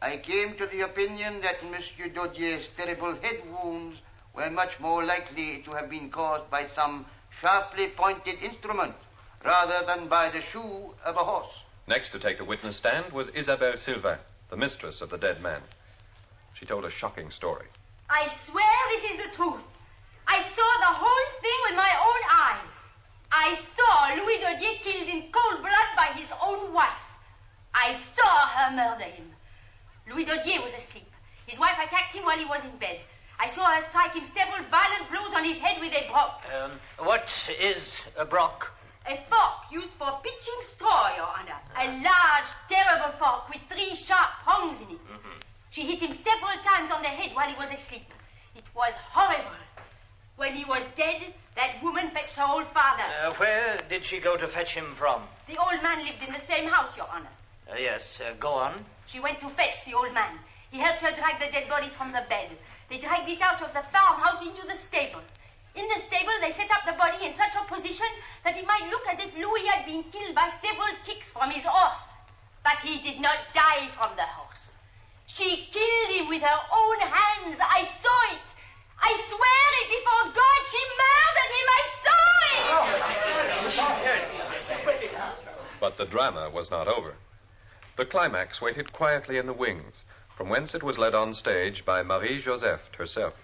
I came to the opinion that Monsieur Dodier's terrible head wounds were much more likely to have been caused by some sharply pointed instrument rather than by the shoe of a horse. Next to take the witness stand was Isabelle Sylvain, the mistress of the dead man. She told a shocking story. I swear this is the truth. I saw the whole thing with my own eyes. I saw Louis Dodier killed in cold blood by his own wife. I saw her murder him. Louis Dodier was asleep. His wife attacked him while he was in bed. I saw her strike him several violent blows on his head with a brock. What is a brock? A fork used for pitching straw, Your Honor. A large, terrible fork with 3 sharp prongs in it. She hit him several times on the head while he was asleep. It was horrible. When he was dead, that woman fetched her old father. Where did she go to fetch him from? The old man lived in the same house, Your Honor. Yes, go on. She went to fetch the old man. He helped her drag the dead body from the bed. They dragged it out of the farmhouse into the stable. In the stable, they set up the body in such a position that it might look as if Louis had been killed by several kicks from his horse. But he did not die from the horse. She killed him with her own hands. I saw it. I swear it before God. She murdered him. I saw it. But the drama was not over. The climax waited quietly in the wings, from whence it was led on stage by Marie-Joseph herself.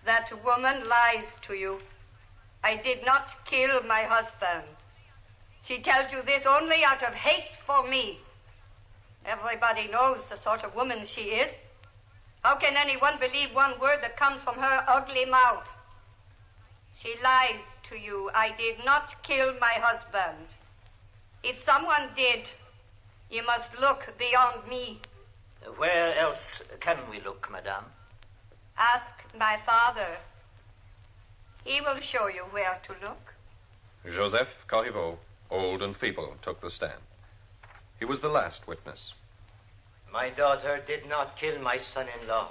That woman lies to you. I did not kill my husband. She tells you this only out of hate for me. Everybody knows the sort of woman she is. How can anyone believe one word that comes from her ugly mouth? She lies to you. I did not kill my husband. If someone did, you must look beyond me. Where else can we look, madame? Ask my father. He will show you where to look. Joseph Corrivo, old and feeble, took the stand. He was the last witness. My daughter did not kill my son-in-law.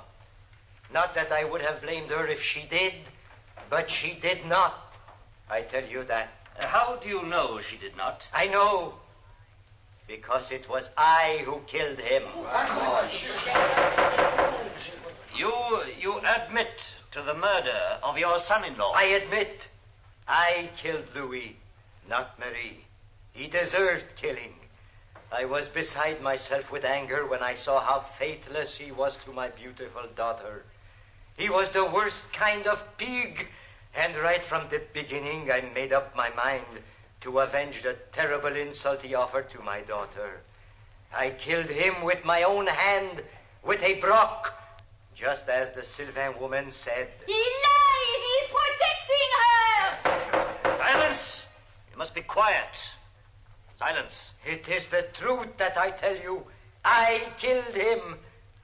Not that I would have blamed her if she did, but she did not. I tell you that. How do you know she did not? I know. Because it was I who killed him. You admit to the murder of your son-in-law? I admit. I killed Louis, not Marie. He deserved killing. I was beside myself with anger when I saw how faithless he was to my beautiful daughter. He was the worst kind of pig, and right from the beginning I made up my mind to avenge the terrible insult he offered to my daughter. I killed him with my own hand, with a brock, just as the Sylvain woman said. He lies! He's protecting her! Silence! You must be quiet. Silence. It is the truth that I tell you. I killed him.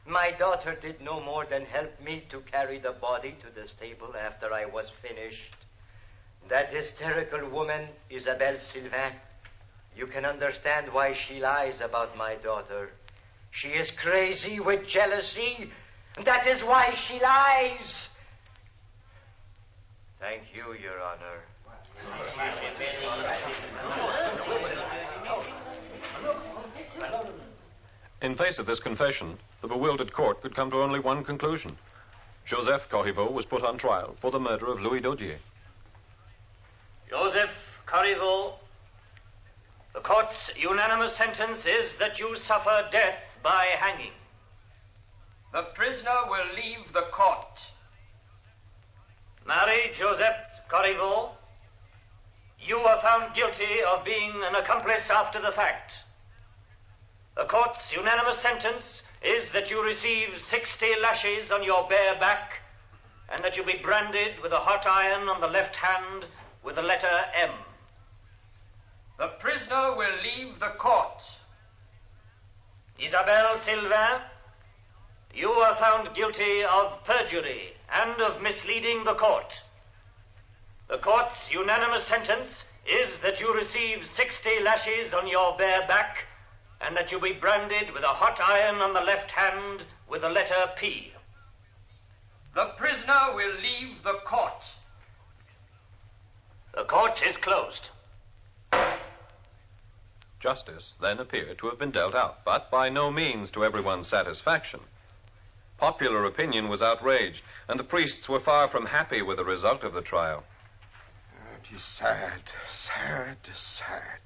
My daughter did no more than help me to carry the body to the stable after I was finished. That hysterical woman, Isabelle Sylvain, you can understand why she lies about my daughter. She is crazy with jealousy. That is why she lies. Thank you, Your Honor. In face of this confession, the bewildered court could come to only one conclusion. Joseph Corrivo was put on trial for the murder of Louis Dodier. Joseph Corrivo, the court's unanimous sentence is that you suffer death by hanging. The prisoner will leave the court. Marie-Joseph Corrivo, you are found guilty of being an accomplice after the fact. The court's unanimous sentence is that you receive 60 lashes on your bare back and that you be branded with a hot iron on the left hand with the letter M. The prisoner will leave the court. Isabelle Sylvain, you are found guilty of perjury and of misleading the court. The court's unanimous sentence is that you receive 60 lashes on your bare back and that you be branded with a hot iron on the left hand with the letter P. The prisoner will leave the court. The court is closed. Justice then appeared to have been dealt out, but by no means to everyone's satisfaction. Popular opinion was outraged, and the priests were far from happy with the result of the trial. It is sad, sad, sad.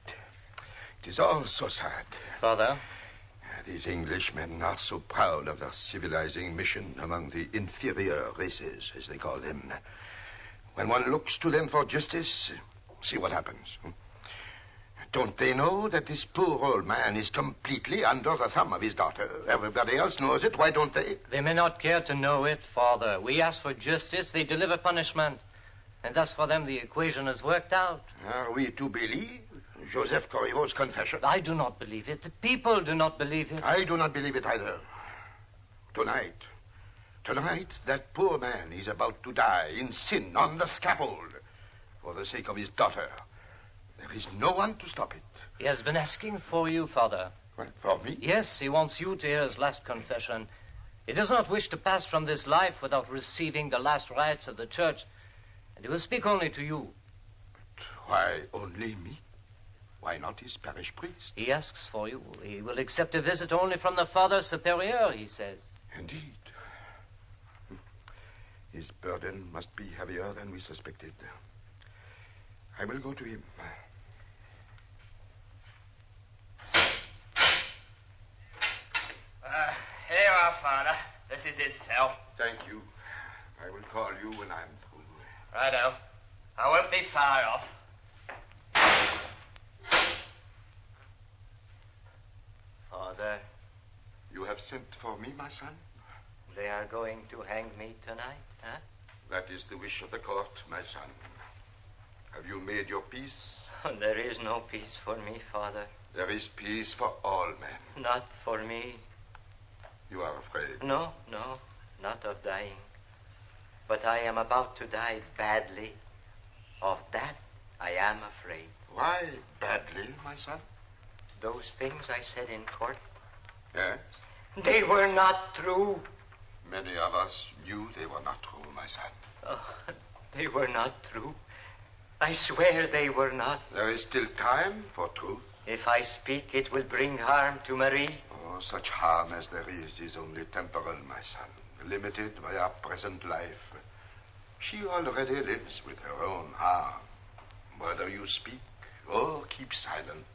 It is all so sad. Father? These Englishmen are so proud of their civilizing mission among the inferior races, as they call them. When one looks to them for justice, see what happens. Don't they know that this poor old man is completely under the thumb of his daughter? Everybody else knows it. Why don't they? They may not care to know it, Father. We ask for justice, they deliver punishment. And thus for them the equation is worked out. Are we to believe Joseph Corrivo's confession? I do not believe it. The people do not believe it. I do not believe it either. Tonight, that poor man is about to die in sin on the scaffold for the sake of his daughter. There is no one to stop it. He has been asking for you, Father. What, for me? Yes, he wants you to hear his last confession. He does not wish to pass from this life without receiving the last rites of the church. And he will speak only to you. But why only me? Why not his parish priest? He asks for you. He will accept a visit only from the Father Superior, he says. Indeed. His burden must be heavier than we suspected. I will go to him. Here you are, Father. This is his cell. Thank you. I will call you when I'm through. Righto. I won't be far off. Father. You have sent for me, my son? They are going to hang me tonight, huh? That is the wish of the court, my son. Have you made your peace? Oh, there is no peace for me, Father. There is peace for all men. Not for me. You are afraid? No, not of dying. But I am about to die badly. Of that, I am afraid. Why badly, my son? Those things I said in court. Yes? They were not true. Many of us knew they were not true, my son. Oh, they were not true. I swear they were not. There is still time for truth. If I speak, it will bring harm to Marie. Oh, such harm as there is only temporal, my son. Limited by our present life. She already lives with her own harm. Whether you speak or keep silent,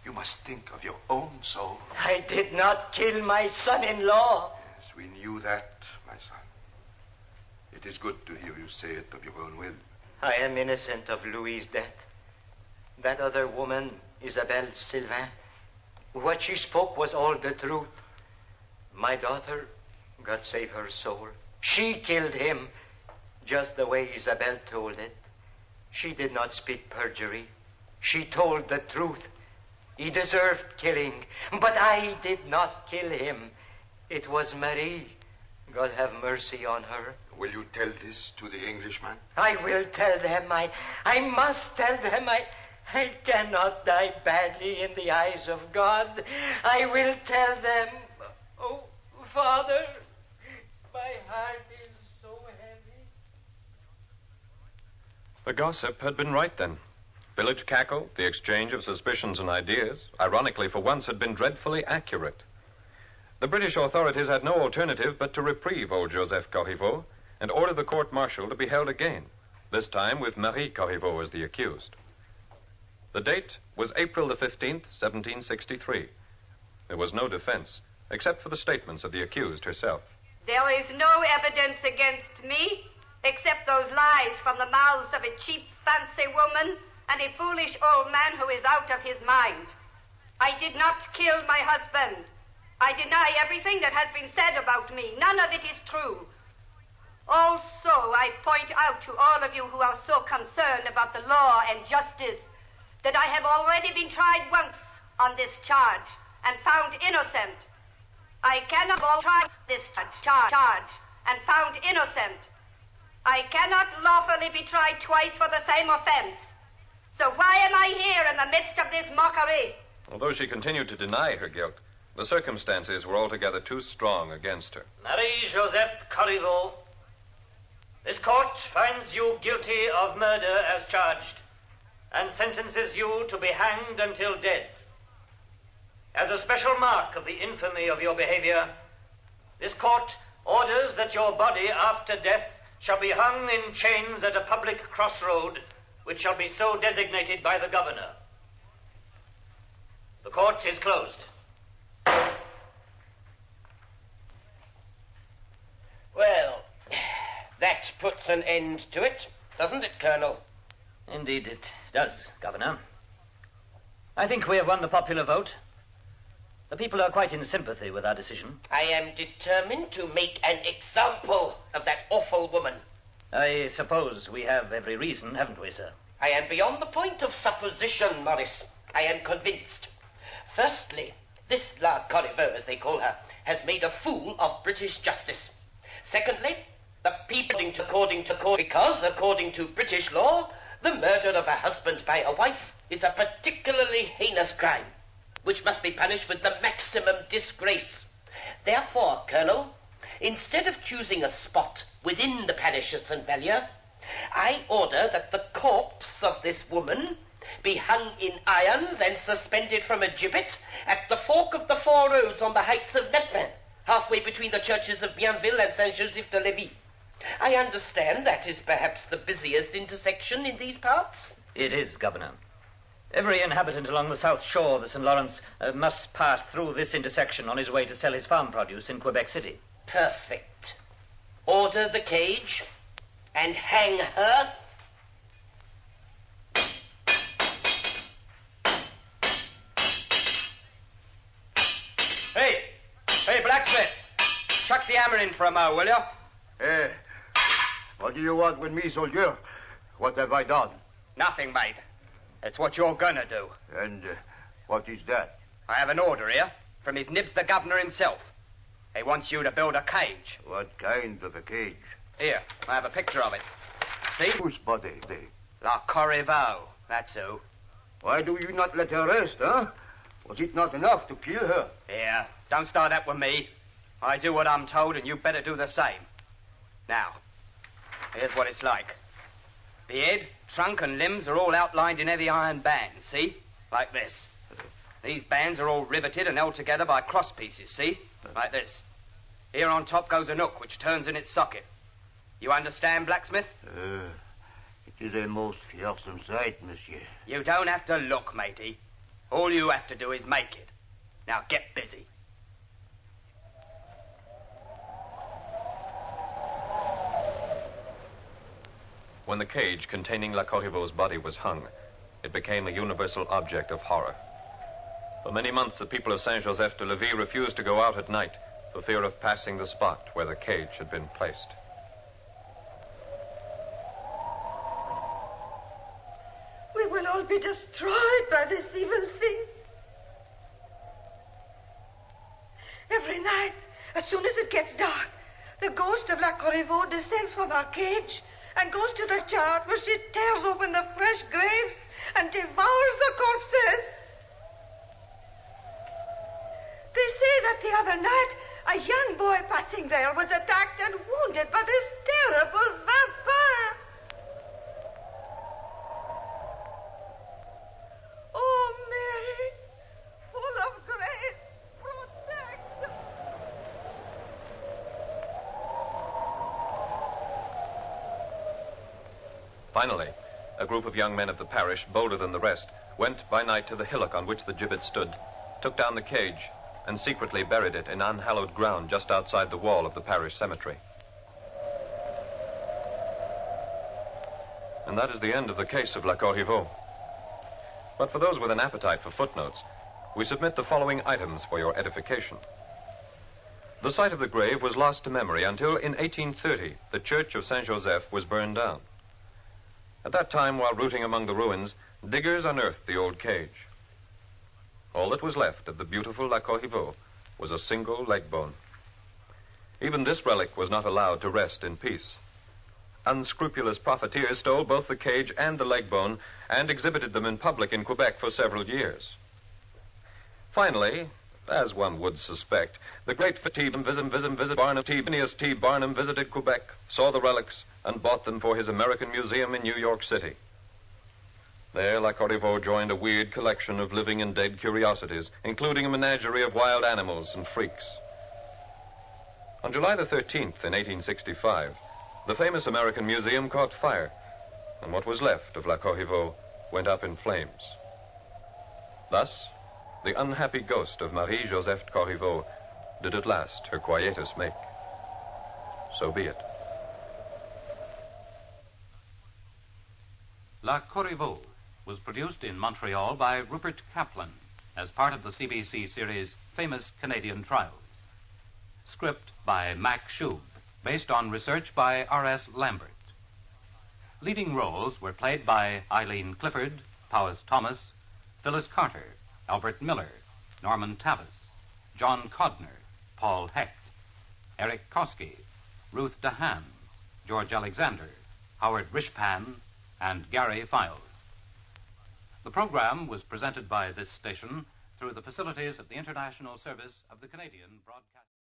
you must think of your own soul. I did not kill my son-in-law. Yes, we knew that, my son. It is good to hear you say it of your own will. I am innocent of Louis's death. That other woman, Isabelle Sylvain, what she spoke was all the truth. My daughter, God save her soul, she killed him just the way Isabelle told it. She did not speak perjury. She told the truth. He deserved killing, but I did not kill him. It was Marie. God have mercy on her. Will you tell this to the Englishman? I will tell them. I must tell them. I cannot die badly in the eyes of God. I will tell them. Oh, Father, my heart is so heavy. The gossip had been right then. Village cackle, the exchange of suspicions and ideas, ironically for once had been dreadfully accurate. The British authorities had no alternative but to reprieve old Joseph Corrivo and order the court-martial to be held again, this time with Marie Corrivo as the accused. The date was April the 15th, 1763. There was no defense, except for the statements of the accused herself. There is no evidence against me, except those lies from the mouths of a cheap, fancy woman and a foolish old man who is out of his mind. I did not kill my husband. I deny everything that has been said about me. None of it is true. Also, I point out to all of you who are so concerned about the law and justice that I have already been tried once on this charge and found innocent. I cannot try this charge and found innocent. I cannot lawfully be tried twice for the same offense. So why am I here in the midst of this mockery? Although she continued to deny her guilt, the circumstances were altogether too strong against her. Marie-Joseph Corrivo, this court finds you guilty of murder as charged and sentences you to be hanged until dead. As a special mark of the infamy of your behavior, this court orders that your body after death shall be hung in chains at a public crossroad, which shall be so designated by the governor. The court is closed. Well, that puts an end to it, doesn't it, Colonel? Indeed it does, Governor. I think we have won the popular vote. The people are quite in sympathy with our decision. I am determined to make an example of that awful woman. I suppose we have every reason, haven't we, sir? I am beyond the point of supposition, Morris. I am convinced. Firstly, this La Corrivo, as they call her, has made a fool of British justice. Secondly, the people, because according to British law, the murder of a husband by a wife is a particularly heinous crime, which must be punished with the maximum disgrace. Therefore, Colonel, instead of choosing a spot within the parish of St. Vallier, I order that the corpse of this woman be hung in irons and suspended from a gibbet at the fork of the four roads on the heights of Nepin, halfway between the churches of Bienville and Saint-Joseph-de-Lévis. I understand that is perhaps the busiest intersection in these parts. It is, Governor. Every inhabitant along the south shore of the St. Lawrence must pass through this intersection on his way to sell his farm produce in Quebec City. Perfect. Order the cage and hang her. Hey, blacksmith. Chuck the hammer in for a mo, will you? Hey, what do you want with me, soldier? What have I done? Nothing, mate. It's what you're gonna do. And what is that? I have an order here from his nibs the governor himself. He wants you to build a cage. What kind of a cage? Here, I have a picture of it. See? Whose body? La Corrivo, that's who. Why do you not let her rest, huh? Was it not enough to kill her? Here, don't start that with me. I do what I'm told, and you better do the same. Now, here's what it's like. The head, trunk, and limbs are all outlined in heavy iron bands, see? Like this. These bands are all riveted and held together by cross pieces, see? Like this. Here on top goes a hook, which turns in its socket. You understand, blacksmith? It is a most fearsome sight, monsieur. You don't have to look, matey. All you have to do is make it. Now get busy. When the cage containing La Corrivo's body was hung, it became a universal object of horror. For many months, the people of Saint-Joseph-de-Lévis refused to go out at night for fear of passing the spot where the cage had been placed. We will all be destroyed by this evil thing. Every night, as soon as it gets dark, the ghost of La Corrivo descends from our cage and goes to the chart where she tears open the fresh graves and devours the corpses. They say that the other night, a young boy passing there was attacked and wounded by this terrible vampire. Oh, Mary, full of grace, protect us. Finally, a group of young men of the parish, bolder than the rest, went by night to the hillock on which the gibbet stood, took down the cage, and secretly buried it in unhallowed ground just outside the wall of the parish cemetery. And that is the end of the case of La Corrivo. But for those with an appetite for footnotes, we submit the following items for your edification. The site of the grave was lost to memory until in 1830 the church of Saint-Joseph was burned down. At that time, while rooting among the ruins, diggers unearthed the old cage. All that was left of the beautiful La Corrivo was a single leg bone. Even this relic was not allowed to rest in peace. Unscrupulous profiteers stole both the cage and the leg bone and exhibited them in public in Quebec for several years. Finally, as one would suspect, the great Phineas T. Barnum visited Quebec, saw the relics, and bought them for his American Museum in New York City. There, La Corrivo joined a weird collection of living and dead curiosities, including a menagerie of wild animals and freaks. On July the 13th, in 1865, the famous American Museum caught fire, and what was left of La Corrivo went up in flames. Thus, the unhappy ghost of Marie-Joseph Corrivo did at last her quietus make. So be it. La Corrivo, was produced in Montreal by Rupert Kaplan as part of the CBC series Famous Canadian Trials. Script by Mac Shub, based on research by R.S. Lambert. Leading roles were played by Eileen Clifford, Powys Thomas, Phyllis Carter, Albert Miller, Norman Tavis, John Codner, Paul Hecht, Eric Koski, Ruth DeHaan, George Alexander, Howard Rishpan, and Gary Files. The program was presented by this station through the facilities of the International Service of the Canadian Broadcasting.